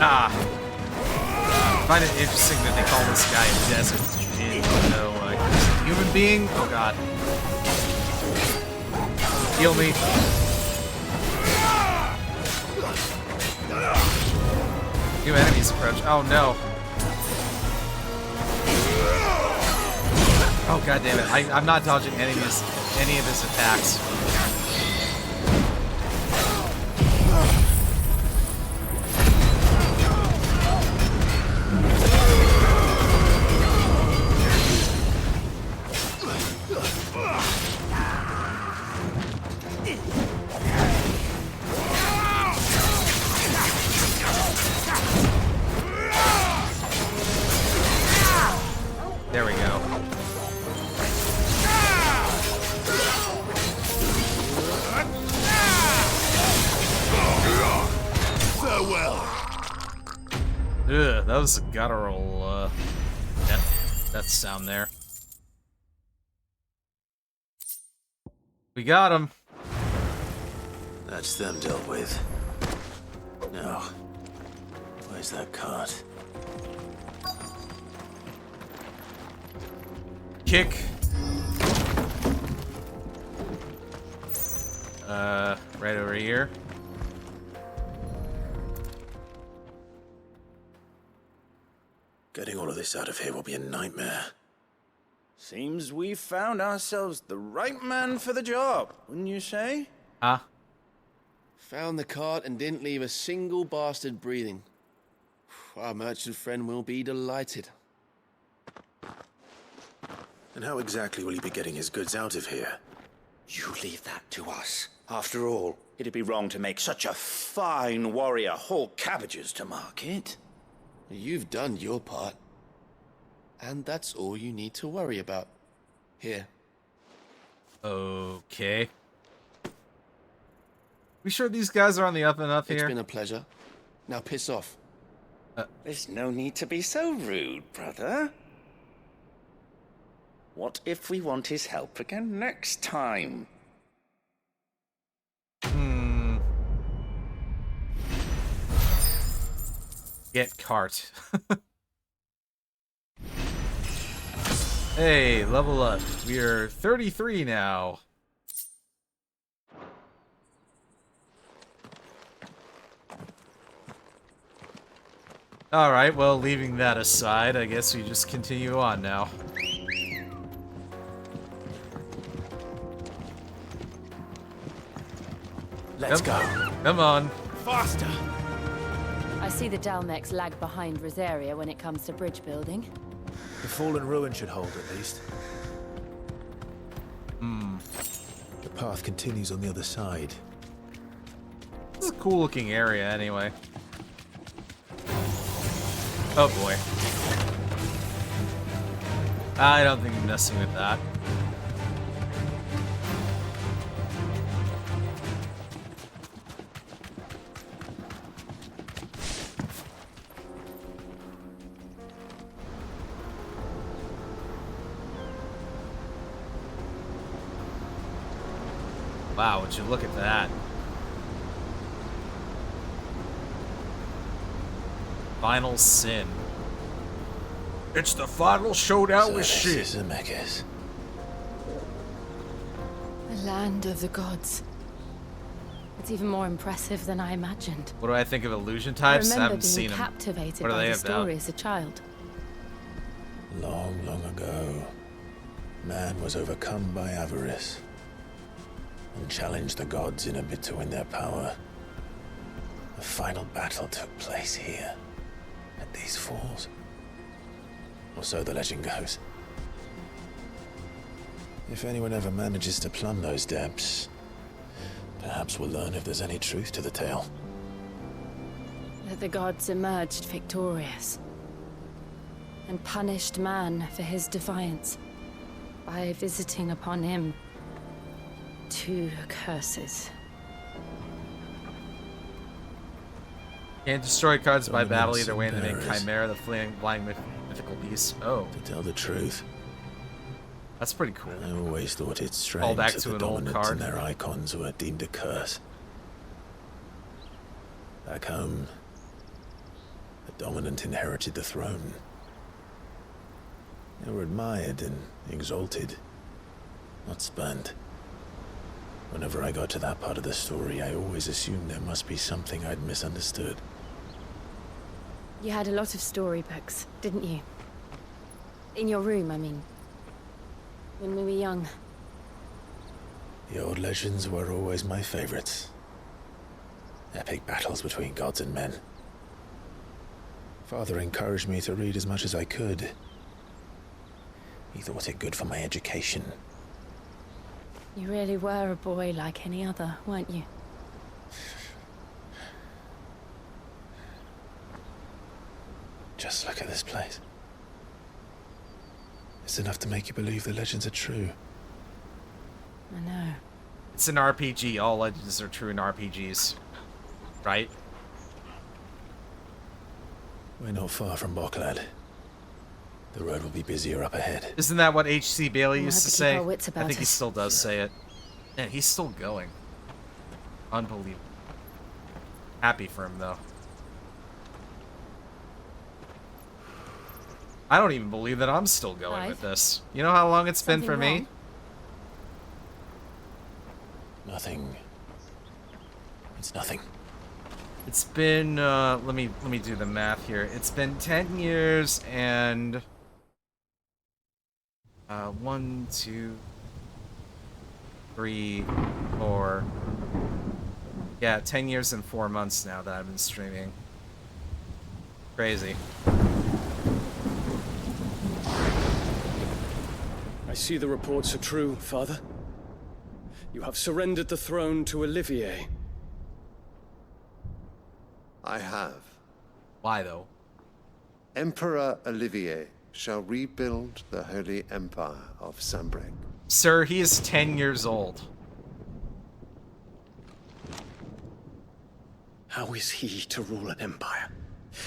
Ah. I find it interesting that they call this guy a desert djinn, even though he's a human being. Oh god. Heal me. New enemies approach. Oh no. Oh god damn it. I'm not dodging any of his attacks. There we go. Farewell. Ugh, that was a guttural, death sound there. We got him. That's them dealt with. Now, where's that cart? Kick. Right over here. Getting all of this out of here will be a nightmare. Seems we've found ourselves the right man for the job, wouldn't you say? Huh? Found the cart and didn't leave a single bastard breathing. Our merchant friend will be delighted. And how exactly will he be getting his goods out of here? You leave that to us. After all, it'd be wrong to make such a fine warrior haul cabbages to market. You've done your part. And that's all you need to worry about. Here. Okay. We sure these guys are on the up and up here? It's been a pleasure. Now piss off. There's no need to be so rude, brother. What if we want his help again next time? Get cart. Hey, level up. We are 33 now. Alright, well, leaving that aside, I guess we just continue on now. Let's go. Come on. Faster! I see the Dalmex lag behind Rosaria when it comes to bridge building. The fallen ruin should hold, at least. The path continues on the other side. This is a cool looking area anyway. Oh boy. I don't think I'm messing with that. Wow, would you look at that? Final sin. It's the final showdown with shit. Zemeckis. The land of the gods. It's even more impressive than I imagined. What do I think of illusion I types? I remember haven't being seen them. captivated What are by they the about? story as a child. Long, long ago, man was overcome by avarice and challenged the gods in a bid to win their power. The final battle took place here, at these falls. Or so the legend goes. If anyone ever manages to plumb those depths, perhaps we'll learn if there's any truth to the tale. That the gods emerged victorious and punished man for his defiance by visiting upon him 2 curses. Can't destroy cards by battle either way, and they make Paris. Chimera the flying mythical beast. Oh. To tell the truth, that's pretty cool. I always thought it strange Call back that to the an old dominants card. and their icons were deemed a curse. Back home, the dominant inherited the throne. They were admired and exalted, not spurned. Whenever I got to that part of the story, I always assumed there must be something I'd misunderstood. You had a lot of storybooks, didn't you? In your room, I mean. When we were young. The old legends were always my favorites. Epic battles between gods and men. Father encouraged me to read as much as I could. He thought it good for my education. You really were a boy like any other, weren't you? Just look at this place. It's enough to make you believe the legends are true. I know. It's an RPG. All legends are true in RPGs. Right? We're not far from Boklad. The road will be busier up ahead. Isn't that what H.C. Bailey We'll used have to to keep say? our wits about I think he us. still does say it. Man, he's still going. Unbelievable. Happy for him, though. I don't even believe that I'm still going Clive? with this. You know how long it's been for Something me? wrong? Nothing. It's nothing. It's been, let me do the math here. It's been 10 years and... 1, 2, 3, 4... Yeah, 10 years and 4 months now that I've been streaming. Crazy. I see the reports are true, Father. You have surrendered the throne to Olivier. I have. Why, though? Emperor Olivier shall rebuild the Holy Empire of Sanbreque. Sir, he is 10 years old. How is he to rule an empire?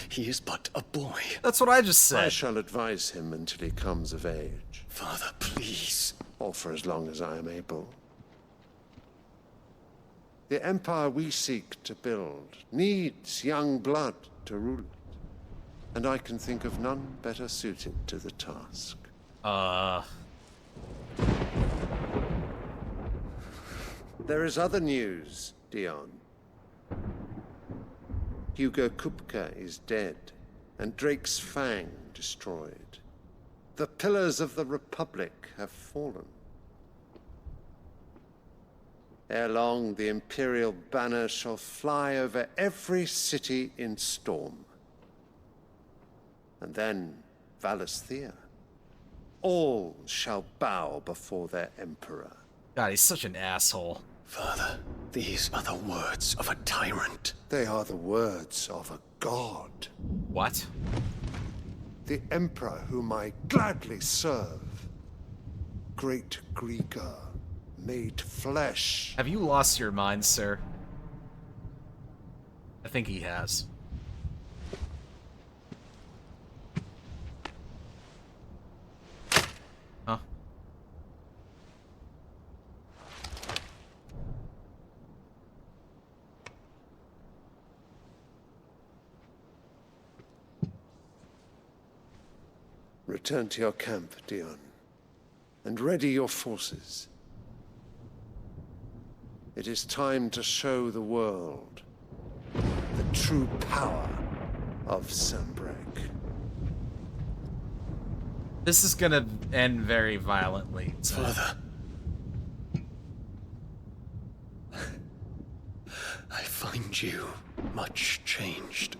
He is but a boy. That's what I just said. I shall advise him until he comes of age. Father, please. Or for as long as I am able. The empire we seek to build needs young blood to rule it. And I can think of none better suited to the task. There is other news, Dion. Hugo Kupka is dead, and Drake's Fang destroyed. The pillars of the Republic have fallen. Ere long, the Imperial banner shall fly over every city in Storm. And then Valisthea. All shall bow before their Emperor. God, he's such an asshole. Father, these are the words of a tyrant. They are the words of a god. What? The Emperor whom I gladly serve. Great Greeker, made flesh. Have you lost your mind, sir? I think he has. Huh? Return to your camp, Dion, and ready your forces. It is time to show the world the true power of Sanbreque. This is gonna end very violently. So. Father. I find you much changed.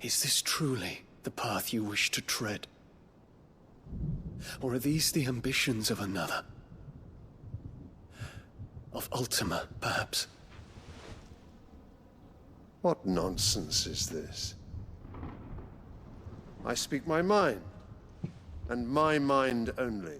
Is this truly the path you wish to tread? Or are these the ambitions of another? Of Ultima, perhaps? What nonsense is this? I speak my mind, and my mind only.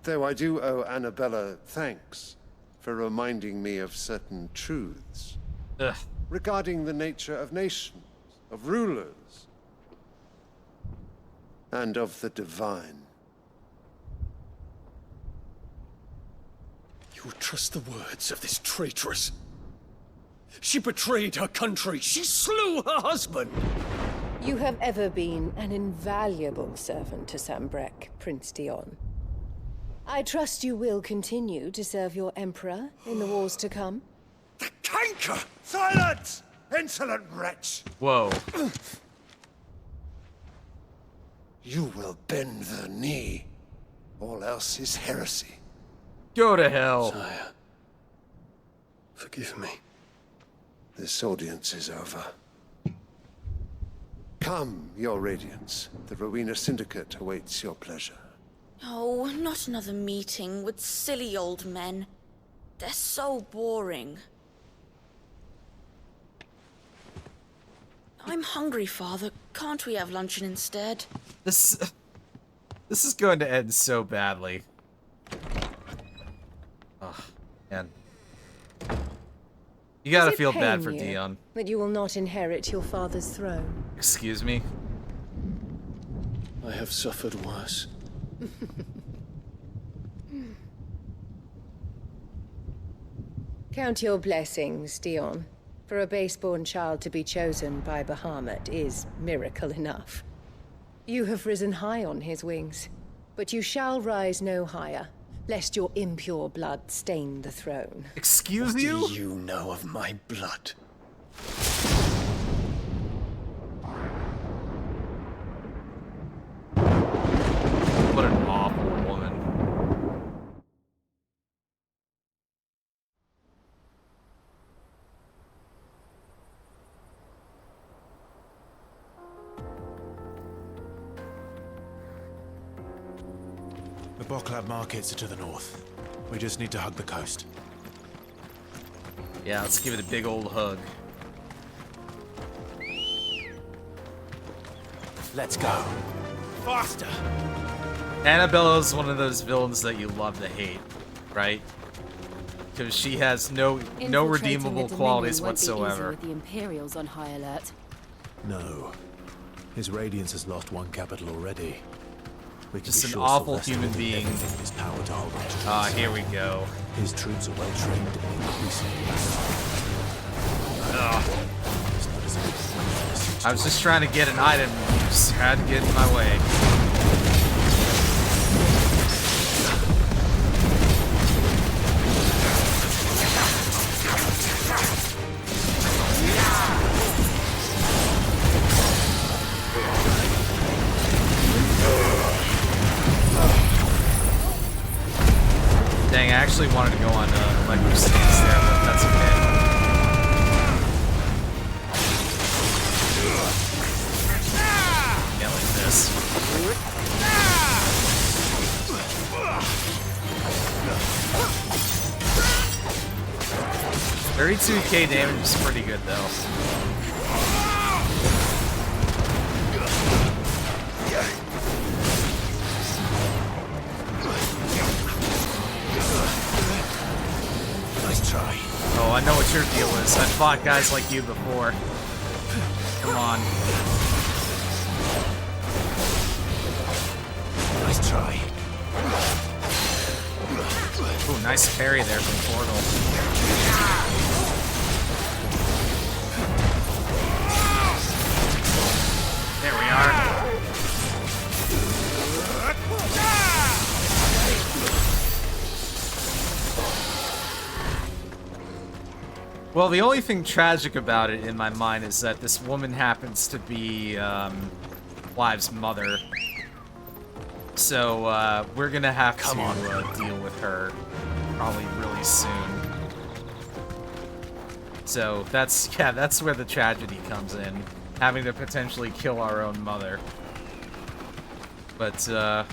Though I do owe Annabella thanks for reminding me of certain truths. Ugh. Regarding the nature of nations, of rulers, and of the divine. You trust the words of this traitress? She betrayed her country. She slew her husband. You have ever been an invaluable servant to Sanbreque, Prince Dion. I trust you will continue to serve your Emperor in the wars to come. Canker! Silence! Insolent wretch! Whoa. You will bend the knee. All else is heresy. Go to hell. Sire, forgive me. This audience is over. Come, your radiance. The Rowena Syndicate awaits your pleasure. Oh, not another meeting with silly old men. They're so boring. I'm hungry, Father. Can't we have luncheon instead? This is going to end so badly. Oh, man. You gotta feel bad for Dion. That you will not inherit your father's throne. Excuse me? I have suffered worse. Count your blessings, Dion. For a base-born child to be chosen by Bahamut is miracle enough. You have risen high on his wings, but you shall rise no higher, lest your impure blood stain the throne. Excuse you? What do you know of my blood? What an awful woman. The Boklab markets are to the north. We just need to hug the coast. Yeah, let's give it a big old hug. Let's go. Faster! Annabella's one of those villains that you love to hate, right? Because she has no redeemable qualities whatsoever. With the Imperials on high alert. No. His Radiance has lost one capital already. We can Just be an sure awful Sylvester human will do being. everything in his power to hold on to Ah, peace. here we go. His troops are well trained and increasingly It's not as if I was just trying to get an item, and you just had to get in my way. Dang, I actually wanted to go on electric stance there, but that's okay. Yeah, like this. 32k damage is pretty good, though. Nice try. Oh, I know what your deal is. I've fought guys like you before. Come on. Nice try. Ooh, nice parry there from Portal. There we are. Well, the only thing tragic about it in my mind is that this woman happens to be Clive's mother. So we're gonna have to deal with her probably really soon. So that's where the tragedy comes in, having to potentially kill our own mother. But I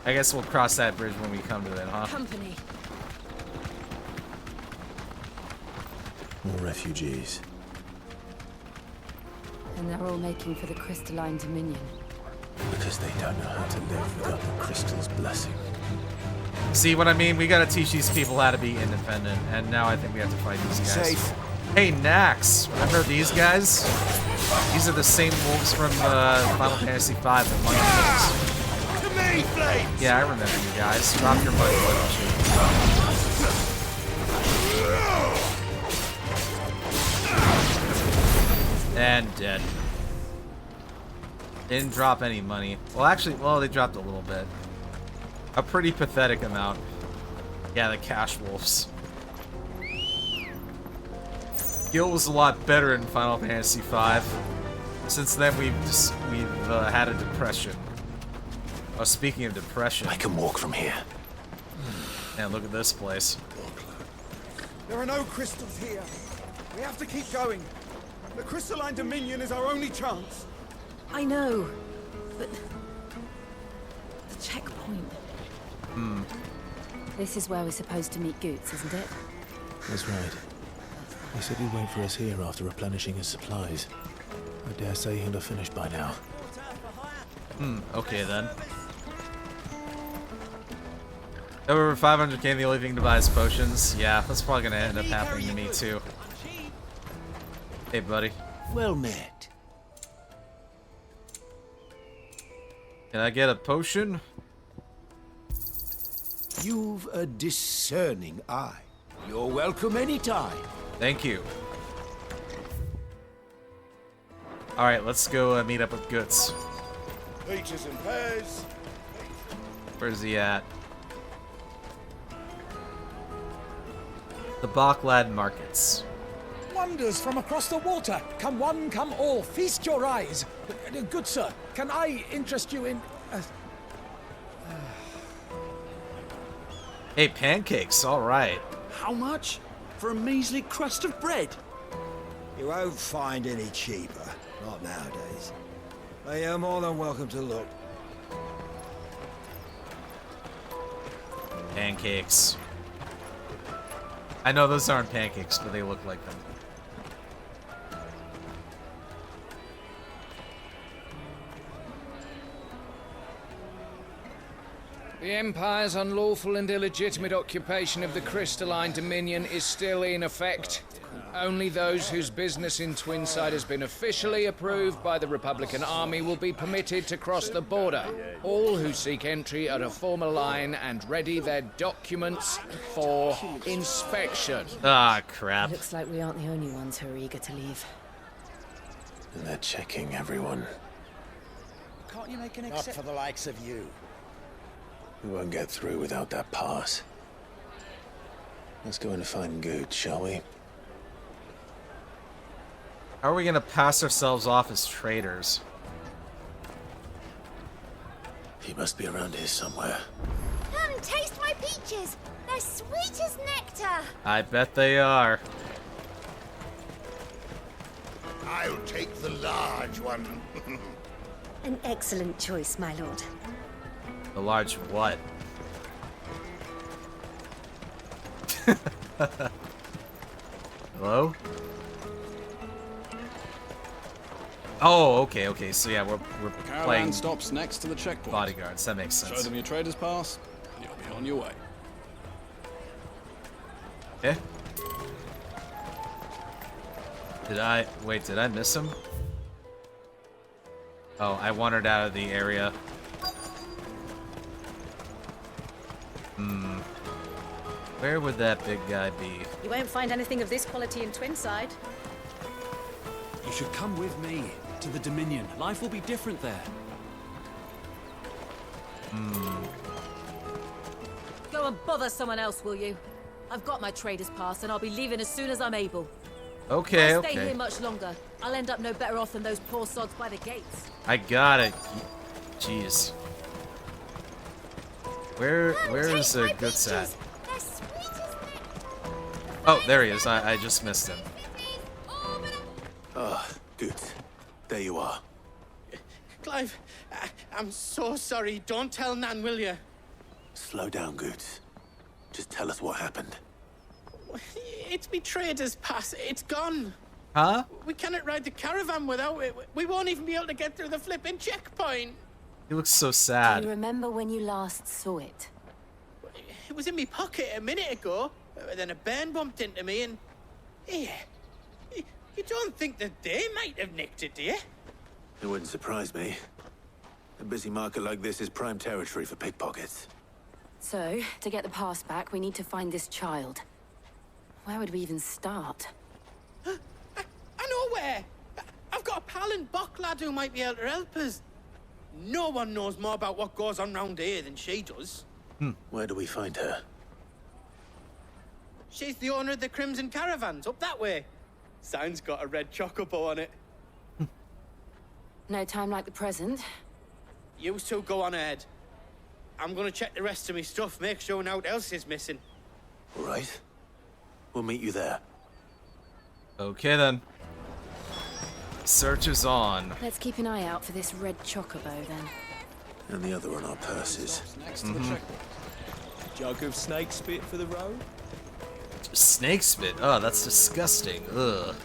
guess we'll cross that bridge when we come to it, huh? Company. More refugees. And they're all making for the crystalline dominion. Because they don't know how to live without the crystal's blessing. See what I mean? We gotta teach these people how to be independent, and now I think we have to fight these guys. Safe. Hey, Nax! Remember these guys? These are the same wolves from Final Fantasy V, the money wolves. To me, Flame! Yeah, I remember you guys. Drop your money, why don't you? And dead. Didn't drop any money. Well, actually, they dropped a little bit. A pretty pathetic amount. Yeah, the cash wolves. Gil was a lot better in Final Fantasy V. Since then, we've had a depression. Oh, speaking of depression, I can walk from here. Man, look at this place. There are no crystals here. We have to keep going. The crystalline dominion is our only chance. I know, but the checkpoint. This is where we're supposed to meet Goots, isn't it? That's right. He said he'd wait for us here after replenishing his supplies. I dare say he'll have finished by now. Okay then. Over 500k, the only thing to buy is potions. Yeah, that's probably gonna end up happening to me too. Hey, buddy. Well met. Can I get a potion? You've a discerning eye. You're welcome anytime. Thank you. Alright, let's go meet up with Guts. Peaches and pears. Where's he at? The Boklad Markets. Wonders from across the water. Come one, come all. Feast your eyes. Good sir, can I interest you in... Hey, pancakes, alright. How much? For a measly crust of bread? You won't find any cheaper. Not nowadays. But you're more than welcome to look. Pancakes. I know those aren't pancakes, but they look like them. The Empire's unlawful and illegitimate occupation of the crystalline dominion is still in effect. Only those whose business in Twinside has been officially approved by the Republican Army will be permitted to cross the border. All who seek entry are to form a line and ready their documents for inspection. Ah, crap. Looks like we aren't the only ones who are eager to leave. And they're checking everyone. Can't you make an exception? Not for the likes of you. We won't get through without that pass. Let's go in and find Good, shall we? How are we gonna pass ourselves off as traitors? He must be around here somewhere. Come, taste my peaches! They're sweet as nectar! I bet they are. I'll take the large one. An excellent choice, my lord. The large what? Hello? Oh, okay. So yeah, we're Caravan playing stops next to the checkpoint. bodyguards. That makes sense. Show them your trader's pass, and you'll be on your way. Okay. Did I miss him? Oh, I wandered out of the area. Where would that big guy be? You won't find anything of this quality in Twinside. You should come with me to the Dominion. Life will be different there. Go and bother someone else, will you? I've got my trader's pass and I'll be leaving as soon as I'm able. Okay, I'll stay okay. here much longer. I'll end up no better off than those poor sods by the gates. I got it. Jeez. Where is the good at? Oh, there he is. I just missed him. Ah, Good. There you are. Clive, I'm so sorry. Don't tell Nan, will you? Slow down, Good. Just tell us what happened. It's me trader's pass. It's gone. Huh? We cannot ride the caravan without it. We won't even be able to get through the flipping checkpoint. He looks so Do sad. you remember when you last saw it? It was in my pocket a minute ago. Then a bairn bumped into me and... Yeah. You don't think that they might have nicked it, do you? It wouldn't surprise me. A busy market like this is prime territory for pickpockets. So, to get the pass back, we need to find this child. Where would we even start? I know where. I've got a pal in Bocklad who might be able to help us. No one knows more about what goes on round here than she does. Where do we find her? She's the owner of the Crimson Caravans, up that way. Sign's got a red chocobo on it. No time like the present. You two go on ahead. I'm gonna check the rest of my stuff, make sure no one else is missing. All right. We'll meet you there. Okay then. Search is on. Let's keep an eye out for this red chocobo then. And the other on our purses. Next to the checkpoint. Jug of snake spit for the road? Snake spit? Oh, that's disgusting. Ugh.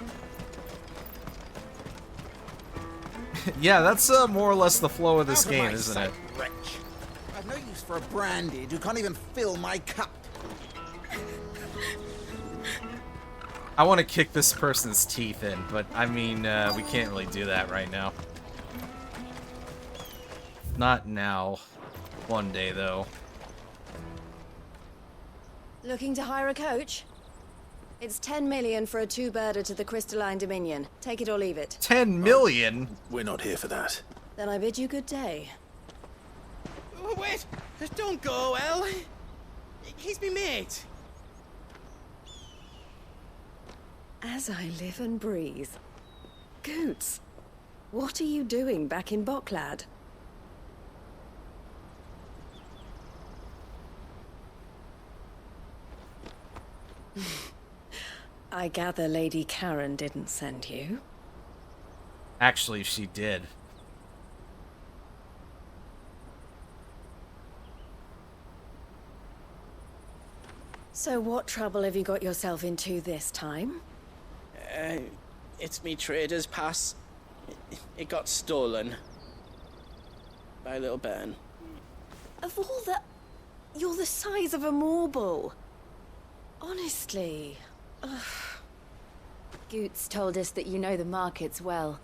Yeah, that's more or less the flow of this game, isn't it? Wretch. I've no use for a brandy who can't even fill my cup. I want to kick this person's teeth in, but I mean, we can't really do that right now. Not now. One day, though. Looking to hire a coach? It's 10 million for a two-birder to the Crystalline Dominion. Take it or leave it. 10 million? We're not here for that. Then I bid you good day. Oh, wait! Don't go, El! He's me mate. As I live and breathe. Goots, what are you doing back in Bocklad? I gather Lady Karen didn't send you. Actually, she did. So what trouble have you got yourself into this time? It's me trader's pass. It got stolen. By a little bairn. Of all the... You're the size of a marble. Honestly. Ugh. Goots told us that you know the markets well.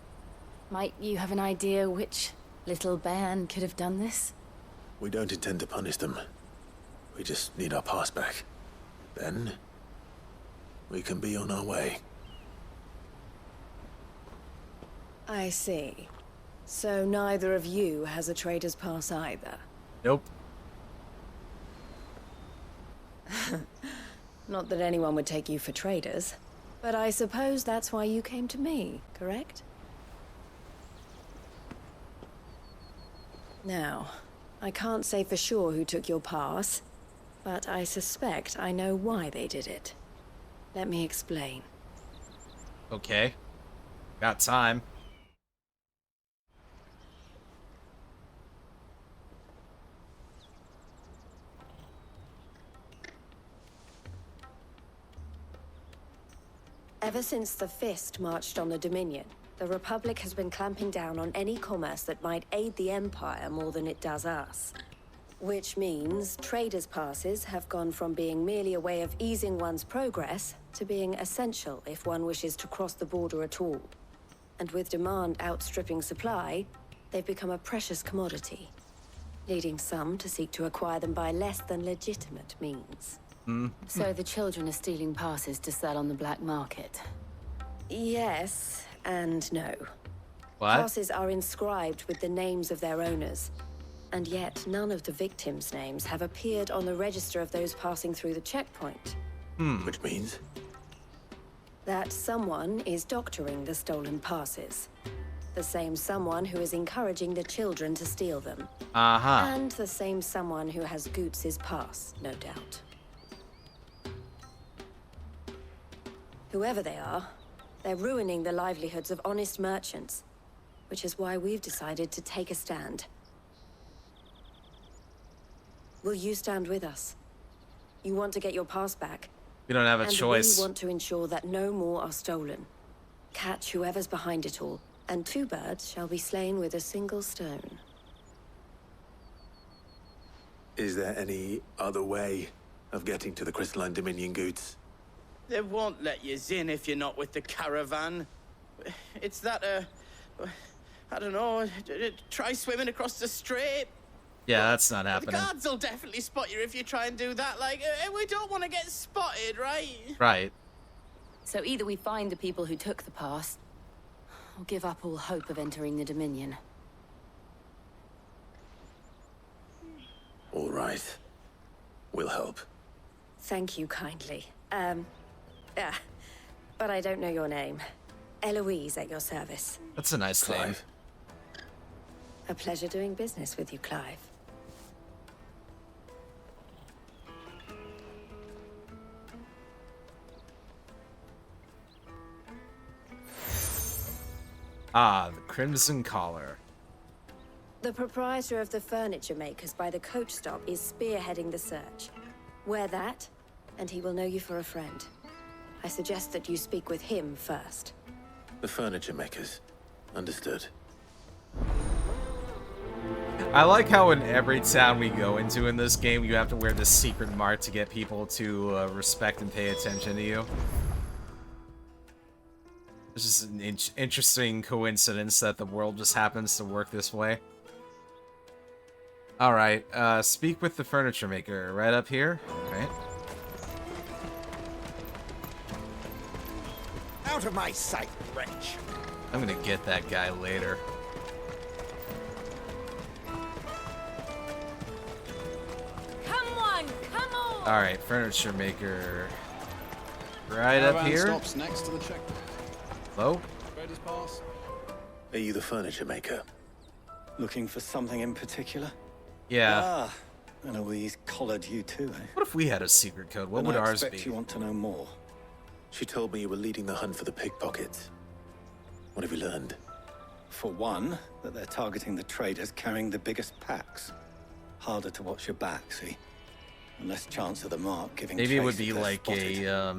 Might you have an idea which little bairn could have done this? We don't intend to punish them. We just need our pass back. Then, we can be on our way. I see. So neither of you has a trader's pass either? Nope. Not that anyone would take you for traders, but I suppose that's why you came to me, correct? Now, I can't say for sure who took your pass, but I suspect I know why they did it. Let me explain. Okay. Got time. Ever since the Fist marched on the Dominion, the Republic has been clamping down on any commerce that might aid the Empire more than it does us. Which means traders' passes have gone from being merely a way of easing one's progress to being essential if one wishes to cross the border at all. And with demand outstripping supply, they've become a precious commodity, leading some to seek to acquire them by less than legitimate means. So the children are stealing passes to sell on the black market? Yes, and no. What? Passes are inscribed with the names of their owners, and yet none of the victims' names have appeared on the register of those passing through the checkpoint. Which means? That someone is doctoring the stolen passes. The same someone who is encouraging the children to steal them. And the same someone who has Goots' pass, no doubt. Whoever they are, they're ruining the livelihoods of honest merchants, which is why we've decided to take a stand. Will you stand with us? You want to get your pass back. We don't have a choice. We want to ensure that no more are stolen. Catch whoever's behind it all, and 2 birds shall be slain with a single stone. Is there any other way of getting to the Crystalline Dominion, Goots? They won't let you in if you're not with the caravan. It's that, I don't know, try swimming across the strait. Yeah, that's not happening. The guards will definitely spot you if you try and do that. Like, we don't want to get spotted, right? Right. So either we find the people who took the pass, or give up all hope of entering the Dominion. All right. We'll help. Thank you kindly. But I don't know your name. Eloise at your service. That's a nice name. A pleasure doing business with you, Clive. Ah, the Crimson Collar. The proprietor of the furniture makers by the coach stop is spearheading the search. Wear that, and he will know you for a friend. I suggest that you speak with him first. The furniture makers. Understood. I like how in every town we go into in this game, you have to wear this secret mark to get people to respect and pay attention to you. It's just an interesting coincidence that the world just happens to work this way. Alright, speak with the furniture maker right up here, right? Out of my sight, wretch! I'm gonna get that guy later. Come on, come on! Alright, furniture maker. Right up here. Stops next to the checkpoint. Hello? Trader's pass. Are you the furniture maker? Looking for something in particular? Yeah. Ah, Eloise collared you too, eh? What if we had a secret code? What would I ours expect be? you want to know more. She told me you were leading the hunt for the pickpockets. What have you learned? For one, that they're targeting the traders carrying the biggest packs. Harder to watch your back, see? And less chance of the mark giving Maybe it would trace be if they're like spotted. a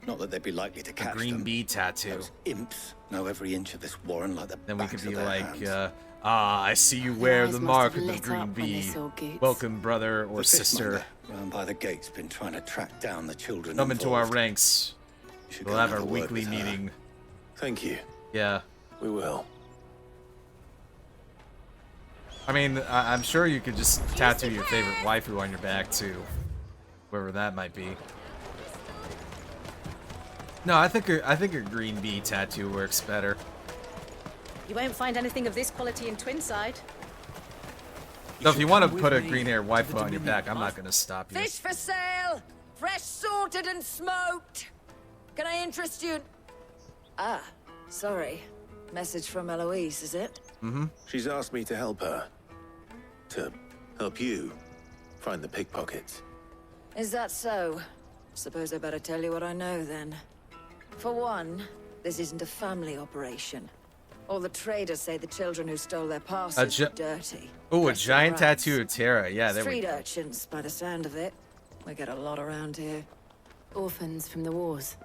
Not that they'd be likely to catch green them. bee tattoo. Those imps know every inch of this warren like the Then we backs could be of their like, hands. I see you wear eyes the must mark have of the lit green up when they bee. saw Goots. Welcome, brother or The sister. fishmonger round by the gate's been trying to track down the children Come into our involved. ranks. Should We'll go have have our a word weekly with her. meeting. Thank you. Yeah. We will. I mean, I'm sure you could just tattoo your favorite waifu on your back too, whoever that might be. No, I think a green bee tattoo works better. You won't find anything of this quality in Twinside. So if you want to put a green-haired waifu on your back, I'm not gonna stop you. Fish for sale! Fresh sorted and smoked! Can I interest you? Ah, sorry. Message from Eloise, is it? Mm-hmm. She's asked me to help her. To help you find the pickpockets. Is that so? Suppose I better tell you what I know then. For one, this isn't a family operation. All the traders say the children who stole their parcels were dirty. Oh, a Dressed in giant rags. tattoo of Terra. Yeah, there we Street go. urchins, by the sound of it. We get a lot around here. Orphans from the wars.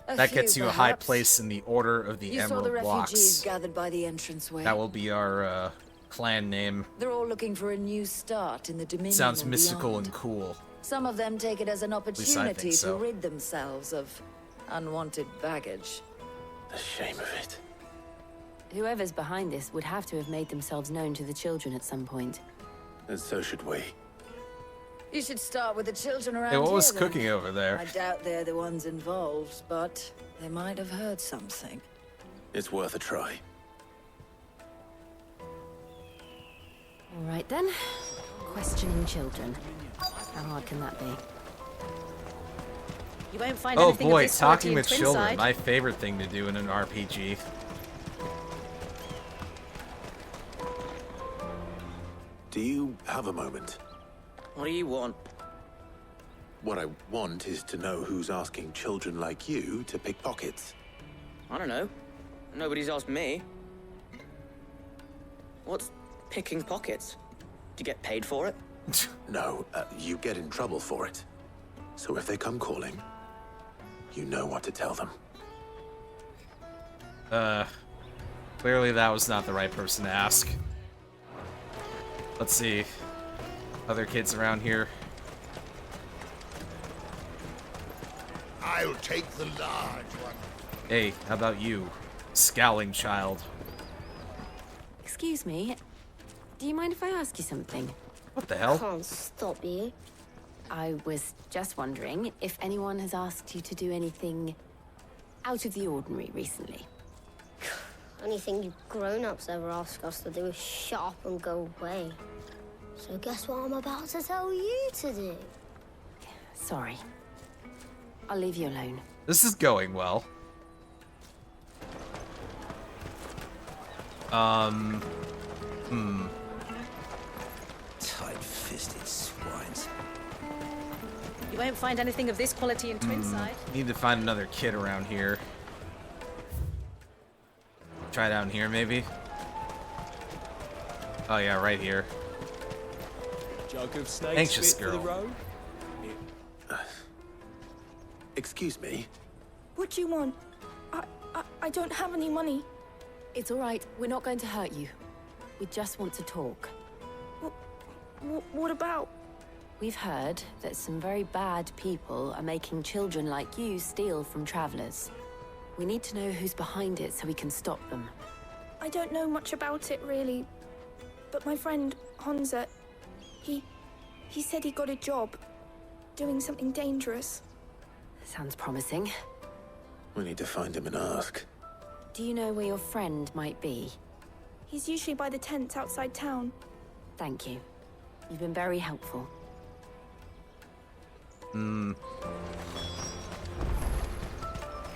That gets few, you a high perhaps. place in the Order of the You saw Emerald the refugees Blocks. gathered by the entranceway. That will be our clan name. They're all looking for a new start in the Dominion. Sounds and mystical beyond. and cool. Some of them take it as an least I opportunity think so. to rid themselves of unwanted baggage. The shame of it. Whoever's behind this would have to have made themselves known to the children at some point. And so should we. You should start with the children around Hey, what was here, then. cooking over there? I doubt they're the ones involved, but they might have heard something. It's worth a try. All right then. Questioning children. How hard can that be? You won't find Oh anything of boy, this quality talking in with children. Twinside. My favorite thing to do in an RPG. Do you have a moment? What do you want? What I want is to know who's asking children like you to pick pockets. I don't know. Nobody's asked me. What's picking pockets? Do you get paid for it? No, you get in trouble for it. So if they come calling, you know what to tell them. Clearly that was not the right person to ask. Let's see. Other kids around here. I'll take the large one. Hey, how about you? Scowling child. Excuse me. Do you mind if I ask you something? What the hell? Can't stop you. I was just wondering if anyone has asked you to do anything out of the ordinary recently. Anything you grown-ups ever ask us to do is shut up and go away. So guess what I'm about to tell you to do? Sorry. I'll leave you alone. This is going well. Tight-fisted swines. You won't find anything of this quality in Twinside. Need to find another kid around here. Try down here, maybe? Oh yeah, right here. Jug of snakes Anxious fit for the girl. road? Excuse me? What do you want? I don't have any money. It's all right. We're not going to hurt you. We just want to talk. What about? We've heard that some very bad people are making children like you steal from travelers. We need to know who's behind it so we can stop them. I don't know much about it, really. But my friend, Honza, he said he got a job doing something dangerous. Sounds promising. We need to find him and ask. Do you know where your friend might be? He's usually by the tents outside town. Thank you. You've been very helpful.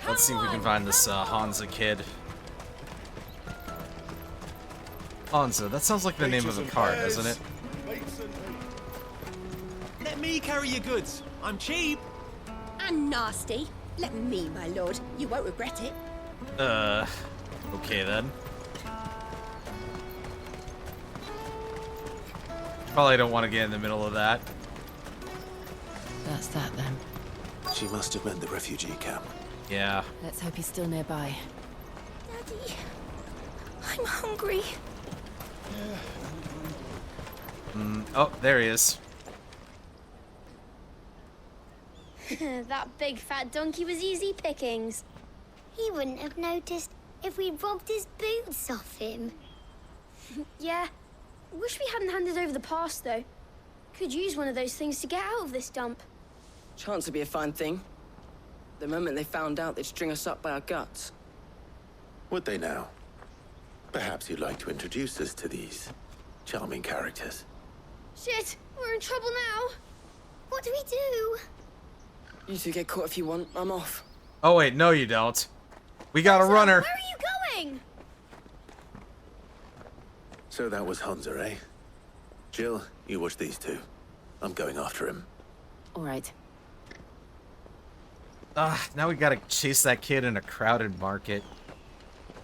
Let's see if we can find this Hansa kid. Hansa, that sounds like the name of a card, doesn't it? Let me carry your goods. I'm cheap. And nasty. Let me, my lord. You won't regret it. Okay then. Probably don't want to get in the middle of that. That's that then. She must have meant the refugee camp. Yeah. Let's hope he's still nearby. Daddy, I'm hungry. Oh, there he is. That big fat donkey was easy pickings. He wouldn't have noticed if we'd robbed his boots off him. Yeah. Wish we hadn't handed over the pass, though. Could use one of those things to get out of this dump. Chance would be a fine thing. The moment they found out, they'd string us up by our guts. Would they now? Perhaps you'd like to introduce us to these charming characters. Shit, we're in trouble now. What do we do? You two get caught if you want. I'm off. Oh wait, no you don't. We got a runner. Where are you going? So that was Hunter, eh? Jill, you watch these two. I'm going after him. All right. Now we gotta chase that kid in a crowded market.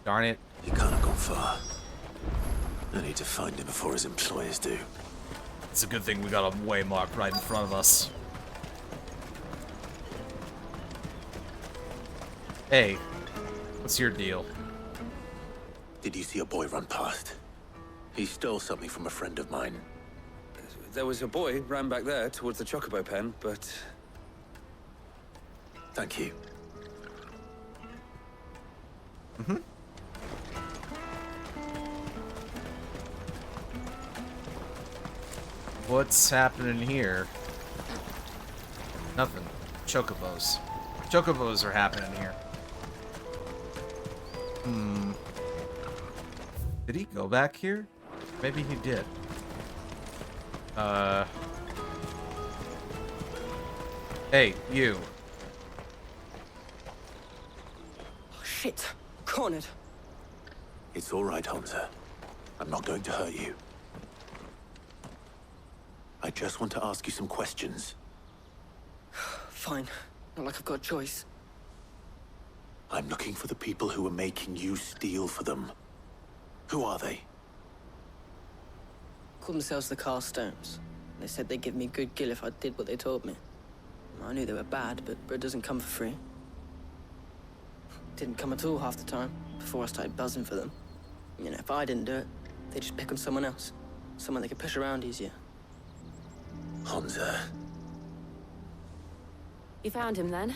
Darn it. He can't have gone far. I need to find him before his employers do. It's a good thing we got a waymark right in front of us. Hey, what's your deal? Did you see a boy run past? He stole something from a friend of mine. There was a boy ran back there towards the chocobo pen, but... Thank you. What's happening here? Nothing. Chocobos. Chocobos are happening here. Did he go back here? Maybe he did. Hey, you. Oh, shit. Cornered. It's all right, Hunter. I'm not going to hurt you. I just want to ask you some questions. Fine. Not like I've got a choice. I'm looking for the people who are making you steal for them. Who are they? Called themselves the Carstones. They said they'd give me good gill if I did what they told me. I knew they were bad, but bread doesn't come for free. Didn't come at all half the time, before I started buzzing for them. You know, if I didn't do it, they'd just pick on someone else. Someone they could push around easier. Hunter. You found him then?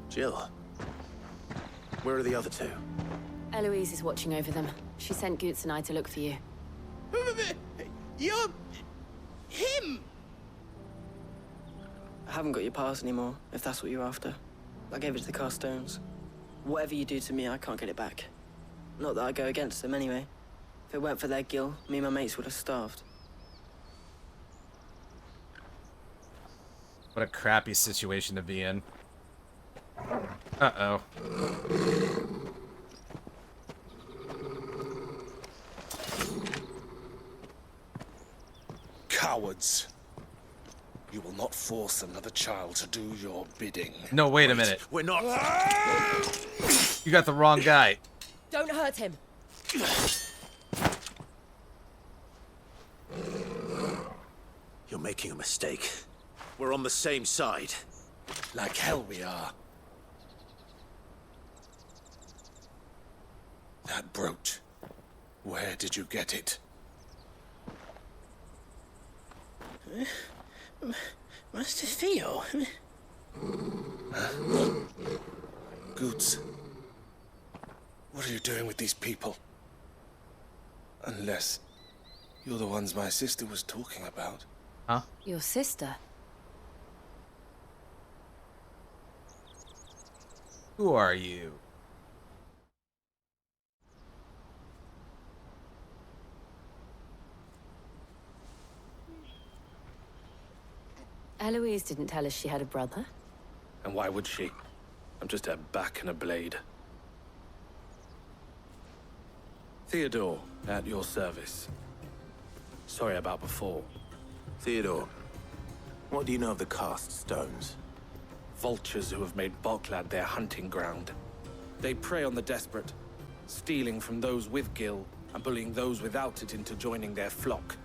Jill. Where are the other two? Eloise is watching over them. She sent Goots and I to look for you. You're... him! I haven't got your pass anymore, if that's what you're after. I gave it to the Carstones. Whatever you do to me, I can't get it back. Not that I go against them anyway. If it weren't for their gill, me and my mates would have starved. What a crappy situation to be in. Uh-oh. Cowards. You will not force another child to do your bidding. No, wait a minute. We're not... You got the wrong guy. Don't hurt him. You're making a mistake. We're on the same side. Like hell we are. That brooch. Where did you get it? Master Theo. Goots. What are you doing with these people? Unless you're the ones my sister was talking about. Huh? Your sister? Who are you? Eloise didn't tell us she had a brother. And why would she? I'm just her back and a blade. Theodore, at your service. Sorry about before. Theodore, what do you know of the Cast Stones? Vultures who have made Boklad their hunting ground. They prey on the desperate, stealing from those with gill and bullying those without it into joining their flock.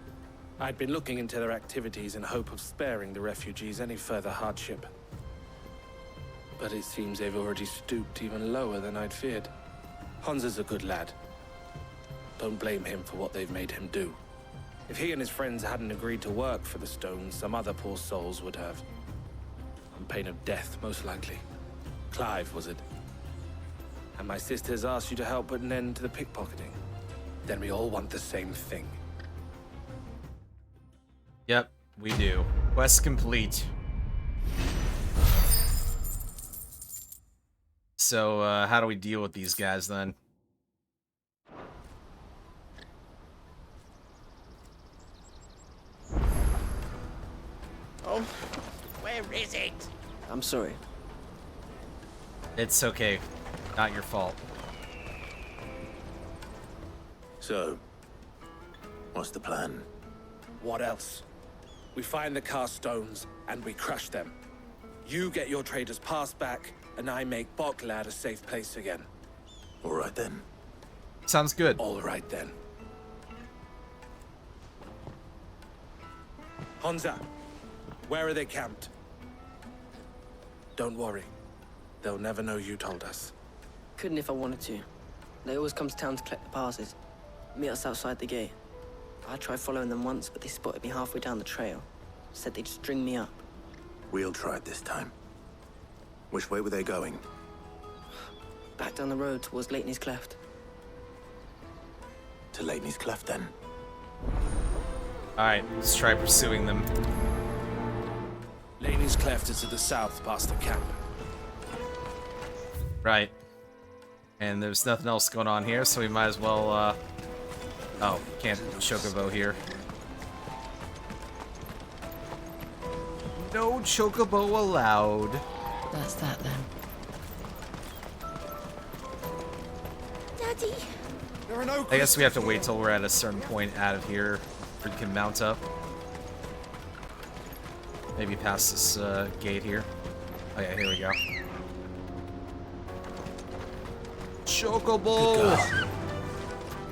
I'd been looking into their activities in hope of sparing the refugees any further hardship. But it seems they've already stooped even lower than I'd feared. Hans is a good lad. Don't blame him for what they've made him do. If he and his friends hadn't agreed to work for the stones, some other poor souls would have. On pain of death, most likely. Clive, was it? And my sisters asked you to help put an end to the pickpocketing. Then we all want the same thing. Yep, we do. Quest complete. So, how do we deal with these guys then? Oh, where is it? I'm sorry. It's okay. Not your fault. So, what's the plan? What else? We find the cast stones, and we crush them. You get your trader's pass back, and I make Boklad a safe place again. All right then. Sounds good. All right then. Honza, where are they camped? Don't worry. They'll never know you told us. Couldn't if I wanted to. They always come to town to collect the passes. Meet us outside the gate. I tried following them once, but they spotted me halfway down the trail. Said they'd string me up. We'll try it this time. Which way were they going? Back down the road towards Leitney's Cleft. To Leitney's Cleft, then. Alright, let's try pursuing them. Leitney's Cleft is to the south, past the camp. Right. And there's nothing else going on here, so we might as well, oh, can't chocobo here. No chocobo allowed. That's that then. Daddy! There are no I guess we have to wait till we're at a certain point out of here where we can mount up. Maybe past this gate here. Oh yeah, here we go. Chocobo!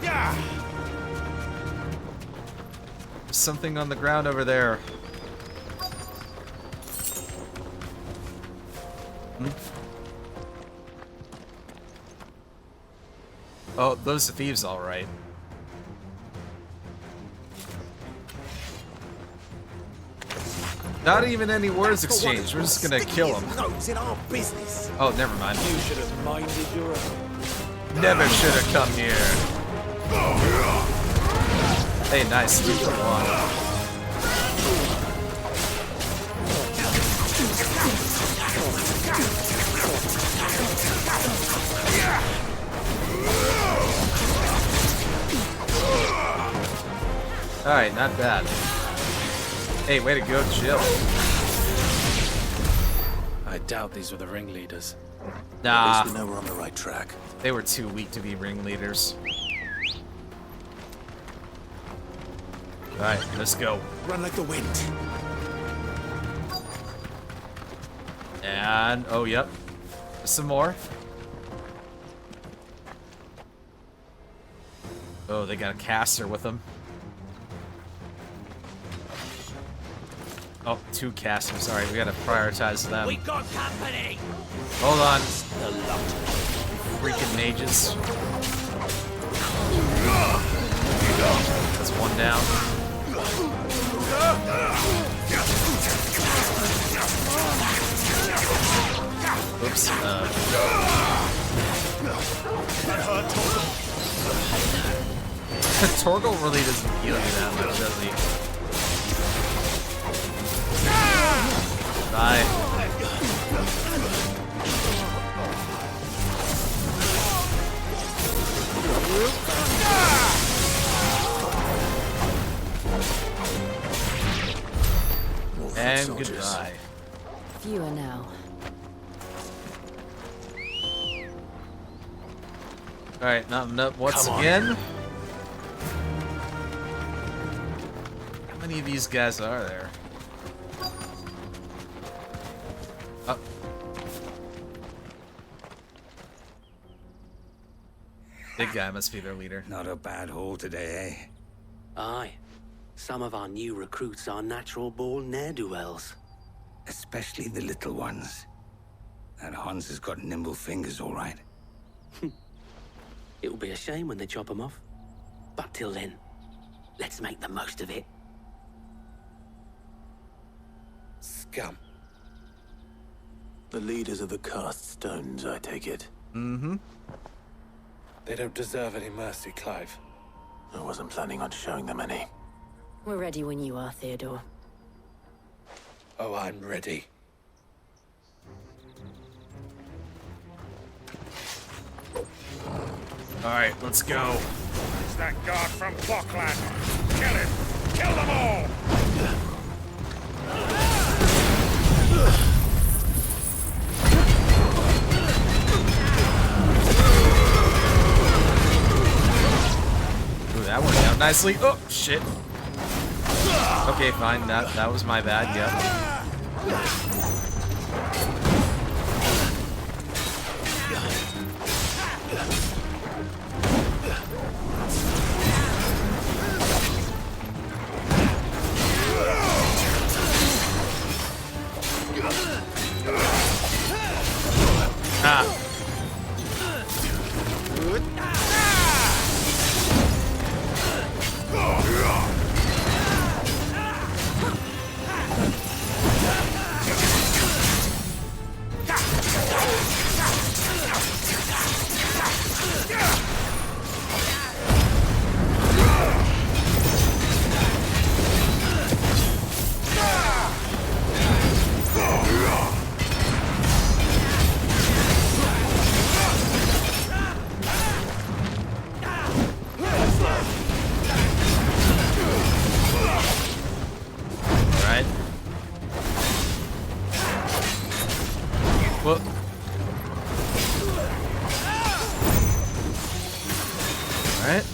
Yeah! There's something on the ground over there. Oh, those are thieves, all right. Not even any words exchanged. We're just gonna kill them. Notes in our business. Oh, never mind. You should have minded your own. Never should have come here. Hey, nice. 2 for 1. Alright, not bad. Hey, way to go, Jill. I doubt these were the ringleaders. Nah. At least we know we're on the right track. They were too weak to be ringleaders. Alright, let's go. Run like the wind. And, oh, yep. Some more. Oh, they got a caster with them. Oh, 2 casters. Alright, we gotta prioritize them. We got company! Hold on. Freaking mages. That's 1 down. Oops. Torgal really doesn't heal you that much, does he? Bye. And goodbye. Fewer now. Alright, mounting up once again. How many of these guys are there? Oh. Big guy must be their leader. Not a bad haul today, eh? Aye. Some of our new recruits are natural-born ne'er-do-wells. Especially the little ones. That Hans has got nimble fingers, all right. It will be a shame when they chop them off. But till then, let's make the most of it. Scum. The leaders of the cast stones, I take it. Mm-hmm. They don't deserve any mercy, Clive. I wasn't planning on showing them any. We're ready when you are, Theodore. Oh, I'm ready. Alright, let's go. It's that guard from Bockland. Kill him! Kill them all! Ooh, that worked out nicely. Oh, shit. Okay, fine. That was my bad, yep. Well, alright.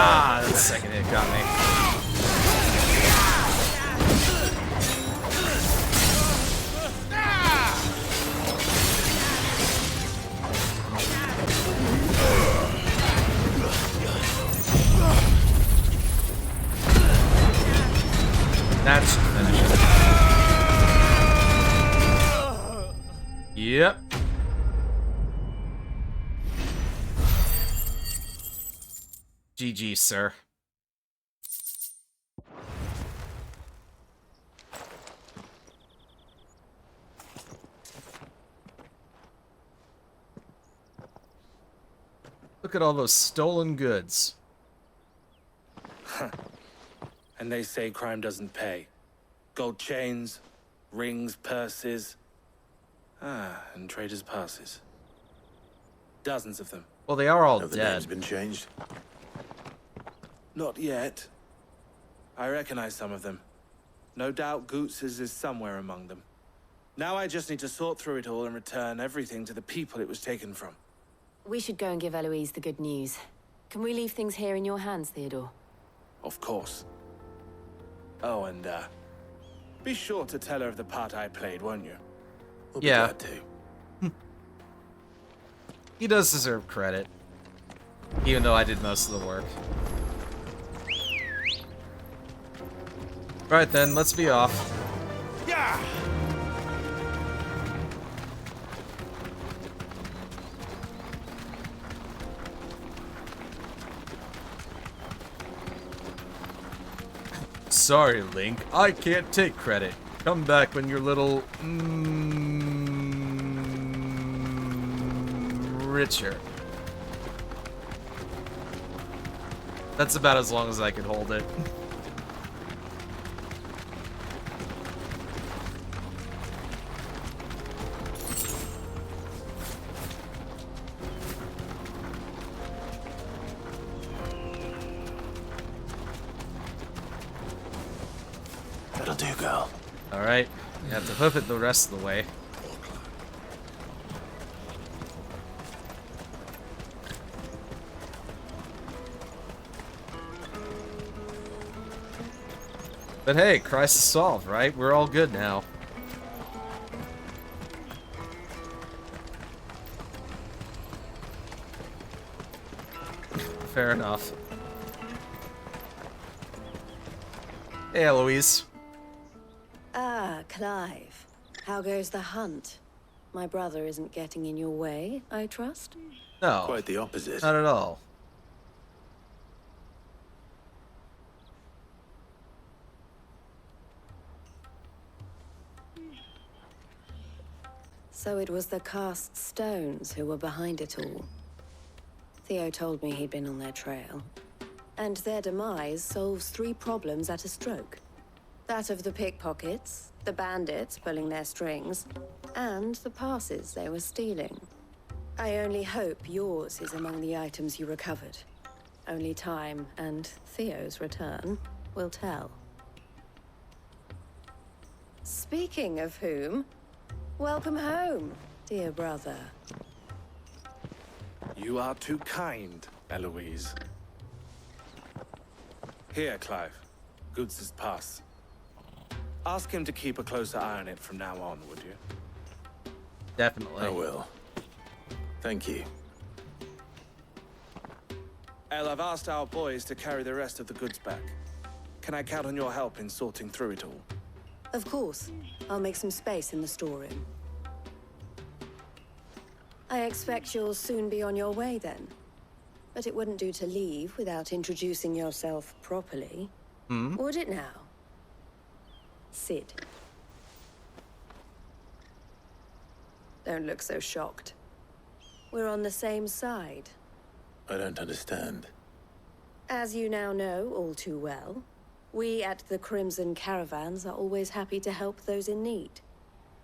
Ah, that second hit got me. That should finish it. Yep. GG, sir. Look at all those stolen goods. And they say crime doesn't pay. Gold chains, rings, purses. Ah, and traders' passes. Dozens of them. Well, they are all Have the dead. names been changed? Not yet. I recognize some of them. No doubt Goots's is somewhere among them. Now I just need to sort through it all and return everything to the people it was taken from. We should go and give Eloise the good news. Can we leave things here in your hands, Theodore? Of course. Oh, and, be sure to tell her of the part I played, won't you? We'll Yeah. be glad to. He does deserve credit. Even though I did most of the work. Right then, let's be off. Yeah! Sorry, Link. I can't take credit. Come back when you're little... richer. That's about as long as I could hold it. That'll do, girl. Alright, you have to hoof it the rest of the way. But hey, crisis solved, right? We're all good now. Fair enough. Hey, Eloise. Ah, Clive. How goes the hunt? My brother isn't getting in your way, I trust? No. Quite the opposite. Not at all. So it was the cast stones who were behind it all. Theo told me he'd been on their trail. And their demise solves 3 problems at a stroke. That of the pickpockets, the bandits pulling their strings, and the passes they were stealing. I only hope yours is among the items you recovered. Only time and Theo's return will tell. Speaking of whom, welcome home, dear brother. You are too kind, Eloise. Here, Clive. Goods' pass. Ask him to keep a closer eye on it from now on, would you? Definitely. I will. Thank you. El, I've asked our boys to carry the rest of the goods back. Can I count on your help in sorting through it all? Of course. I'll make some space in the storeroom. I expect you'll soon be on your way then. But it wouldn't do to leave without introducing yourself properly. Would it now? Sid. Don't look so shocked. We're on the same side. I don't understand. As you now know all too well, we at the Crimson Caravans are always happy to help those in need.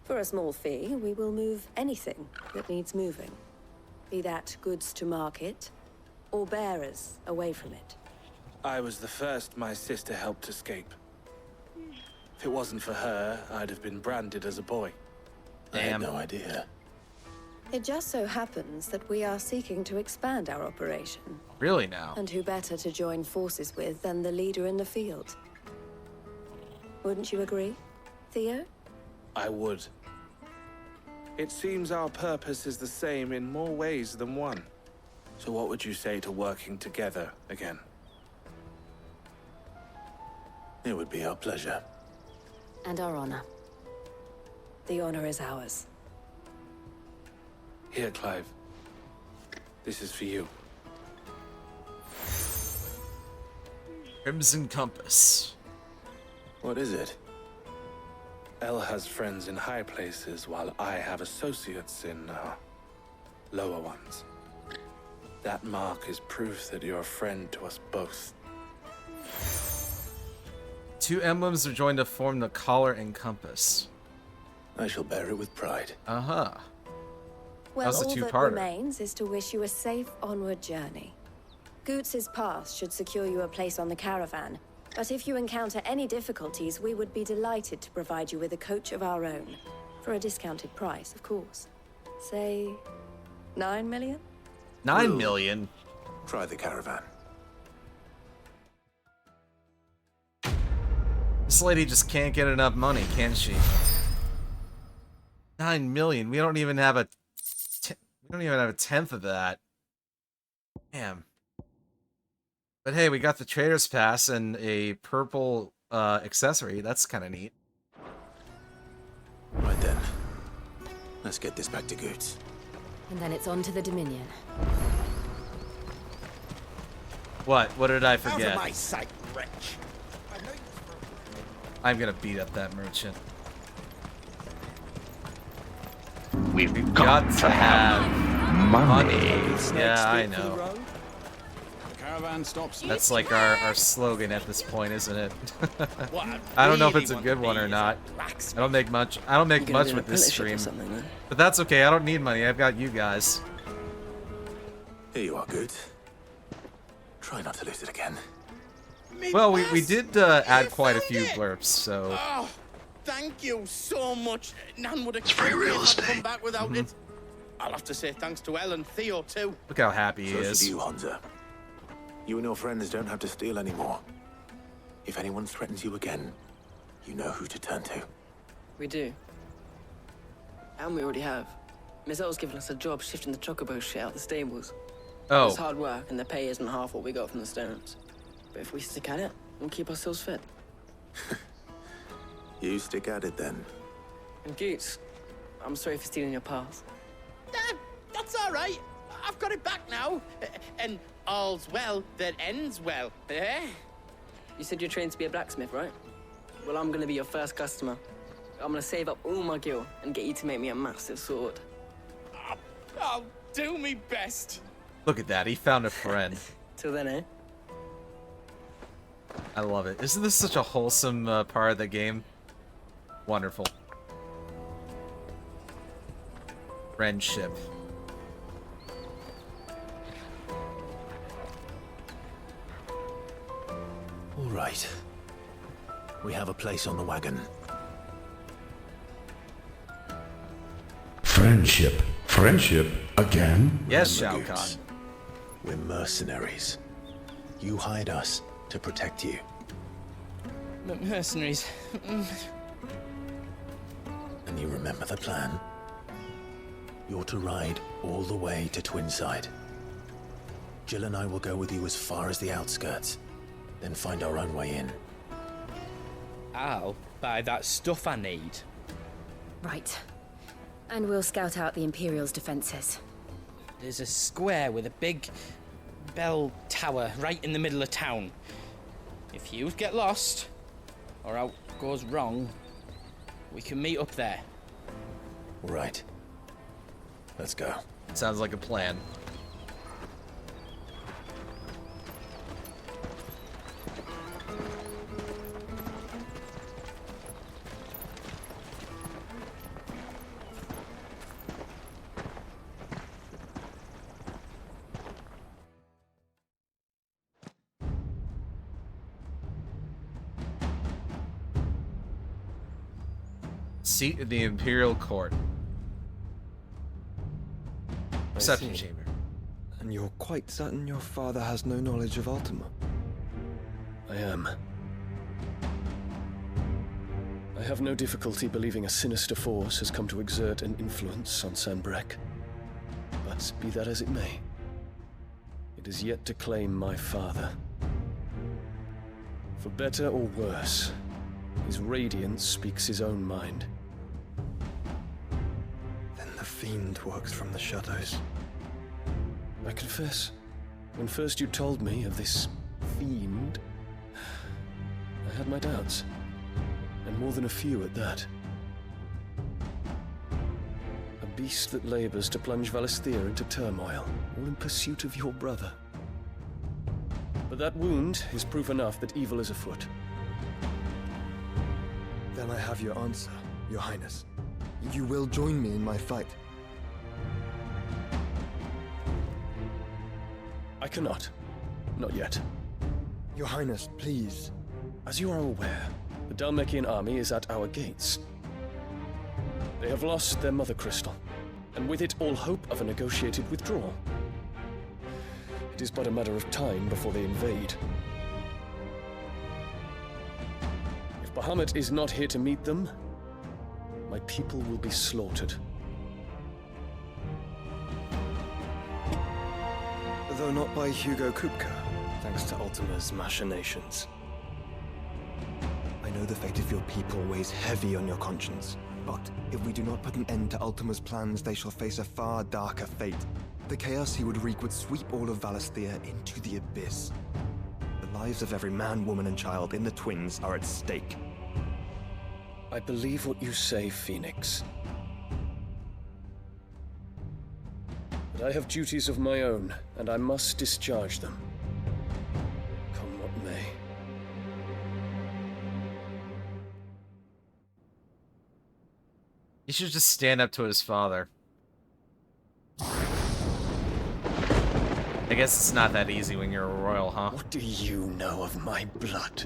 For a small fee, we will move anything that needs moving. Be that goods to market, or bearers away from it. I was the first my sister helped escape. If it wasn't for her, I'd have been branded as a boy. I had no idea. It just so happens that we are seeking to expand our operation. Really now? And who better to join forces with than the leader in the field? Wouldn't you agree, Theo? I would. It seems our purpose is the same in more ways than one. So what would you say to working together again? It would be our pleasure. And our honor. The honor is ours. Here, Clive. This is for you. Crimson Compass. What is it? El has friends in high places, while I have associates in, lower ones. That mark is proof that you're a friend to us both. 2 emblems are joined to form the collar and compass. I shall bear it with pride. Uh-huh. Well, That was a all that two-parter. remains is to wish you a safe onward journey. Goots' pass should secure you a place on the caravan, but if you encounter any difficulties, we would be delighted to provide you with a coach of our own. For a discounted price, of course. Say, 9 million? 9 million? Try the caravan. This lady just can't get enough money, can she? 9 million. We don't even have a tenth of that. Damn. But hey, we got the trader's pass and a purple accessory. That's kind of neat. Right then. Let's get this back to Goots. And then it's on to the Dominion. What? What did I Out forget? of my sight, wretch. I'm gonna beat up that merchant. We've got to have money. Yeah, I Next know. road. The caravan stops. That's like our slogan at this point, isn't it? What I I don't know if it's a really good want one to or be not. is a blacksmith. I don't make much. I don't make You gonna much do an with this apprenticeship or stream. something, then? But that's okay. I don't need money. I've got you guys. Here you are, Goots. Try not to lose it again. Well, we did add quite a few blurps, so Oh, thank you so much. Nan would have come back without it. I'll have to say thanks to El and Theo too. look how happy he So is. should you, Hansa. You and your friends don't have to steal anymore. If anyone threatens you again, You know who to turn to. We do. And we already have. Miss L's given us a job shifting the chocobo shit out the stables. Oh. It's hard work, and the pay isn't half what we got from the stones. But if we stick at it, we'll keep ourselves fit. You stick at it then. And Goots, I'm sorry for stealing your pass. That's all right. I've got it back now. And all's well that ends well. Eh? You said you're trained to be a blacksmith, right? Well, I'm gonna be your first customer. I'm gonna save up all my gil and get you to make me a massive sword. I'll do me best. Look at that, he found a friend. Till then, eh? I love it. Isn't this such a wholesome part of the game? Wonderful. Friendship. All right. We have a place on the wagon. Friendship. Friendship again? Yes, Shao Kahn. We're mercenaries. You hired us to protect you. Mercenaries. And you remember the plan? You're to ride all the way to Twinside. Jill and I will go with you as far as the outskirts, then find our own way in. I'll buy that stuff I need. Right. And we'll scout out the Imperial's defenses. There's a square with a big bell tower right in the middle of town. If you get lost, or out goes wrong, we can meet up there. All right. Let's go. Sounds like a plan. Seat in the Imperial Court. Reception chamber. And you're quite certain your father has no knowledge of Ultima? I am. I have no difficulty believing a sinister force has come to exert an influence on Sanbreque. But be that as it may, it is yet to claim my father. For better or worse, his radiance speaks his own mind. Then the fiend works from the shadows. I confess, when first you told me of this fiend, I had my doubts. And more than a few at that. A beast that labors to plunge Valisthea into turmoil, all in pursuit of your brother. But that wound is proof enough that evil is afoot. Then I have your answer, Your Highness. You will join me in my fight. I cannot. Not yet. Your Highness, please. As you are aware, the Dhalmekian army is at our gates. They have lost their mother crystal, and with it all hope of a negotiated withdrawal. It is but a matter of time before they invade. If Bahamut is not here to meet them, my people will be slaughtered. Though not by Hugo Kupka, thanks to Ultima's machinations. I know the fate of your people weighs heavy on your conscience, but if we do not put an end to Ultima's plans, they shall face a far darker fate. The chaos he would wreak would sweep all of Valisthea into the abyss. The lives of every man, woman, and child in the Twins are at stake. I believe what you say, Phoenix. But I have duties of my own, and I must discharge them. Come what may. He should just stand up to his father. I guess it's not that easy when you're a royal, huh? What do you know of my blood?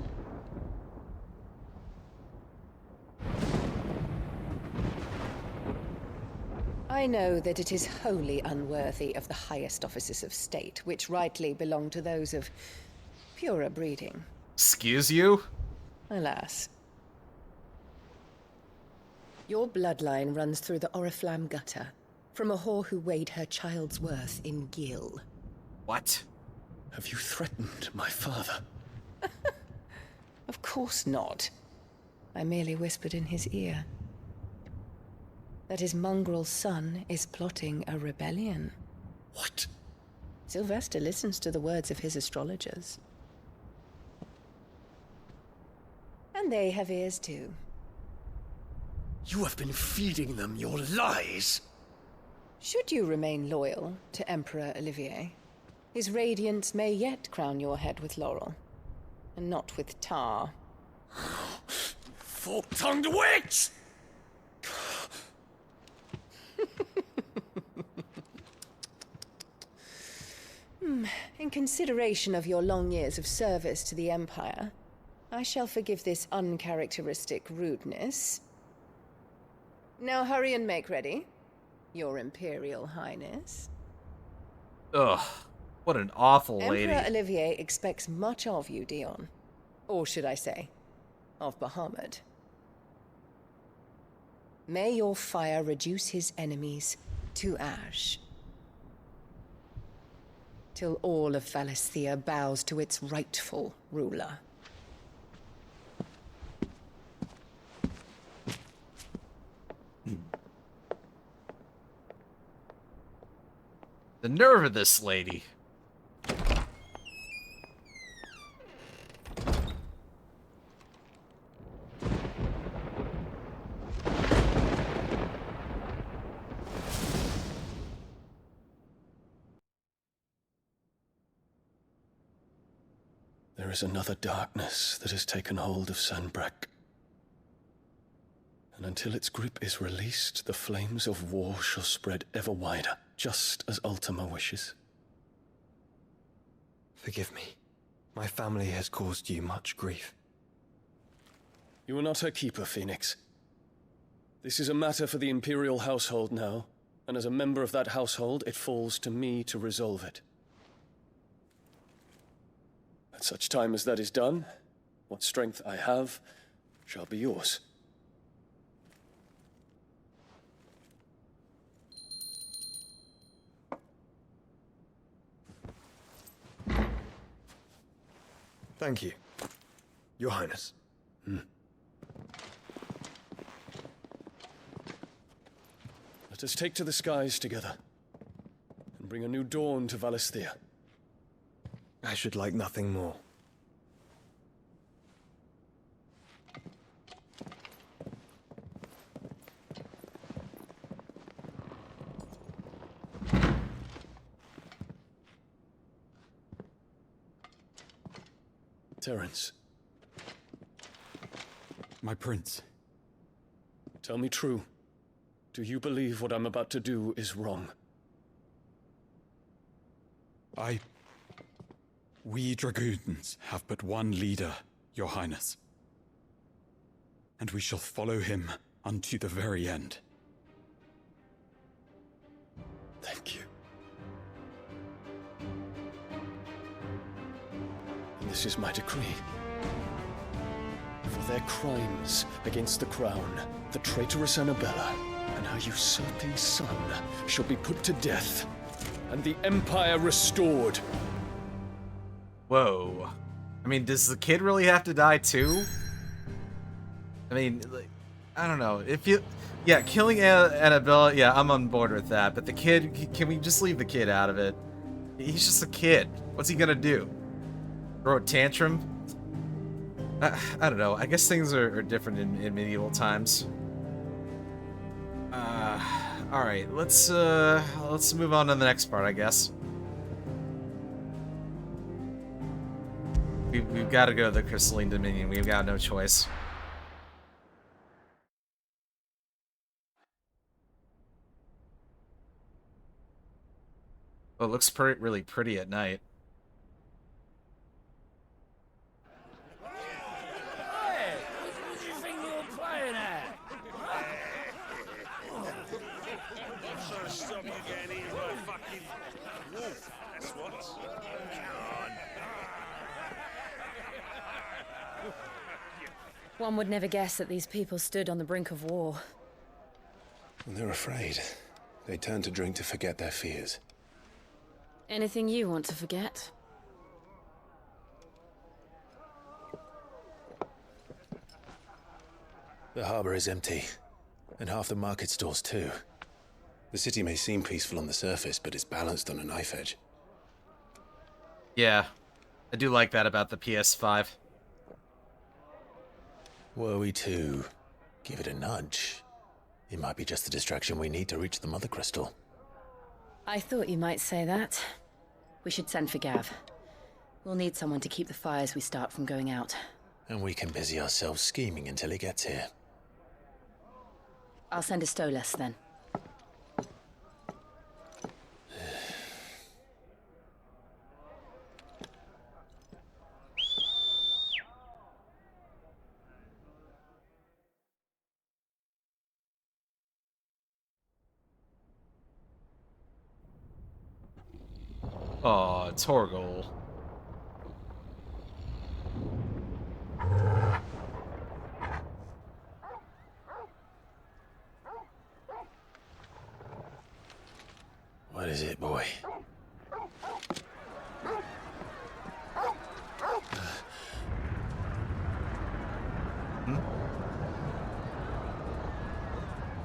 I know that it is wholly unworthy of the highest offices of state, which rightly belong to those of purer breeding. Excuse you? Alas. Your bloodline runs through the Oriflamme gutter, from a whore who weighed her child's worth in gil. What? Have you threatened my father? Of course not. I merely whispered in his ear that his mongrel son is plotting a rebellion. What? Sylvester listens to the words of his astrologers. And they have ears too. You have been feeding them your lies! Should you remain loyal to Emperor Olivier, his radiance may yet crown your head with laurel, and not with tar. Fork-tongued witch! In consideration of your long years of service to the Empire, I shall forgive this uncharacteristic rudeness. Now hurry and make ready, Your Imperial Highness. Ugh, what an awful lady. Emperor Olivier expects much of you, Dion. Or should I say, of Bahamut. May your fire reduce his enemies to ash, till all of Valisthea bows to its rightful ruler. The nerve of this lady. There is another darkness that has taken hold of Sanbreque. And until its grip is released, the flames of war shall spread ever wider, just as Ultima wishes. Forgive me. My family has caused you much grief. You are not her keeper, Phoenix. This is a matter for the Imperial household now, and as a member of that household, it falls to me to resolve it. At such time as that is done, what strength I have shall be yours. Thank you, Your Highness. Let us take to the skies together, and bring a new dawn to Valisthea. I should like nothing more. Terence. My prince. Tell me true. Do you believe what I'm about to do is wrong? We dragoons have but one leader, Your Highness. And we shall follow him unto the very end. Thank you. And this is my decree. For their crimes against the crown, the traitorous Annabella and her usurping son shall be put to death, and the Empire restored. Whoa. I mean, does the kid really have to die too? I mean, like, I don't know. If you... Yeah, killing Annabella, yeah, I'm on board with that. But the kid, can we just leave the kid out of it? He's just a kid. What's he gonna do? Throw a tantrum? I don't know. I guess things are different in medieval times. Alright, let's move on to the next part, I guess. We've got to go to the Crystalline Dominion. We've got no choice. Oh, it looks really pretty at night. Hey, what do you think you're playing at? I'm trying to stop you getting eaten by a fucking wolf. That's what. Come on. One would never guess that these people stood on the brink of war. And they're afraid. They turn to drink to forget their fears. Anything you want to forget? The harbor is empty, and half the market stalls too. The city may seem peaceful on the surface, but it's balanced on a knife edge. Yeah, I do like that about the PS5. Were we to give it a nudge, it might be just the distraction we need to reach the Mother Crystal. I thought you might say that. We should send for Gav. We'll need someone to keep the fires we start from going out. And we can busy ourselves scheming until he gets here. I'll send a Stolas then. Oh, Torgal. What is it, boy?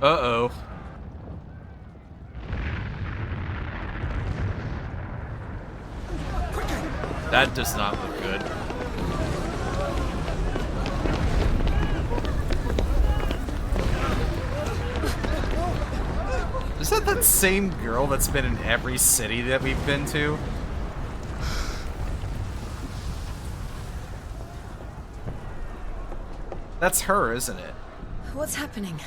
Uh-oh. That does not look good. Is that same girl that's been in every city that we've been to? That's her, isn't it? What's happening?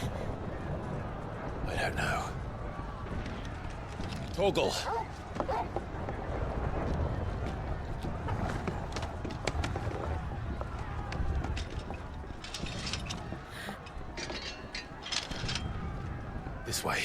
I don't know. Torgal! This way.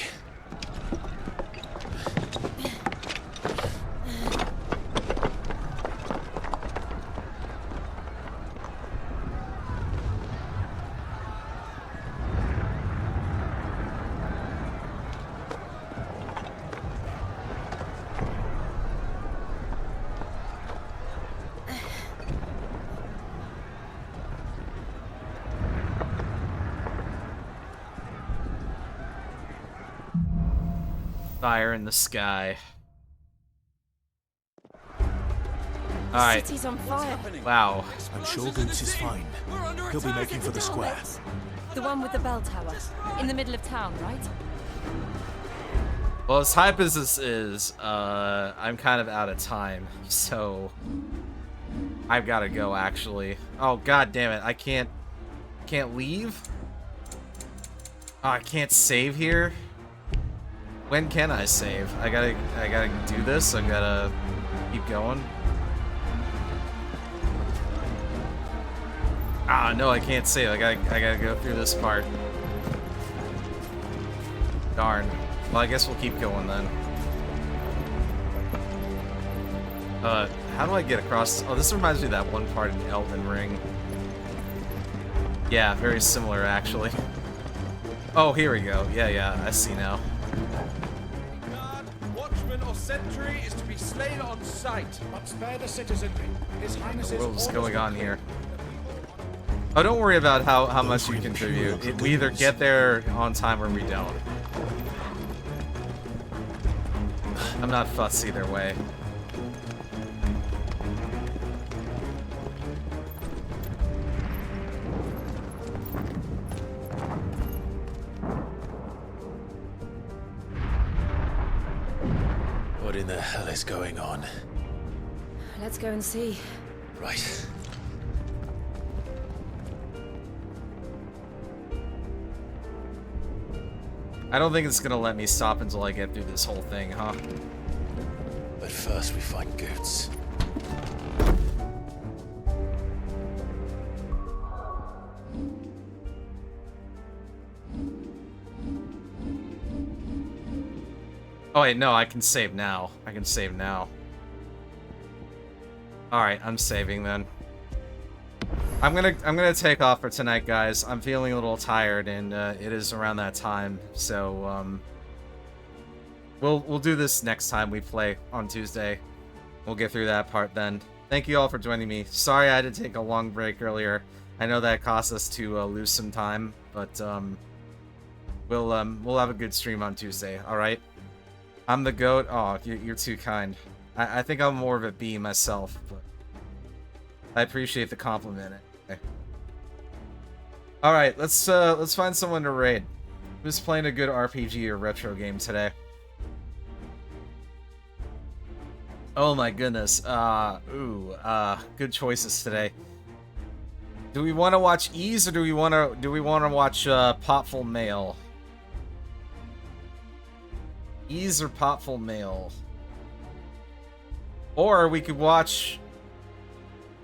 Fire in the sky. Alright. City's on fire. Wow. I'm sure Goots is fine. He'll be making for the square. The one with the bell tower. In the middle of town, right? Well, as hype as this is, I'm kind of out of time, so I've got to go, actually. Oh, god damn it. I can't leave? Oh, I can't save here? When can I save? I gotta do this. I gotta keep going. Ah, no, I can't save. I gotta go through this part. Darn. Well, I guess we'll keep going then. How do I get across? Oh, this reminds me of that one part in Elden Ring. Yeah, very similar, actually. Oh, here we go. Yeah, I see now. Watchman or sentry is to be slain on sight. But spare the citizenry. His Highness What was going on here? Oh, don't worry about how much you contribute. We either get there on time or we don't. I'm not fussed either way. What in the hell is going on? Let's go and see. Right. I don't think it's gonna let me stop until I get through this whole thing, huh? But first we find Goots. Oh wait, no, I can save now. I can save now. Alright, I'm saving then. I'm gonna take off for tonight, guys. I'm feeling a little tired, and it is around that time. So we'll do this next time we play on Tuesday. We'll get through that part then. Thank you all for joining me. Sorry I had to take a long break earlier. I know that cost us to lose some time, but we'll have a good stream on Tuesday. All right. I'm the GOAT. Oh, you're too kind. I think I'm more of a B myself, but I appreciate the compliment. Okay. All right, let's find someone to raid. Who's playing a good RPG or retro game today? Oh my goodness. Good choices today. Do we want to watch Ease or do we want to watch Potful Mail? Ease or Potful Mail? Or we could watch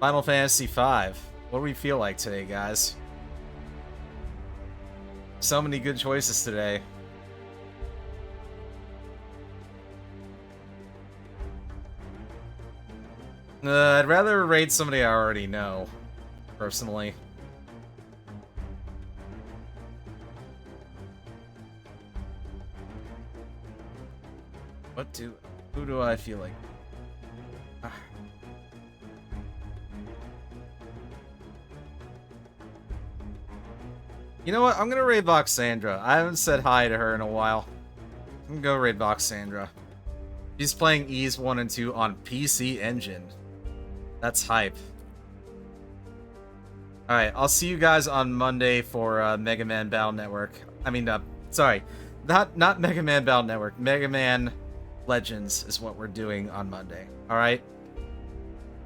Final Fantasy V. What do we feel like today, guys? So many good choices today. I'd rather raid somebody I already know, personally. Who do I feel like? You know what? I'm gonna raid Voxandra. I haven't said hi to her in a while. I'm gonna go raid Voxandra. She's playing Ease 1 and 2 on PC Engine. That's hype. Alright, I'll see you guys on Monday for Mega Man Battle Network. I mean, sorry. Not Mega Man Battle Network. Mega Man Legends is what we're doing on Monday. Alright?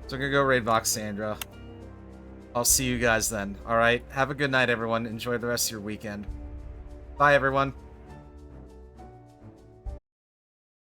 So I'm gonna go raid Voxandra. I'll see you guys then. Alright? Have a good night, everyone. Enjoy the rest of your weekend. Bye, everyone.